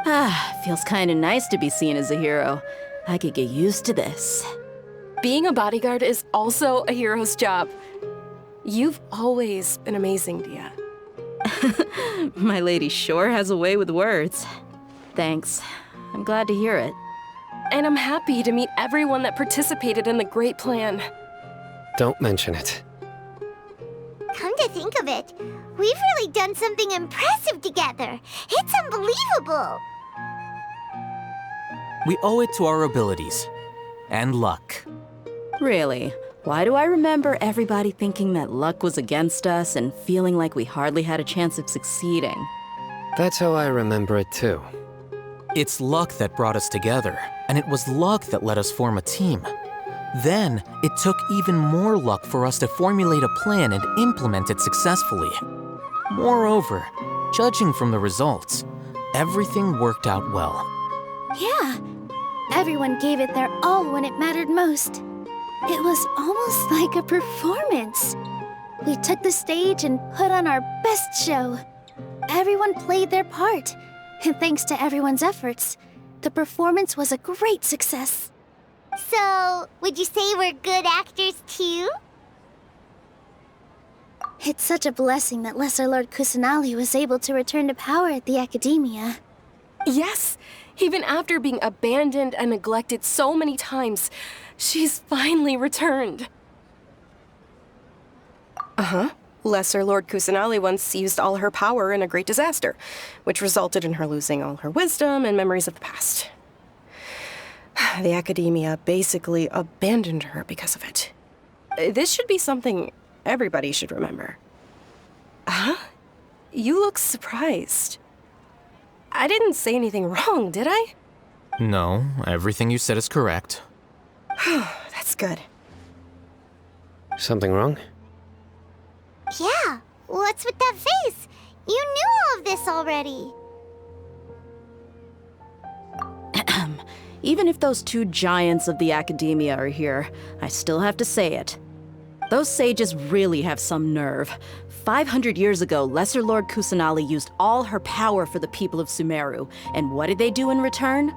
Ah, feels kinda nice to be seen as a hero. I could get used to this. Being a bodyguard is also a hero's job. You've always been amazing, Dia. My lady sure has a way with words. Thanks. I'm glad to hear it. And I'm happy to meet everyone that participated in the great plan. Don't mention it. Come to think of it, we've really done something impressive together. It's unbelievable. We owe it to our abilities. And luck. Really? Why do I remember everybody thinking that luck was against us and feeling like we hardly had a chance of succeeding? That's how I remember it too. It's luck that brought us together, and it was luck that let us form a team. Then, it took even more luck for us to formulate a plan and implement it successfully. Moreover, judging from the results, everything worked out well. Yeah, everyone gave it their all when it mattered most. It was almost like a performance. We took the stage and put on our best show. Everyone played their part, and thanks to everyone's efforts, the performance was a great success. So, would you say we're good actors too? It's such a blessing that Lesser Lord Kusanali was able to return to power at the Academia. Yes, even after being abandoned and neglected so many times, she's finally returned. Uh-huh. Lesser Lord Kusanali once used all her power in a great disaster, which resulted in her losing all her wisdom and memories of the past. The Academia basically abandoned her because of it. This should be something everybody should remember. Huh? You look surprised. I didn't say anything wrong, did I? No, everything you said is correct. That's good. Something wrong? Yeah, what's with that face? You knew all of this already. Even if those two giants of the Academia are here, I still have to say it. Those sages really have some nerve. 500 years ago, Lesser Lord Kusanali used all her power for the people of Sumeru, and what did they do in return?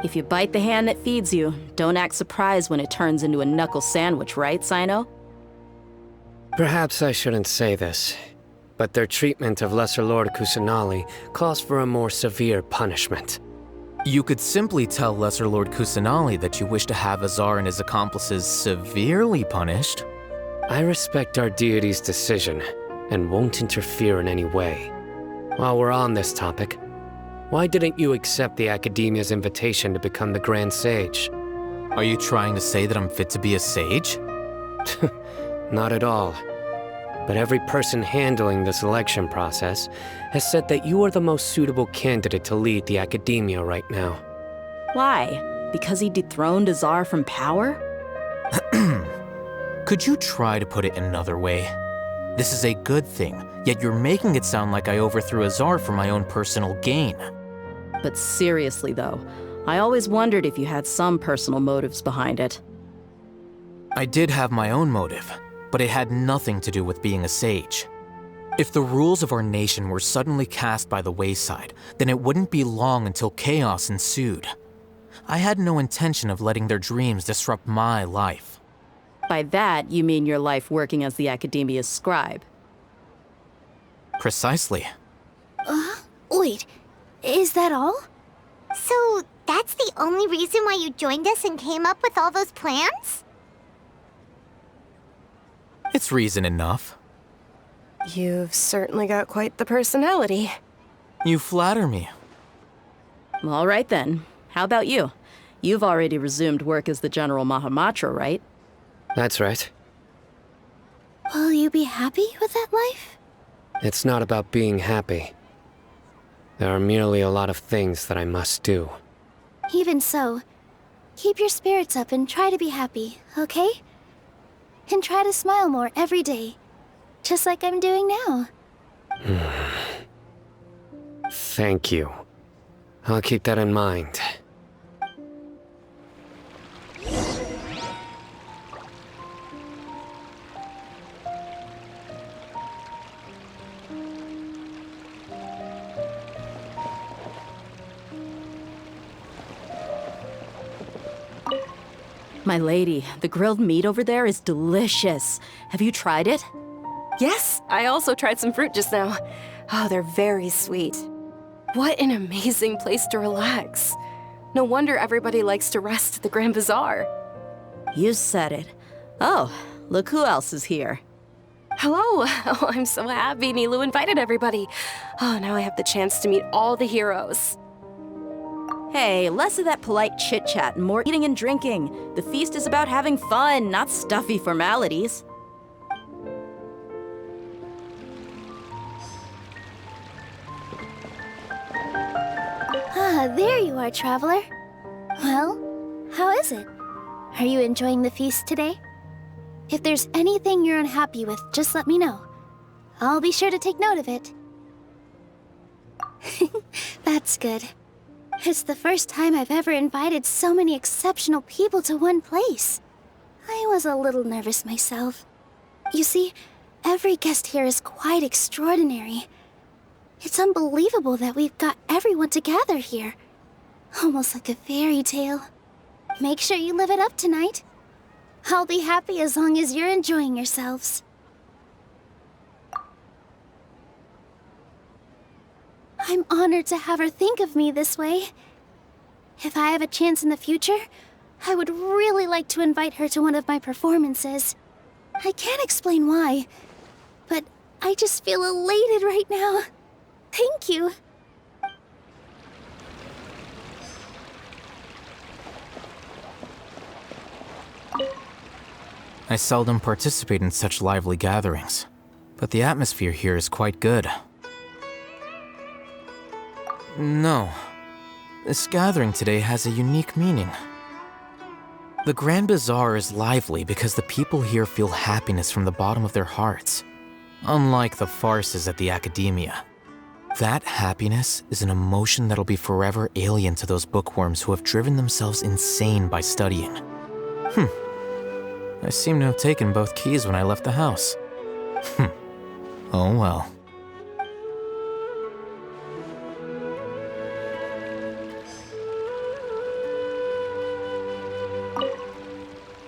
If you bite the hand that feeds you, don't act surprised when it turns into a knuckle sandwich, right, Sino? Perhaps I shouldn't say this, but their treatment of Lesser Lord Kusanali calls for a more severe punishment. You could simply tell Lesser Lord Kusanali that you wish to have Azar and his accomplices severely punished. I respect our deity's decision, and won't interfere in any way. While we're on this topic, why didn't you accept the Academia's invitation to become the Grand Sage? Are you trying to say that I'm fit to be a sage? Not at all. But every person handling the selection process has said that you are the most suitable candidate to lead the Academia right now. Why? Because he dethroned Azar from power? Could you try to put it another way? This is a good thing, yet you're making it sound like I overthrew Azar for my own personal gain. But seriously, though, I always wondered if you had some personal motives behind it. I did have my own motive, but it had nothing to do with being a sage. If the rules of our nation were suddenly cast by the wayside, then it wouldn't be long until chaos ensued. I had no intention of letting their dreams disrupt my life. By that, you mean your life working as the Academia's scribe? Precisely. Wait, is that all? So, that's the only reason why you joined us and came up with all those plans? It's reason enough. You've certainly got quite the personality. You flatter me. All right then. How about you? You've already resumed work as the General Mahamatra, right? That's right. Will you be happy with that life? It's not about being happy. There are merely a lot of things that I must do. Even so, keep your spirits up and try to be happy, okay? And try to smile more every day, just like I'm doing now. Thank you. I'll keep that in mind. My lady, the grilled meat over there is delicious. Have you tried it? Yes, I also tried some fruit just now. Oh, they're very sweet. What an amazing place to relax. No wonder everybody likes to rest at the Grand Bazaar. You said it. Oh, look who else is here. Hello. Oh, I'm so happy Nilu invited everybody. Oh, now I have the chance to meet all the heroes. Hey, less of that polite chit-chat and more eating and drinking. The feast is about having fun, not stuffy formalities. Ah, there you are, traveler. Well, how is it? Are you enjoying the feast today? If there's anything you're unhappy with, just let me know. I'll be sure to take note of it. That's good. It's the first time I've ever invited so many exceptional people to one place. I was a little nervous myself. You see, every guest here is quite extraordinary. It's unbelievable that we've got everyone together here. Almost like a fairy tale. Make sure you live it up tonight. I'll be happy as long as you're enjoying yourselves. I'm honored to have her think of me this way. If I have a chance in the future, I would really like to invite her to one of my performances. I can't explain why, but I just feel elated right now. Thank you. I seldom participate in such lively gatherings, but the atmosphere here is quite good. No, this gathering today has a unique meaning. The Grand Bazaar is lively because the people here feel happiness from the bottom of their hearts, unlike the farces at the Academia. That happiness is an emotion that'll be forever alien to those bookworms who have driven themselves insane by studying. I seem to have taken both keys when I left the house. Oh well.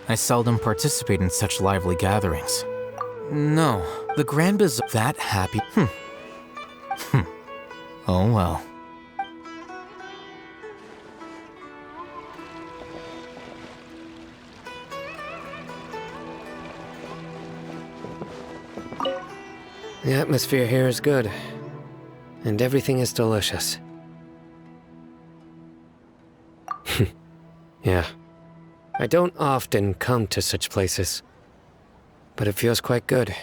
I seldom participate in such lively gatherings. No, the Grand Bazaar... That happy... Oh well. The atmosphere here is good, and everything is delicious. Yeah. I don't often come to such places, but it feels quite good.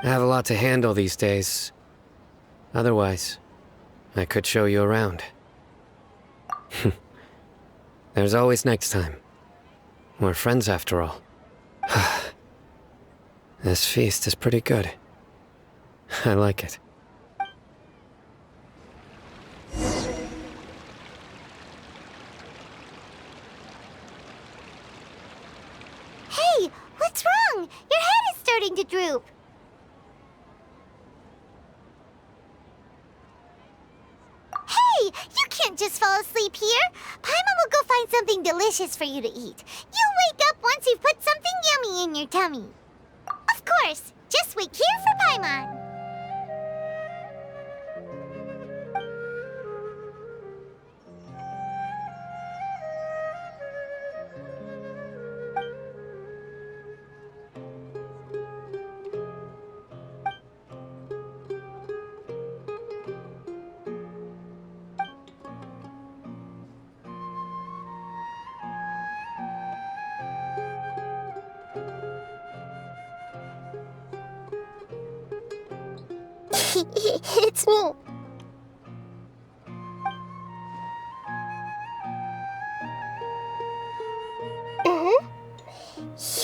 I have a lot to handle these days. Otherwise, I could show you around. There's always next time. We're friends after all. This feast is pretty good. I like it. Hey, what's wrong? Your head is starting to droop. Hey, you can't just fall asleep here. Paimon will go find something delicious for you to eat. You'll wake up once you've put something yummy in your tummy. Of course, just wait here for Paimon. It's me.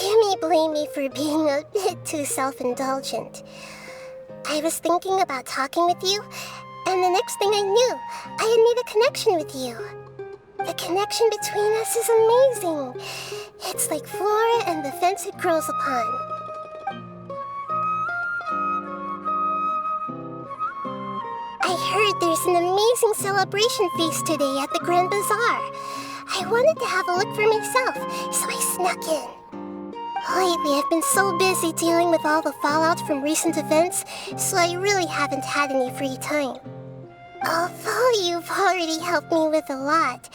You may blame me for being a bit too self-indulgent. I was thinking about talking with you, and the next thing I knew, I had made a connection with you. The connection between us is amazing. It's like flora and the fence it grows upon. I heard there's an amazing celebration feast today at the Grand Bazaar. I wanted to have a look for myself, so I snuck in. Lately, I've been so busy dealing with all the fallout from recent events, so I really haven't had any free time. Although you've already helped me with a lot,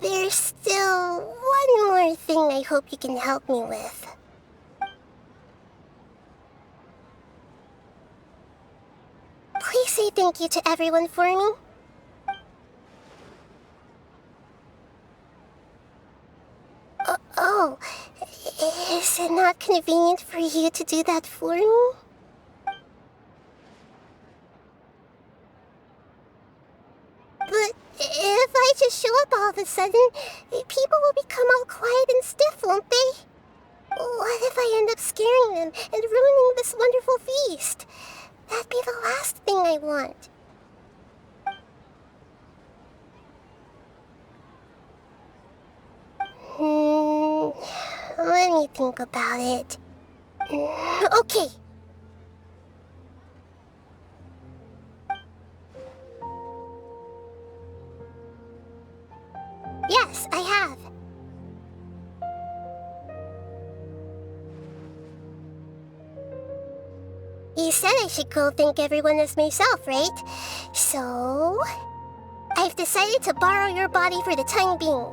there's still one more thing I hope you can help me with. Please say thank you to everyone for me. convenient for you to do that for me? But if I just show up all of a sudden, people will become all quiet and stiff, won't they? What if I end up scaring them and ruining this wonderful feast? That'd be the last thing I want. Let me think about it. Okay. Yes, I have. You said I should go thank everyone as myself, right? So... I've decided to borrow your body for the time being.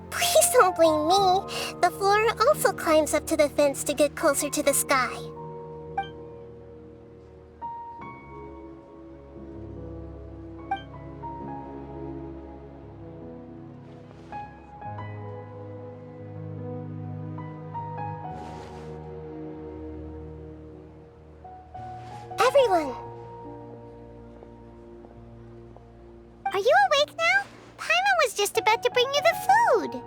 Please don't blame me. The floor also climbs up to the fence to get closer to the sky. Everyone! Are you awake now? Paimon was just about to bring you the food.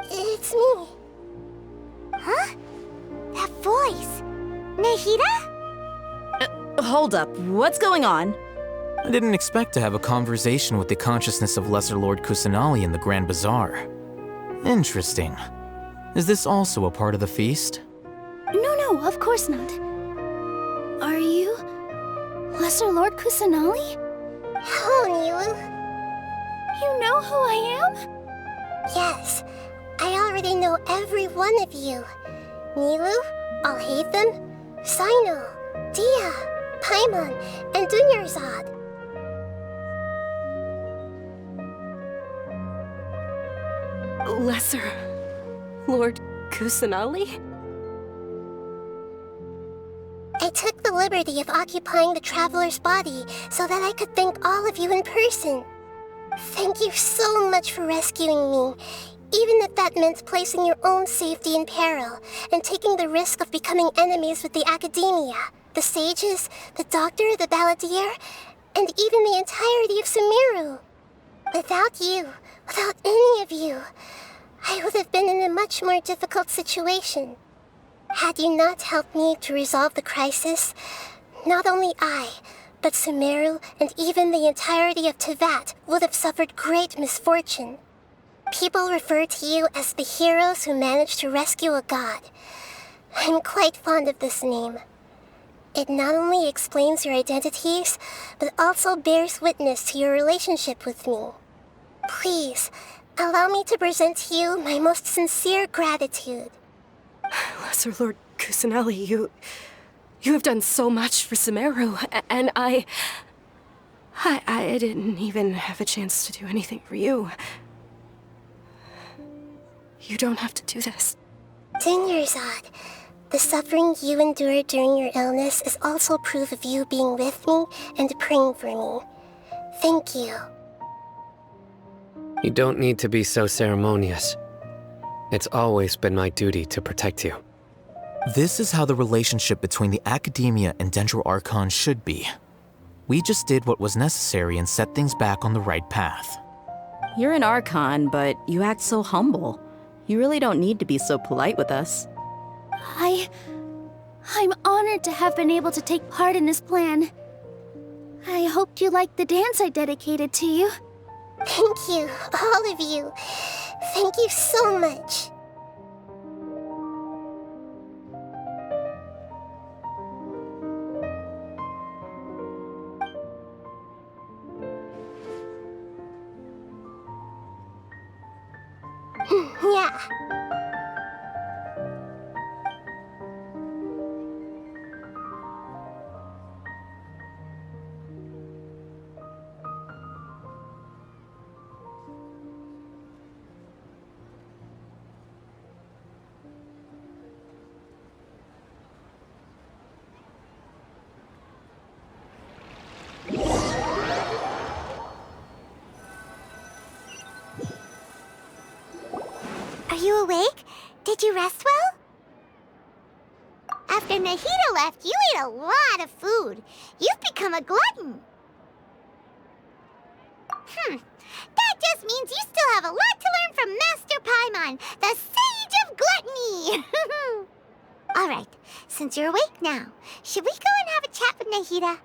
It's me. Huh? That voice. Nahida? Hold up, what's going on? I didn't expect to have a conversation with the consciousness of Lesser Lord Kusanali in the Grand Bazaar. Interesting. Is this also a part of the feast? No, of course not. Are you Lesser Lord Kusanali? Hello, Nilu. You know who I am? Yes, I already know every one of you. Nilu, Alhaitham, Sino, Dia, Paimon, and Dunyarzad. Lesser Lord Kusanali? I took the liberty of occupying the traveler's body so that I could thank all of you in person. Thank you so much for rescuing me, even if that meant placing your own safety in peril and taking the risk of becoming enemies with the Academia, the sages, the doctor, the balladeer, and even the entirety of Sumeru. Without you, without any of you, I would have been in a much more difficult situation. Had you not helped me to resolve the crisis, not only I, but Sumeru and even the entirety of Tevat would have suffered great misfortune. People refer to you as the heroes who managed to rescue a god. I'm quite fond of this name. It not only explains your identities, but also bears witness to your relationship with me. Please, allow me to present to you my most sincere gratitude. Lesser Lord Kusanali, you have done so much for Sumeru, and I didn't even have a chance to do anything for you. You don't have to do this. Dunyarzad, the suffering you endured during your illness is also proof of you being with me and praying for me. Thank you. You don't need to be so ceremonious. It's always been my duty to protect you. This is how the relationship between the Academia and Dendro Archon should be. We just did what was necessary and set things back on the right path. You're an Archon, but you act so humble. You really don't need to be so polite with us. I'm honored to have been able to take part in this plan. I hoped you liked the dance I dedicated to you. Thank you, all of you. Thank you so much. Yeah. Are you awake? Did you rest well? After Nahida left, you ate a lot of food. You've become a glutton. That just means you still have a lot to learn from Master Paimon, the Sage of Gluttony! Alright, since you're awake now, should we go and have a chat with Nahida?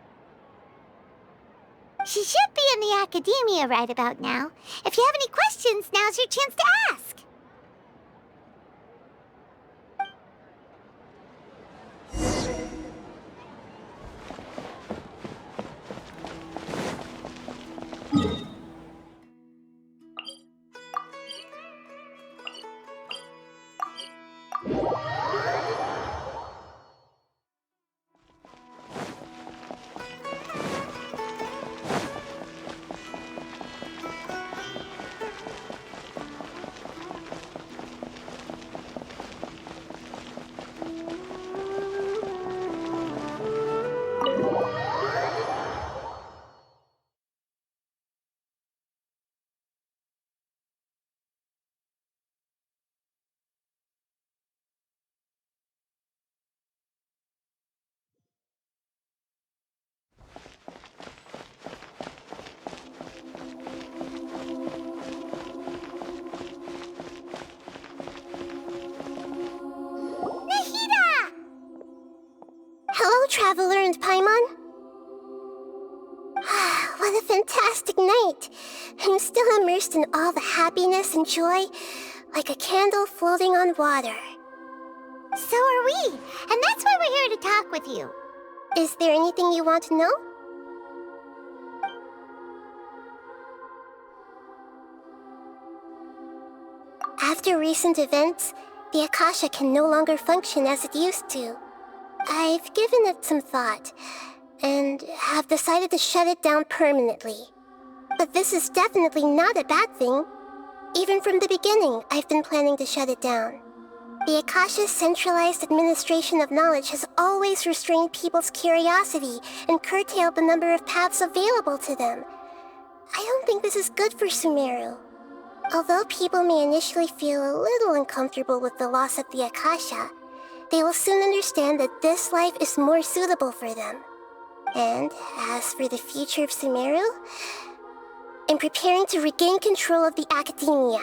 She should be in the academia right about now. If you have any questions, now's your chance to ask. Hello, Traveler and Paimon. What a fantastic night. I'm still immersed in all the happiness and joy, like a candle floating on water. So are we, and that's why we're here to talk with you. Is there anything you want to know? After recent events, the Akasha can no longer function as it used to. I've given it some thought, and have decided to shut it down permanently. But this is definitely not a bad thing. Even from the beginning, I've been planning to shut it down. The Akasha's centralized administration of knowledge has always restrained people's curiosity and curtailed the number of paths available to them. I don't think this is good for Sumeru. Although people may initially feel a little uncomfortable with the loss of the Akasha, they will soon understand that this life is more suitable for them. And as for the future of Sumeru, I'm preparing to regain control of the academia.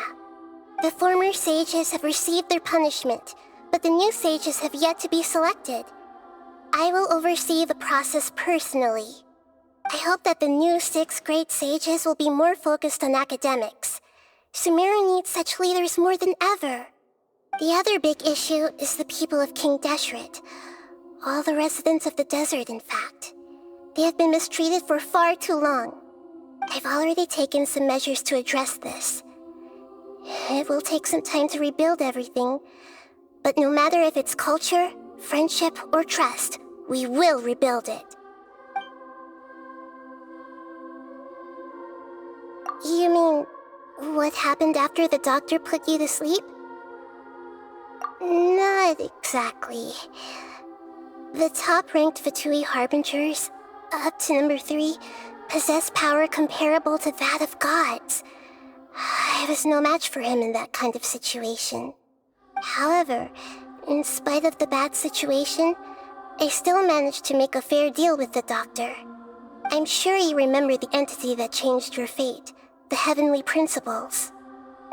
The former sages have received their punishment, but the new sages have yet to be selected. I will oversee the process personally. I hope that the new 6 great sages will be more focused on academics. Sumeru needs such leaders more than ever. The other big issue is the people of King Deshret. All the residents of the desert, in fact. They have been mistreated for far too long. I've already taken some measures to address this. It will take some time to rebuild everything, but no matter if it's culture, friendship, or trust, we will rebuild it. You mean, what happened after the doctor put you to sleep? Not exactly. The top-ranked Fatui Harbingers, up to number 3, possess power comparable to that of gods. I was no match for him in that kind of situation. However, in spite of the bad situation, I still managed to make a fair deal with the doctor. I'm sure you remember the entity that changed your fate, the Heavenly Principles.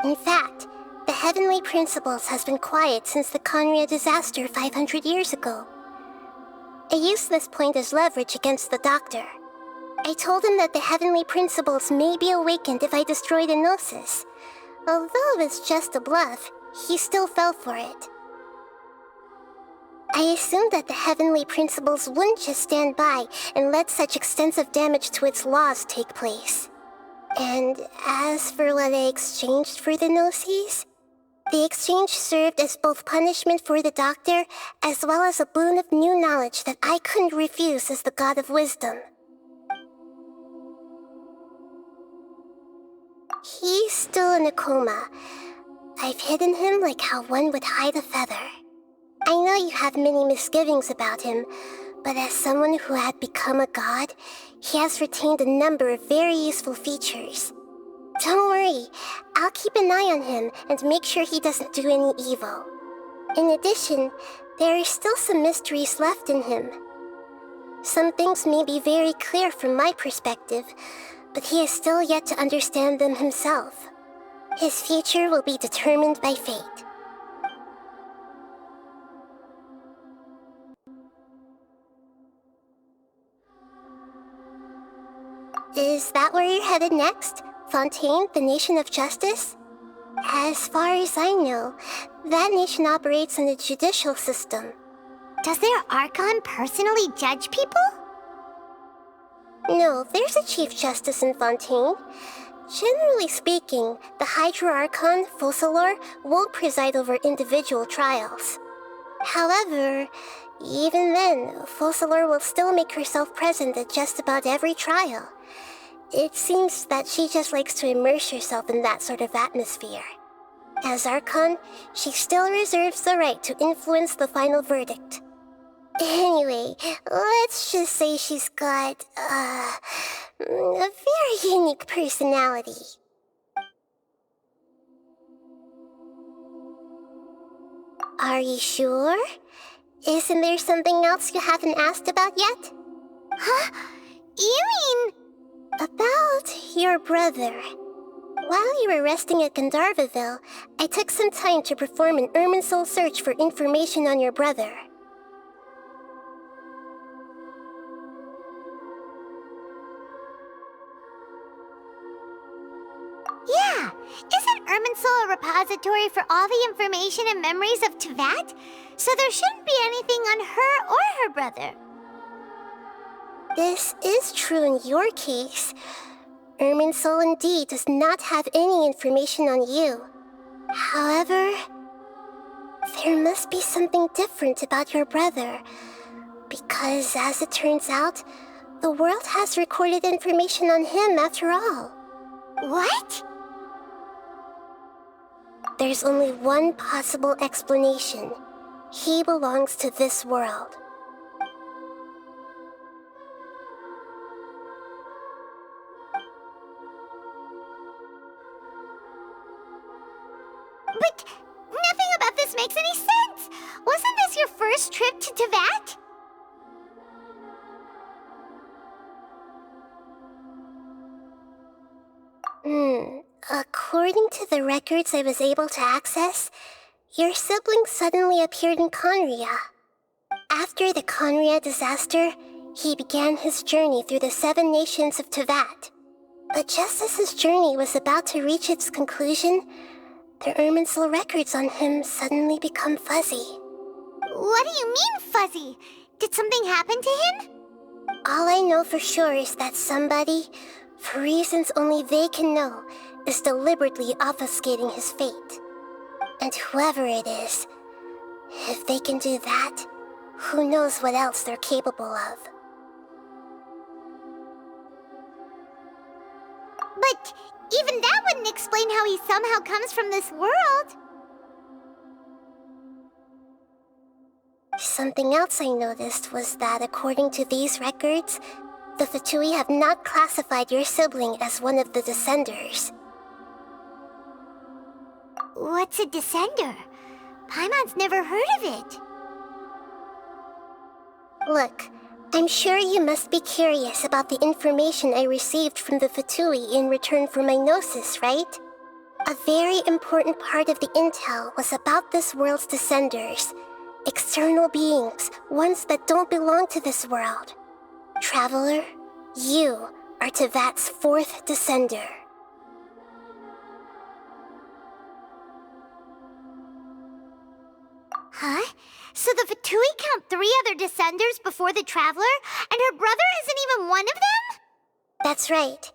In fact, the Heavenly Principles has been quiet since the Conria disaster 500 years ago. I used this point as leverage against the doctor. I told him that the Heavenly Principles may be awakened if I destroy the Gnosis. Although it's just a bluff, he still fell for it. I assumed that the Heavenly Principles wouldn't just stand by and let such extensive damage to its laws take place. And as for what I exchanged for the Gnosis, the exchange served as both punishment for the doctor as well as a boon of new knowledge that I couldn't refuse as the God of Wisdom. He's still in a coma. I've hidden him like how one would hide a feather. I know you have many misgivings about him, but as someone who had become a god, he has retained a number of very useful features. Don't worry, I'll keep an eye on him and make sure he doesn't do any evil. In addition, There are still some mysteries left in him. Some things may be very clear from my perspective, but he is still yet to understand them himself. His future will be determined by fate. Is that where you're headed next? Fontaine, the Nation of Justice? As far as I know, that nation operates in the judicial system. Does their Archon personally judge people? No, there's a Chief Justice in Fontaine. Generally speaking, the Hydra Archon, Focalor, won't preside over individual trials. However, even then, Focalor will still make herself present at just about every trial. It seems that she just likes to immerse herself in that sort of atmosphere. As Archon, she still reserves the right to influence the final verdict. Anyway, let's just say she's got, a very unique personality. Are you sure? Isn't there something else you haven't asked about yet? Huh? You mean... About your brother. While you were resting at Gandharvaville, I took some time to perform an Irminsul search for information on your brother. Yeah! Isn't Irminsul a repository for all the information and memories of Teyvat? So there shouldn't be anything on her or her brother. This is true in your case. Irminsul indeed does not have any information on you. However, there must be something different about your brother. Because, as it turns out, the world has recorded information on him after all. What? There's only one possible explanation. He belongs to this world. But nothing about this makes any sense! Wasn't this your first trip to Teyvat? According to the records I was able to access, your sibling suddenly appeared in Conria. After the Conria disaster, he began his journey through the 7 nations of Teyvat. But just as his journey was about to reach its conclusion, the Irminsul records on him suddenly become fuzzy. What do you mean, fuzzy? Did something happen to him? All I know for sure is that somebody, for reasons only they can know, is deliberately obfuscating his fate. And whoever it is, if they can do that, who knows what else they're capable of. But even that wouldn't explain how he somehow comes from this world. Something else I noticed was that according to these records, the Fatui have not classified your sibling as one of the Descenders. What's a Descender? Paimon's never heard of it. Look, I'm sure you must be curious about the information I received from the Fatui in return for my gnosis, right? A very important part of the intel was about this world's Descenders. External beings, ones that don't belong to this world. Traveler, you are Teyvat's 4th Descender. Huh? So the Fatui count 3 other Descenders before the Traveler, and her brother isn't even one of them? That's right.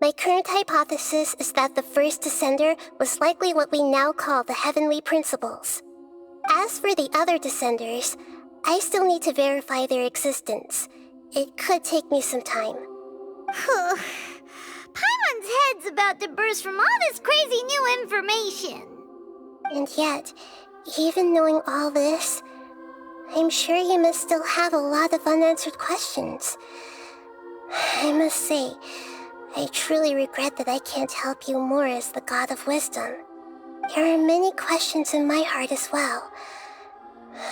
My current hypothesis is that the first Descender was likely what we now call the Heavenly Principles. As for the other Descenders, I still need to verify their existence. It could take me some time. Paimon's head's about to burst from all this crazy new information. And yet, even knowing all this, I'm sure you must still have a lot of unanswered questions. I must say, I truly regret that I can't help you more as the God of Wisdom. There are many questions in my heart as well.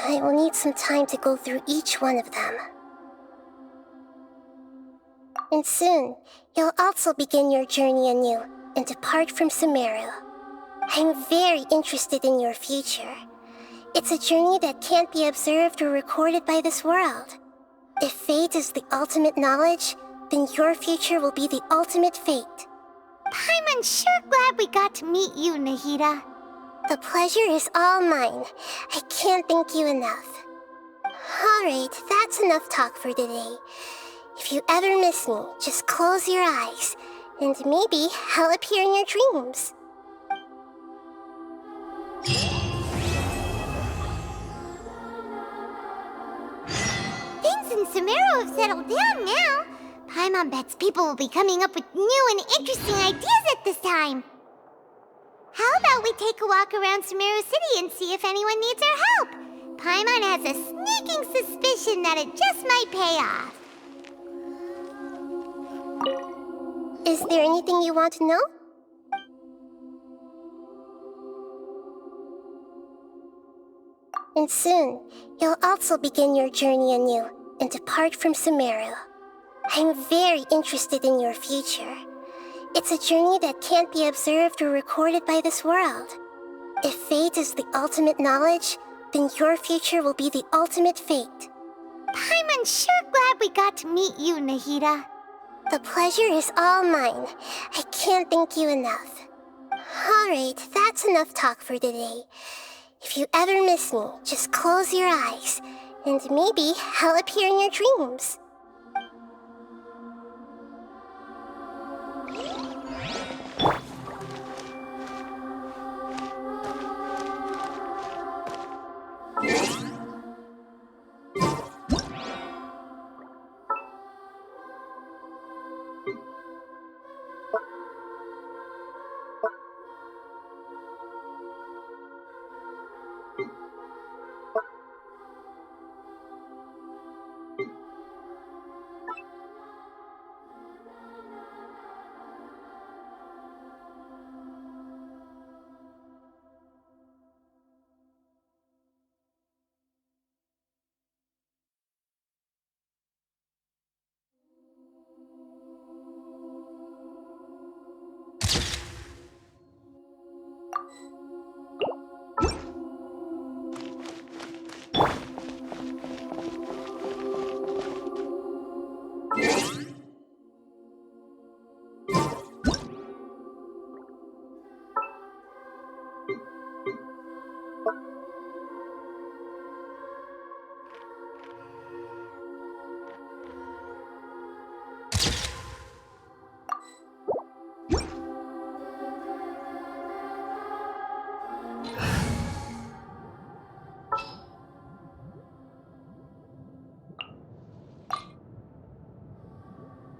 I will need some time to go through each one of them. And soon, you'll also begin your journey anew and depart from Sumeru. I'm very interested in your future. It's a journey that can't be observed or recorded by this world. If fate is the ultimate knowledge, then your future will be the ultimate fate. I'm sure glad we got to meet you, Nahida. The pleasure is all mine. I can't thank you enough. Alright, that's enough talk for today. If you ever miss me, just close your eyes, and maybe I'll appear in your dreams. Things in Sumeru have settled down now. Paimon bets people will be coming up with new and interesting ideas at this time. How about we take a walk around Sumeru City and see if anyone needs our help? Paimon has a sneaking suspicion that it just might pay off. Is there anything you want to know? And soon, you'll also begin your journey anew and depart from Sumeru. I'm very interested in your future. It's a journey that can't be observed or recorded by this world. If fate is the ultimate knowledge, then your future will be the ultimate fate. I'm sure glad we got to meet you, Nahida. The pleasure is all mine. I can't thank you enough. Alright, that's enough talk for today. If you ever miss me, just close your eyes, and maybe I'll appear in your dreams.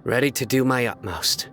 Ready to do my utmost.